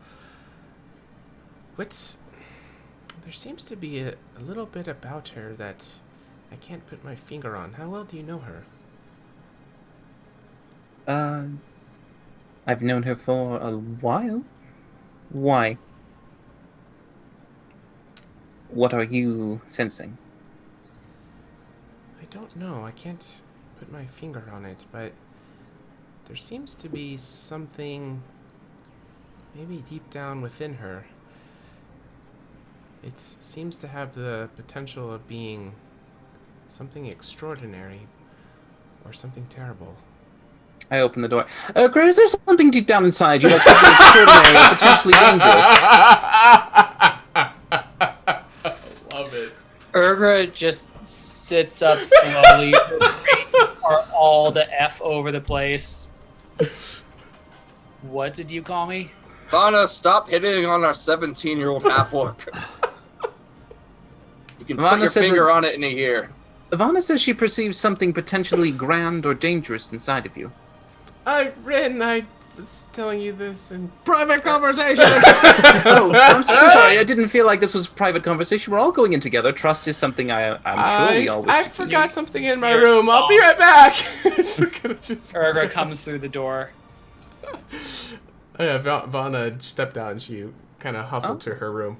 There seems to be a little bit about her that I can't put my finger on. How well do you know her? I've known her for a while. Why? What are you sensing? I don't know. I can't put my finger on it, but there seems to be something maybe deep down within her. It seems to have the potential of being something extraordinary or something terrible. I open the door. Gray, is there something deep down inside you that could be extraordinary or potentially dangerous? Love it. Urgra just sits up slowly, are all the F over the place. What did you call me? Vana, stop hitting on our 17-year-old half-orc. You can Vana put your said finger that- on it in a year. Ivana says she perceives something potentially grand or dangerous inside of you. Rin, I was telling you this in Private conversation. Oh, I'm sorry. I didn't feel like this was a private conversation. We're all going in together. Trust is something I'm sure we all wish I to forgot keep. something in my You're room. I'll be right back. Urgra comes through the door. Oh, yeah, Vana stepped out and she kind of hustled to her room.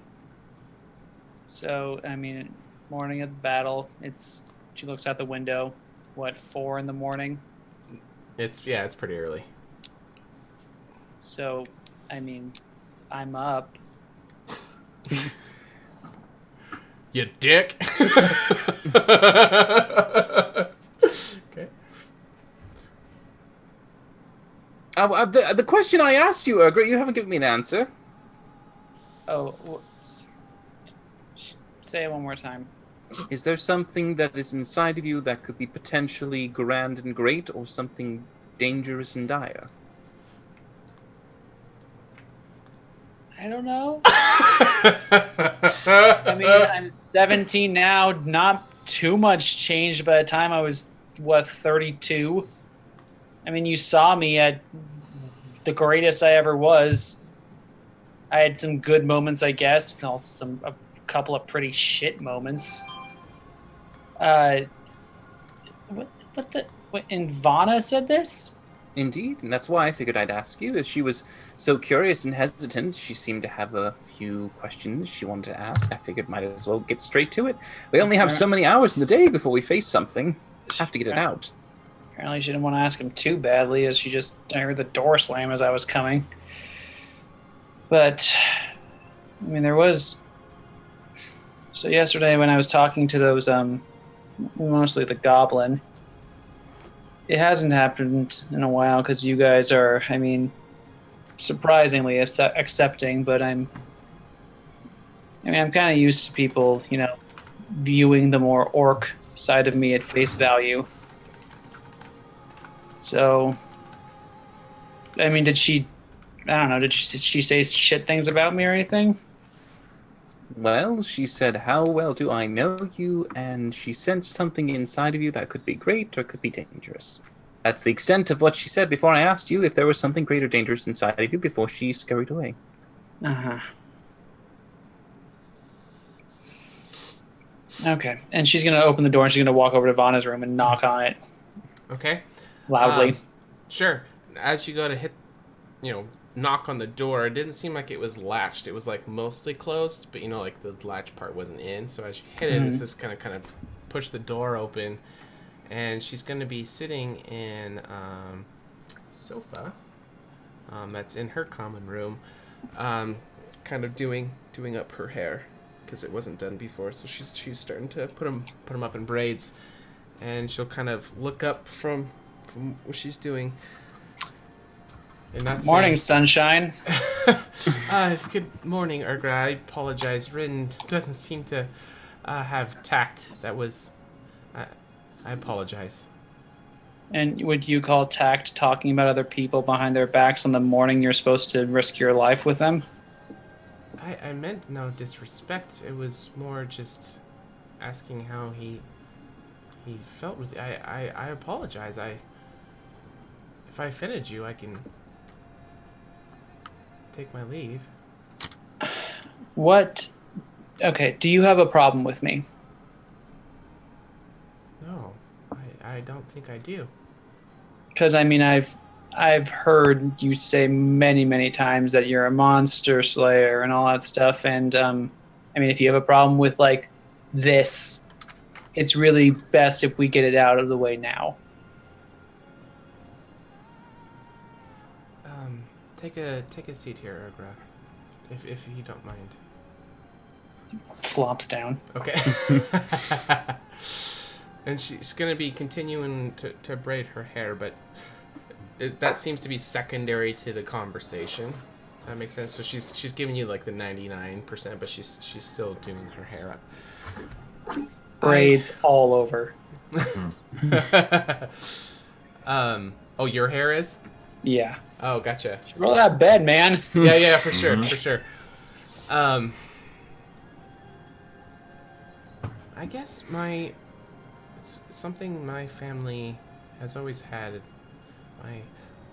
So, morning of the battle. She looks out the window. What, 4 in the morning? It's pretty early. So, I'm up. You dick. Okay. The question I asked you, Urgra, you haven't given me an answer. Oh, say it one more time. Is there something that is inside of you that could be potentially grand and great, or something dangerous and dire? I don't know. I'm 17 now. Not too much changed by the time I was, 32? You saw me at the greatest I ever was. I had some good moments, I guess. Also a couple of pretty shit moments. And Vana said this? Indeed, and that's why I figured I'd ask you. As she was so curious and hesitant, she seemed to have a few questions she wanted to ask. I figured might as well get straight to it. We only have so many hours in the day before we face something. Have to get it out. Apparently she didn't want to ask him too badly, as I heard the door slam as I was coming. But, there was... So yesterday when I was talking to those, mostly the goblin, it hasn't happened in a while because you guys are, surprisingly accepting, but I'm kind of used to people, viewing the more orc side of me at face value. So, did she say shit things about me or anything? Well, she said, how well do I know you? And she sensed something inside of you that could be great or could be dangerous. That's the extent of what she said before I asked you if there was something great or dangerous inside of you before she scurried away. Uh-huh. Okay. And she's going to open the door and she's going to walk over to Vana's room and knock on it. Okay. Loudly. Sure. As you go to hit, knock on the door, it didn't seem like it was latched. It was mostly closed, but the latch part wasn't in. So as you hit it, it's just kind of push the door open, and she's going to be sitting in sofa that's in her common room, kind of doing up her hair because it wasn't done before. So she's starting to put them up in braids, and she'll kind of look up from what she's doing. Morning, sunshine. Good morning, Urgra. I apologize. Rin doesn't seem to have tact. That was... I apologize. And would you call tact talking about other people behind their backs on the morning you're supposed to risk your life with them? I meant no disrespect. It was more just asking how he felt with you. I apologize. If I offended you, I can take my leave. What Okay, do you have a problem with me? No, I don't think I do. Because I mean, I've heard you say many, many times that you're a monster slayer and all that stuff. And I mean, if you have a problem with like this, it's really best if we get it out of the way now. Take a seat here, Urgra, if you don't mind. Flops down. Okay. And she's gonna be continuing to braid her hair, but that seems to be secondary to the conversation. Does that make sense? So she's giving you like the 99%, but she's still doing her hair up. Braids all over. Oh, your hair is? Yeah. Oh, gotcha. Roll that bed, man. Yeah, for sure, for sure. I guess it's something my family has always had. My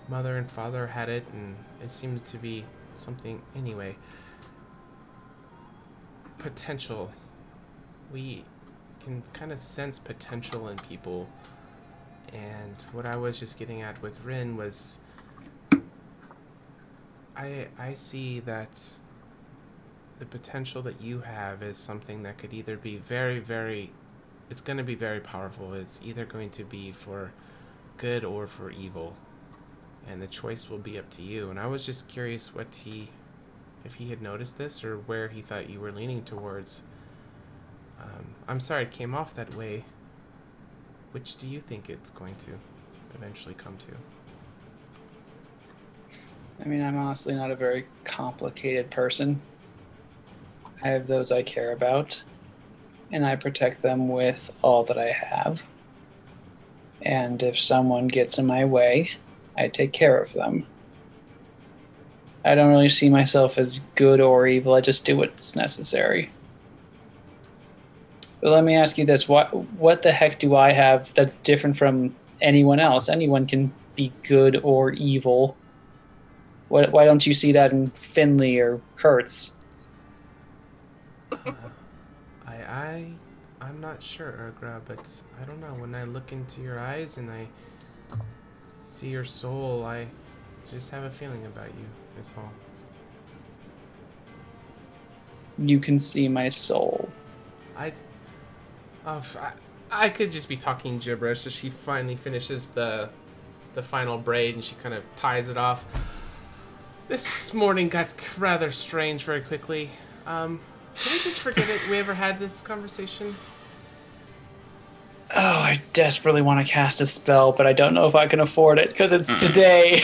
mother and father had it, and it seems to be something anyway. Potential. We can kind of sense potential in people, and what I was just getting at with Rin was I see that the potential that you have is something that could either be very, very, it's going to be very powerful. It's either going to be for good or for evil, and the choice will be up to you. And I was just curious if he had noticed this or where he thought you were leaning towards. I'm sorry it came off that way. Which do you think it's going to eventually come to? I mean, I'm honestly not a very complicated person. I have those I care about, and I protect them with all that I have. And if someone gets in my way, I take care of them. I don't really see myself as good or evil. I just do what's necessary. But let me ask you this. What the heck do I have that's different from anyone else? Anyone can be good or evil. Why don't you see that in Finley or Kurtz? I'm not sure, Urgra, but I don't know. When I look into your eyes and I see your soul, I just have a feeling about you, is all. You can see my soul. I could just be talking gibberish. So she finally finishes the final braid and she kind of ties it off. This morning got rather strange very quickly. Can we just forget it? We ever had this conversation? Oh, I desperately want to cast a spell, but I don't know if I can afford it because it's today.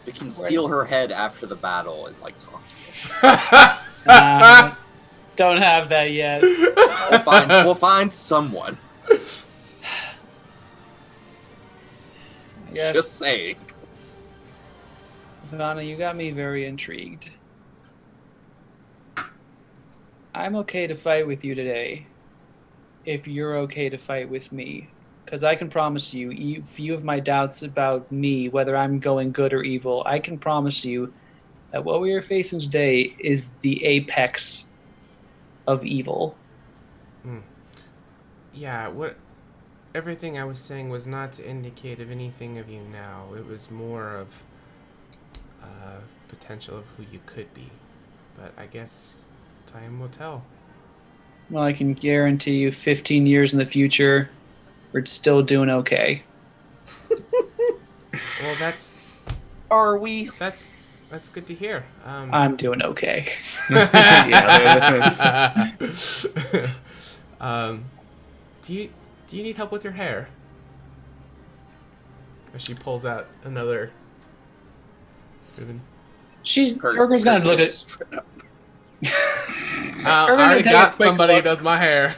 We can steal her head after the battle and like talk to her. Don't have that yet. We'll find someone. Yes. Just saying. Vanna, you got me very intrigued. I'm okay to fight with you today, if you're okay to fight with me. Because I can promise you, if you have my doubts about me, whether I'm going good or evil, I can promise you that what we are facing today is the apex of evil. Yeah, everything I was saying was not to indicate of anything of you now. It was more of potential of who you could be. But I guess time will tell. Well, I can guarantee you 15 years in the future, we're still doing okay. Well, that's... Are we? That's good to hear. I'm doing okay. Do you need help with your hair? As she pulls out another ribbon. Urger's gonna look at. I already got somebody who does my hair.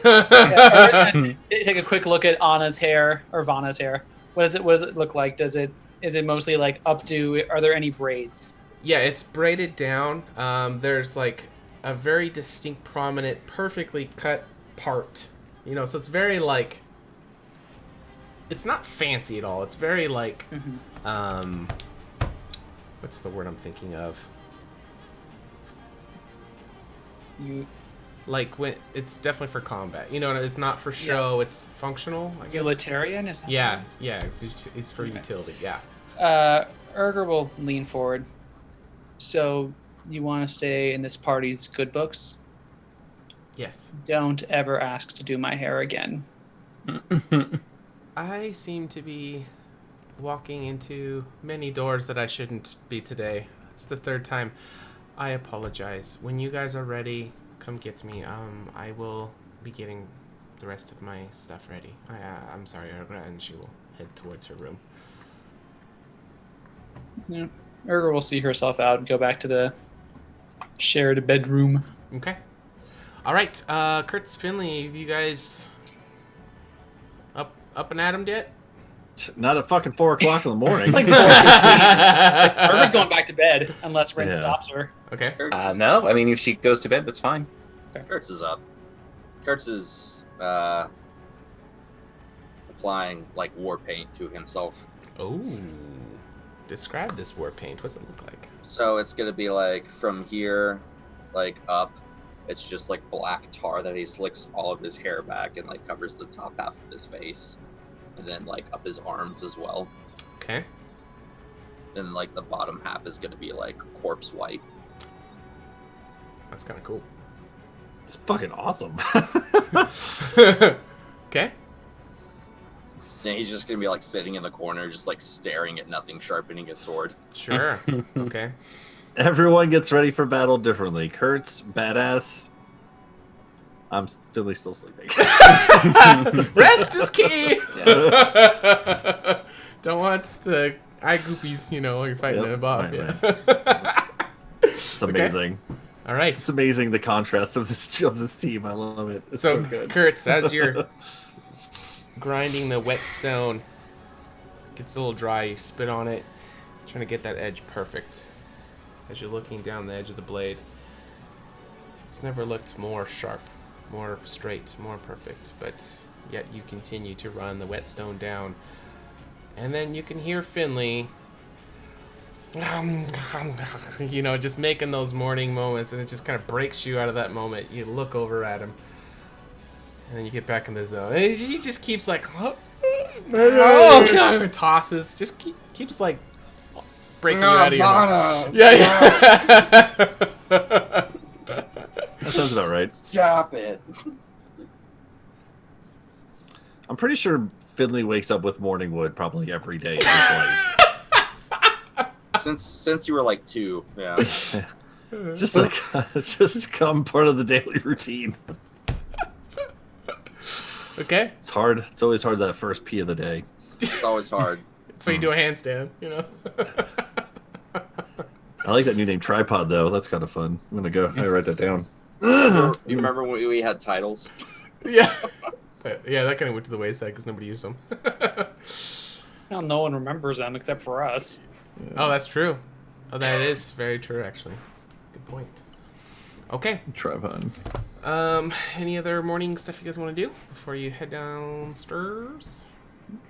Take a quick look at Anna's hair or Vanna's hair. What does it look like? Is it mostly like up to? Are there any braids? Yeah, it's braided down. There's like a very distinct, prominent, perfectly cut part. You know, so it's very like. It's not fancy at all. It's very like, what's the word I'm thinking of? Like when it's definitely for combat. You know, it's not for show. It's functional. I guess. Utilitarian is that? Yeah, yeah. It's for utility. Yeah. Urger will lean forward. So you want to stay in this party's good books? Yes. Don't ever ask to do my hair again. I seem to be walking into many doors that I shouldn't be today. It's the third time. I apologize. When you guys are ready, come get me. I will be getting the rest of my stuff ready. I'm sorry, Urgra, and she will head towards her room. Yeah. Urger will see herself out and go back to the shared bedroom. Okay. All right, Kurtz, Finley, have you guys up and at 'em yet? Not at fucking 4 o'clock in the morning. It's like 4:15. Urger's going back to bed unless Ren stops her. Okay. No, I mean, if she goes to bed, that's fine. Kurtz is up. Kurtz is applying like war paint to himself. Oh. Describe this war paint. What's it look like? So it's gonna be like from here, like up. It's just like black tar that he slicks all of his hair back and like covers the top half of his face, and then like up his arms as well. Okay. Then like the bottom half is gonna be like corpse white. That's kind of cool. It's fucking awesome. Okay. Yeah, he's just gonna be like sitting in the corner, just like staring at nothing, sharpening his sword. Sure. Okay. Everyone gets ready for battle differently. Kurt's badass. I'm Finley still sleeping. Rest is key. Don't want the eye goopies, you know, while you're fighting a boss. Right. It's amazing. Okay. All right. It's amazing the contrast of this team. I love it. It's so good. Kurtz, as you're grinding the wet stone, gets a little dry, you spit on it, trying to get that edge perfect. As you're looking down the edge of the blade, it's never looked more sharp, more straight, more perfect, but yet you continue to run the whetstone down. And then you can hear Finley, you know, just making those morning moments, and it just kind of breaks you out of that moment. You look over at him, and then you get back in the zone. And he just keeps like, tosses, just keeps like breaking you out of your mind. Yeah. That sounds about right. Stop it. I'm pretty sure Finley wakes up with morning wood probably every day in his life. Since you were like 2, yeah. just become part of the daily routine. Okay. It's hard. It's always hard that first pee of the day. It's always hard. That's why you do a handstand, you know. I like that new name, Tripod, though. That's kind of fun. I'm gonna go. I write that down. You remember when we had titles? Yeah. But, yeah, that kind of went to the wayside because nobody used them. Now no one remembers them except for us. Yeah. Oh, that's true. Oh, that is very true, actually. Good point. Okay. Tripod. Any other morning stuff you guys want to do before you head downstairs?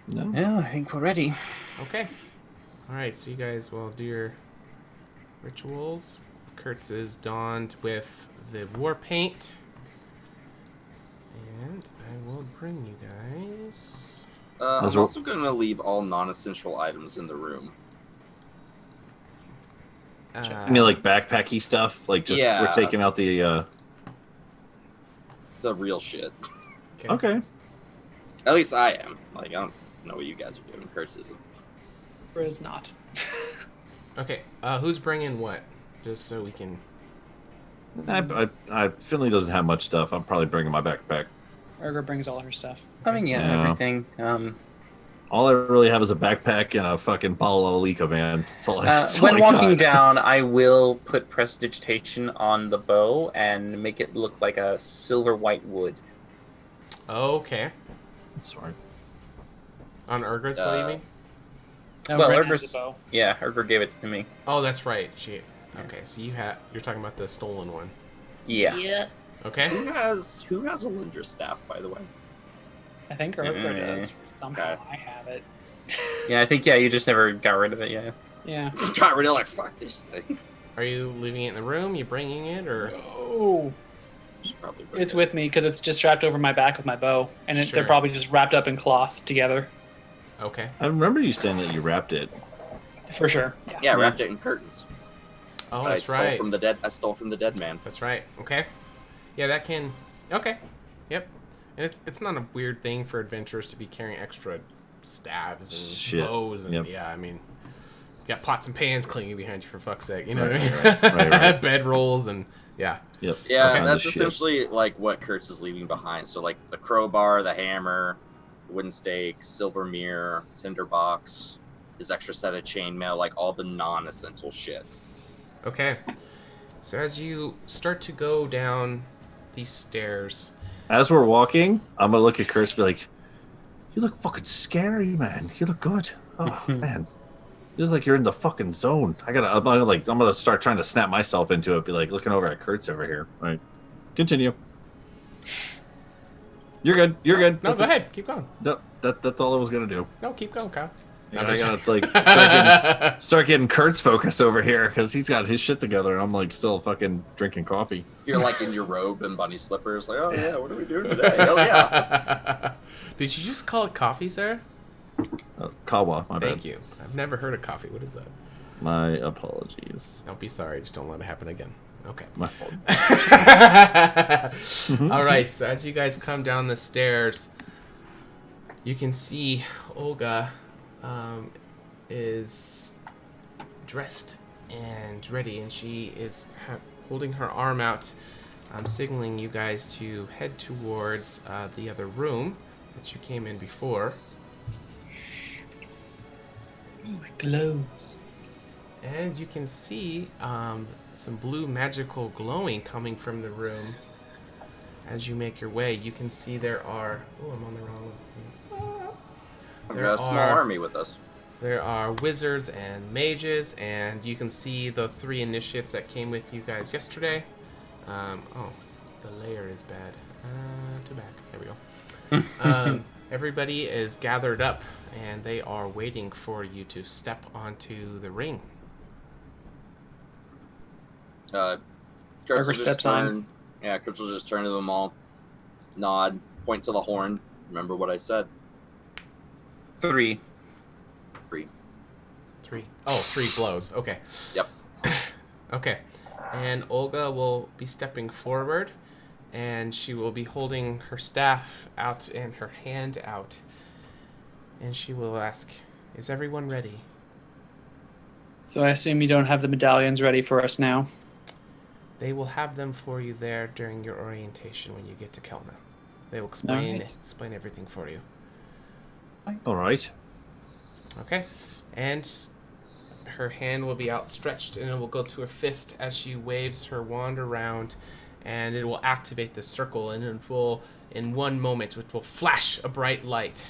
No. Yeah, I think we're ready. Okay. All right, so you guys will do your rituals. Kurtz is donned with the war paint. And I will bring you guys. I'm also going to leave all non-essential items in the room. I mean, like backpacky stuff. Like just we're taking out the real shit. Okay. At least I am. Like, I don't know what you guys are doing. Kurtz isn't. Is not. Okay. Who's bringing what? Just so we can. Finley doesn't have much stuff. I'm probably bringing my backpack. Urger brings all her stuff. I mean, everything. All I really have is a backpack and a fucking bottle of Alico, man. That's all that's all when I walking got. down, I will put prestidigitation on the bow and make it look like a silver white wood. Okay. Sorry. On Urger's, what do you mean? No, Well, Ren has Urger's, the bow. yeah, Urger gave it to me. Oh, that's right. Okay, so you're talking about the stolen one. Yeah. Okay. Who has a Lindra staff, by the way? I think Urger does. Somehow I have it. Yeah, I think you just never got rid of it. Yeah. Yeah. Scott Riddell, like, fuck this thing. Are you leaving it in the room? You bringing it, or? Oh. Should probably bring It's it. with me because it's just strapped over my back with my bow, and Sure. they're probably just wrapped up in cloth together. Okay. I remember you saying that you wrapped it. For sure. Yeah, wrapped it in curtains. Oh, I that's stole right. from the dead. I stole from the dead man. That's right. Okay. Yeah, that can. Okay. Yep. And it's not a weird thing for adventurers to be carrying extra stabs and Shit. bows and Yep. yeah. I mean, you got pots and pans clinging behind you for fuck's sake. You know Right, what I mean? right. Bed rolls and yeah. Yep. Yeah, Okay. that's Shit. essentially like what Kurtz is leaving behind. So like the crowbar, the hammer, wooden stake, silver mirror, tinderbox, his extra set of chainmail, like all the non-essential shit. Okay. So as you start to go down these stairs, As we're walking, I'm gonna look at Curse and be like, "You look fucking scary, man. You look good. Oh man, you look like you're in the fucking zone." I'm gonna start trying to snap myself into it. Be like looking over at Kurtz over here. All right, continue. You're good. You're good. no, That's go it. ahead, keep going. No, that's all I was gonna do. No, keep going, Kyle. Yeah, I'm I just- gotta like start getting Kurt's focus over here because he's got his shit together, and I'm like still fucking drinking coffee. You're like in your robe and bunny slippers, like, oh yeah, what are we doing today? Oh yeah. Did you just call it coffee, sir? Kawa, my Thank bad. you. I've never heard of coffee. What is that? My apologies. Don't be sorry. Just don't let it happen again. Okay. My fault. All right. So as you guys come down the stairs, you can see Olga is dressed and ready, and she is holding her arm out, signaling you guys to head towards the other room that you came in before. Ooh, it glows. And you can see some blue magical glowing coming from the room. As you make your way, you can see there are... Oh, I'm on the wrong one. We've got a small army with us. There are wizards and mages, and you can see the 3 initiates that came with you guys yesterday. Oh, the layer is bad. Too bad. There we go. Everybody is gathered up, and they are waiting for you to step onto the ring. Kurtz will Burger just steps on. turn. Yeah, Kurtz will just turn to them all, nod, point to the horn. Remember what I said. 3. 3. Oh, 3 blows. Okay. Yep. Okay. And Olga will be stepping forward, and she will be holding her staff out and her hand out. And she will ask, "Is everyone ready?" So I assume you don't have the medallions ready for us now. They will have them for you there during your orientation when you get to Kelna. They will explain Alright. explain everything for you. All right. Okay? And her hand will be outstretched, and it will go to her fist as she waves her wand around, and it will activate the circle, and it will, in one moment, it will flash a bright light.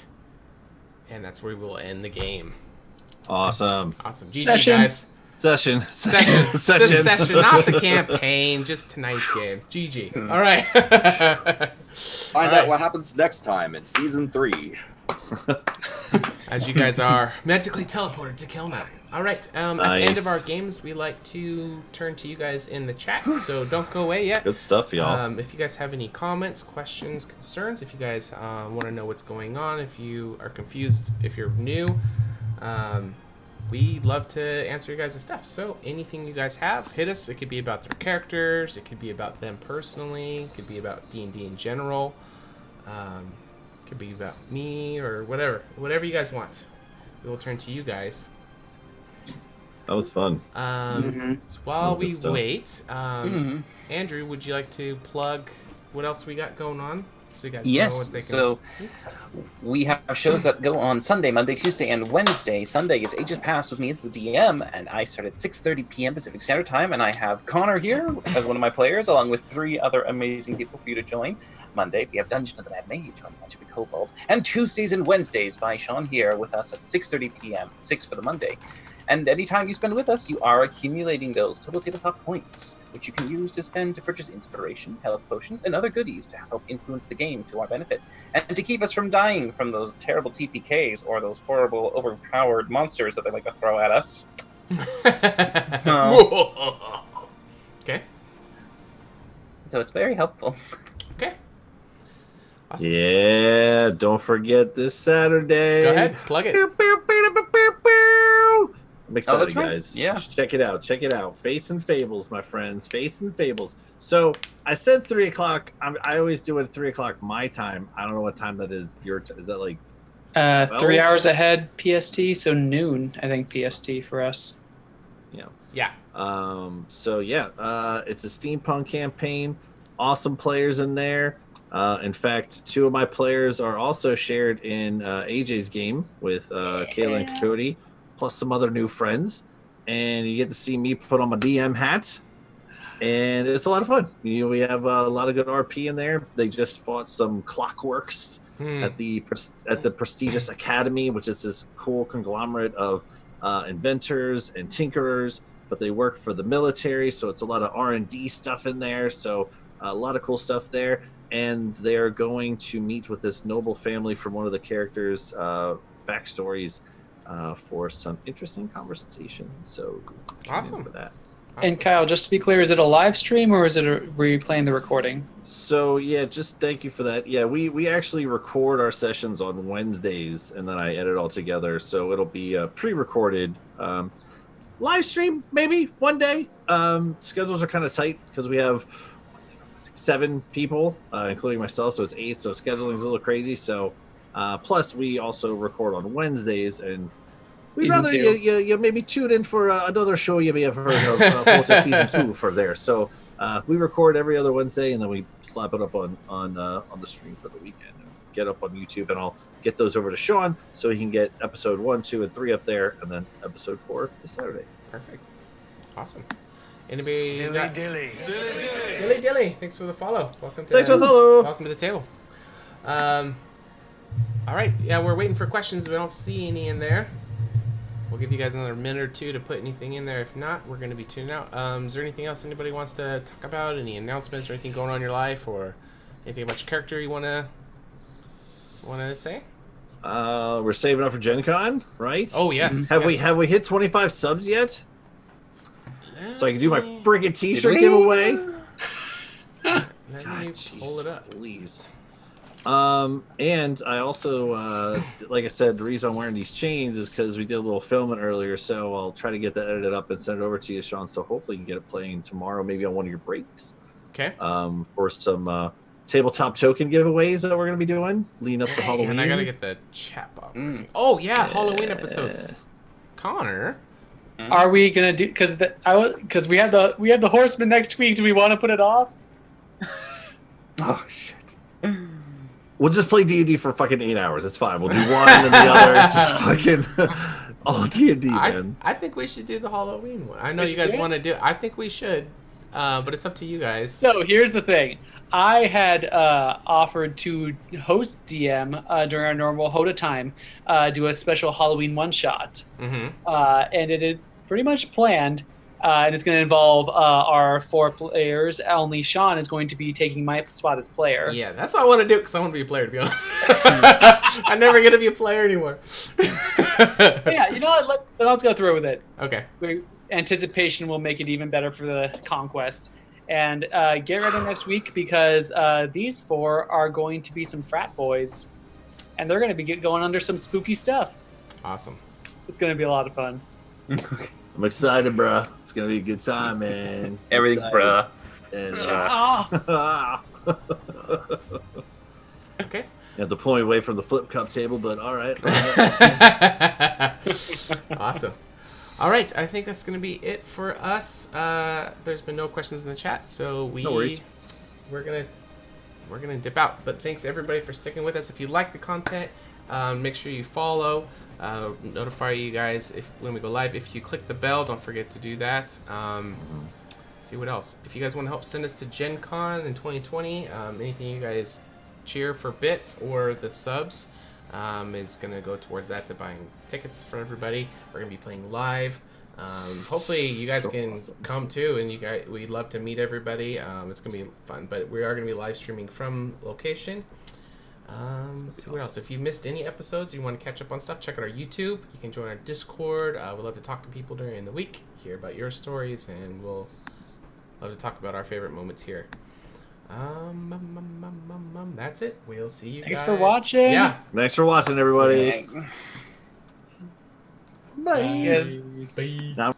And that's where we will end the game. Awesome. Awesome. GG, Session. guys. Session. Session. Session. This session, not the campaign, just tonight's game. GG. All right. Find out what happens next time in season 3. As you guys are magically teleported to Kelna. All right. At the end Nice. of our games, we like to turn to you guys in the chat, so don't go away yet. Good stuff, y'all. If you guys have any comments, questions, concerns, if you guys want to know what's going on, if you are confused, if you're new, we love to answer you guys' stuff. So anything you guys have, hit us. It could be about their characters. It could be about them personally. It could be about D&D in general. It could be about me or whatever. Whatever you guys want. We will turn to you guys. That was fun. So while That was we good stuff. wait, Andrew, would you like to plug what else we got going on? So you guys know Yes, what they can so see? we have shows that go on Sunday, Monday, Tuesday, and Wednesday. Sunday is Ages Past with me as the DM, and I start at 6:30 p.m. Pacific Standard Time, and I have Connor here as one of my players, along with 3 other amazing people for you to join. Monday, we have Dungeon of the Mad Mage on Magic with Kobold, and Tuesdays and Wednesdays by Sean here with us at 6:30 p.m., 6 for the Monday. And anytime you spend with us, you are accumulating those total tabletop points, which you can use to spend to purchase inspiration, health potions, and other goodies to help influence the game to our benefit, and to keep us from dying from those terrible TPKs or those horrible, overpowered monsters that they like to throw at us. Okay. So it's very helpful. Okay. Awesome. Yeah, don't forget this Saturday. Go ahead, plug it. I'm excited, that's right. guys. Yeah. Check it out. Check it out. Fates and Fables, my friends. Fates and Fables. So I said 3 o'clock. I always do it at 3 o'clock my time. I don't know what time that is. Is that like 3 hours ahead PST, so noon, I think, PST for us. Yeah. So yeah, it's a steampunk campaign. Awesome players in there. In fact, 2 of my players are also shared in AJ's game with Kayla and Cody, plus some other new friends. And you get to see me put on my DM hat. And it's a lot of fun. We have a lot of good RP in there. They just fought some clockworks at the prestigious academy, which is this cool conglomerate of inventors and tinkerers, but they work for the military, so it's a lot of R&D stuff in there. So a lot of cool stuff there. And they're going to meet with this noble family from one of the characters' backstories for some interesting conversation. So Awesome for that. And Kyle, just to be clear, is it a live stream or were you playing the recording? So yeah, just thank you for that. Yeah, we actually record our sessions on Wednesdays, and then I edit all together. So it'll be pre-recorded. Live stream maybe one day. Schedules are kind of tight because we have 7 people, including myself, so it's 8. So scheduling is a little crazy. So plus we also record on Wednesdays, and we'd rather you maybe tune in for another show you may have heard of, HotA Season 2 for there. So we record every other Wednesday, and then we slap it up on the stream for the weekend. And get up on YouTube, and I'll get those over to Sean so he can get episode 1, 2, and 3 up there, and then episode 4 this Saturday. Perfect. Awesome. Anybody? Dilly. Dilly. Thanks for the follow. Welcome to Welcome to the table. All right. Yeah, we're waiting for questions. We don't see any in there. We'll give you guys another minute or 2 to put anything in there. If not, we're going to be tuning out. Is there anything else anybody wants to talk about? Any announcements or anything going on in your life, or anything about your character you want to say? We're saving up for Gen Con, right? Oh yes. Have we hit 25 subs yet? So I can do my freaking t-shirt giveaway. Let God, me pull it up. Please. And I also, like I said, the reason I'm wearing these chains is because we did a little filming earlier, so I'll try to get that edited up and send it over to you, Sean, so hopefully you can get it playing tomorrow, maybe on one of your breaks. Okay. For some tabletop token giveaways that we're going to be doing leading up to Halloween. And I got to get the chat box. Oh, yeah, Halloween episodes. Connor. Are we gonna do because we have the Horseman next week? Do we want to put it off? Oh shit! We'll just play D&D for fucking 8 hours. It's fine. We'll do one and the other. Just fucking all D&D, man. I think we should do the Halloween one. I know you guys want to do it. I think we should, but it's up to you guys. So here's the thing. I had offered to host DM during our normal HotA time, do a special Halloween one-shot. Mm-hmm. And it is pretty much planned, and it's going to involve our 4 players. Only Sean is going to be taking my spot as player. Yeah, that's what I want to do, because I want to be a player, to be honest. I'm never going to be a player anymore. Yeah, you know what? Let's go through with it. Okay. Anticipation will make it even better for the conquest. And get ready next week, because these 4 are going to be some frat boys, and they're going to be going under some spooky stuff. Awesome. It's going to be a lot of fun. I'm excited, bruh. It's going to be a good time, man. Everything's bruh. And, Okay. You have to pull me away from the flip cup table, but all right. Awesome. All right, I think that's going to be it for us. There's been no questions in the chat, so No worries. we're gonna dip out. But thanks everybody for sticking with us. If you like the content, make sure you follow, notify you guys when we go live. If you click the bell, don't forget to do that. See what else. If you guys want to help send us to Gen Con in 2020, anything you guys cheer for bits or the subs, is going to go towards that, to buying tickets for everybody. We're going to be playing live. Hopefully you guys can come too, and we'd love to meet everybody. It's going to be fun, but we are going to be live streaming from location. Let's see what else. If you missed any episodes, you want to catch up on stuff, check out our YouTube. You can join our Discord. We'd love to talk to people during the week, hear about your stories, and we'll love to talk about our favorite moments here. That's it. We'll see you guys. Thanks for watching. Yeah. Thanks for watching, everybody. Bye. Bye. Now